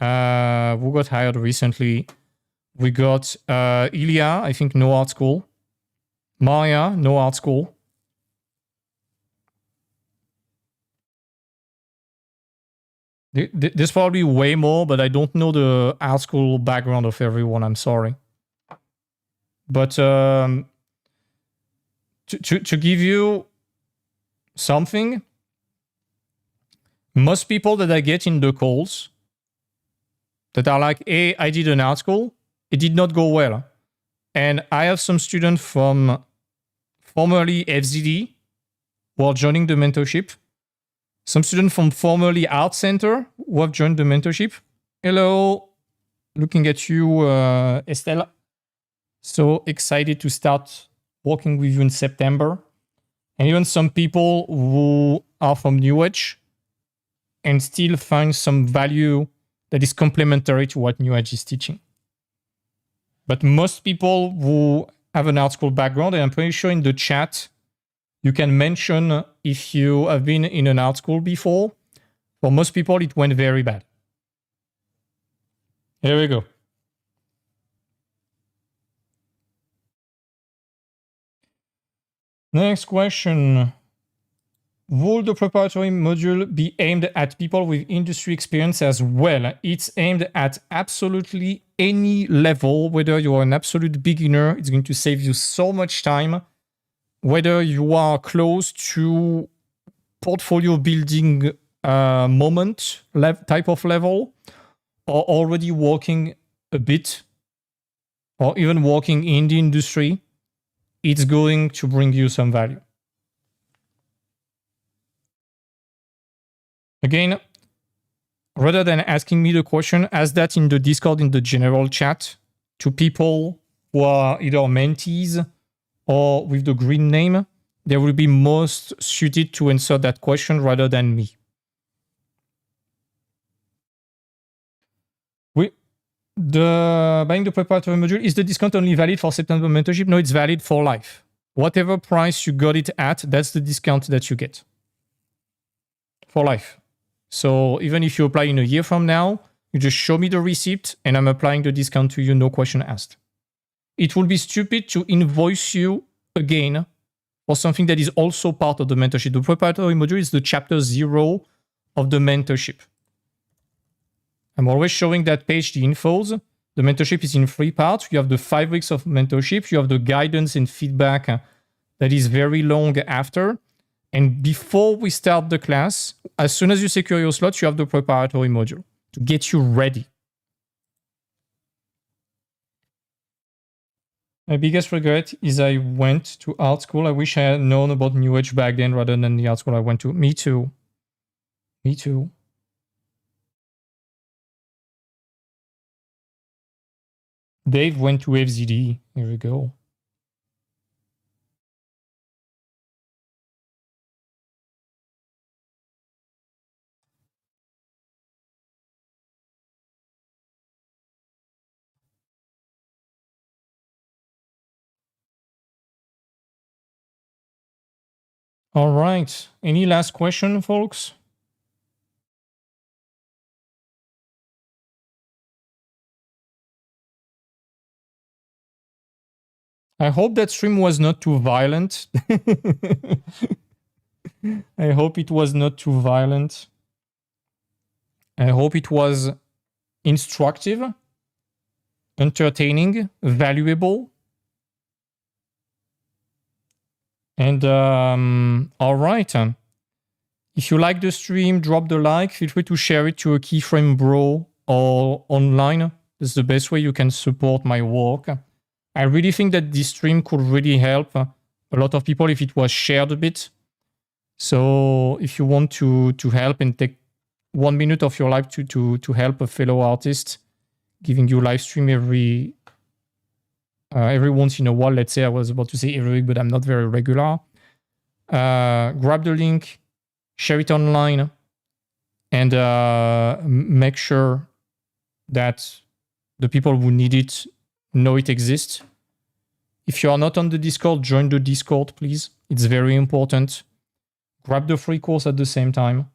Who got hired recently? We got Ilya, I think no art school. Maria, no art school. There's probably way more, but I don't know the art school background of everyone. I'm sorry. But to give you something, most people that I get in the calls that are like, hey, I did an art school, it did not go well. And I have some students from formerly FZD who are joining the mentorship. Some students from formerly Art Center who have joined the mentorship. Hello, looking at you, Estelle. So excited to start working with you in September. And even some people who are from New Age and still find some value that is complementary to what New Age is teaching. But most people who have an art school background, and I'm pretty sure in the chat, you can mention if you have been in an art school before. For most people, it went very bad. Here we go. Next question. Will the preparatory module be aimed at people with industry experience as well? It's aimed at absolutely any level, whether you're an absolute beginner, it's going to save you so much time. Whether you are close to portfolio building moment type of level, or already working a bit, or even working in the industry, it's going to bring you some value. Again, rather than asking me the question, ask that in the Discord, in the general chat, to people who are either mentees or with the green name. They will be most suited to answer that question rather than me. Buying the preparatory module, is the discount only valid for September mentorship? No, it's valid for life. Whatever price you got it at, that's the discount that you get for life. So even if you apply in a year from now, You just show me the receipt and I'm applying the discount to you, no question asked. It will be stupid to invoice you again for something that is also part of the mentorship. The preparatory module is the chapter 0 of the mentorship. I'm always showing that page, the infos. The mentorship is in 3 parts. You have the 5 weeks of mentorship. You have the guidance and feedback that is very long after. And before we start the class, as soon as you secure your slots, you have the preparatory module to get you ready. My biggest regret is I went to art school. I wish I had known about New Age back then rather than the art school I went to. Me too. Me too. Dave went to FZD. Here we go. All right. Any last question, folks? I hope that stream was not too violent. I hope it was not too violent. I hope it was instructive, entertaining, valuable. And all right. If you like the stream, drop the like. Feel free to share it to a keyframe bro or online. That's the best way you can support my work. I really think that this stream could really help a lot of people if it was shared a bit. So if you want to help and take 1 minute of your life to help a fellow artist, giving you live stream every once in a while. Let's say I was about to say every week, but I'm not very regular. Grab the link, share it online, and make sure that the people who need it know it exists. If you are not on the Discord, join the Discord, please. It's very important. Grab the free course at the same time.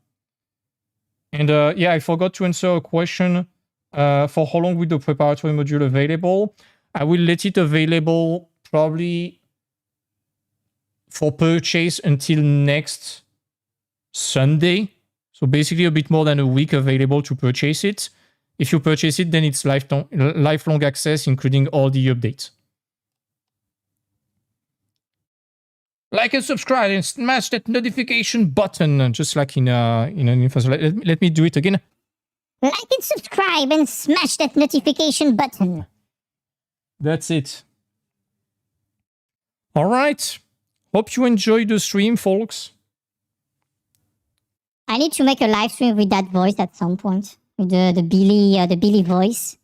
And yeah, I forgot to answer a question for how long will the preparatory module available. I will let it available probably for purchase until next Sunday. So basically a bit more than a week available to purchase it. If you purchase it, then it's lifelong access, including all the updates. Like and subscribe and smash that notification button, just like in an info. Let me do it again. Like and subscribe and smash that notification button. That's it. All right. Hope you enjoyed the stream, folks. I need to make a live stream with that voice at some point. With the Billy voice.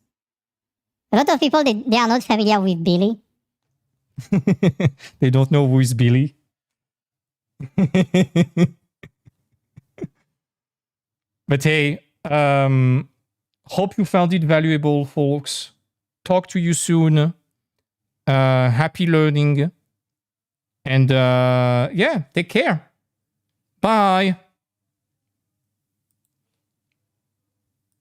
A lot of people, they are not familiar with Billy. They don't know who is Billy. But hey, hope you found it valuable, folks. Talk to you soon. Happy learning. And yeah, take care. Bye.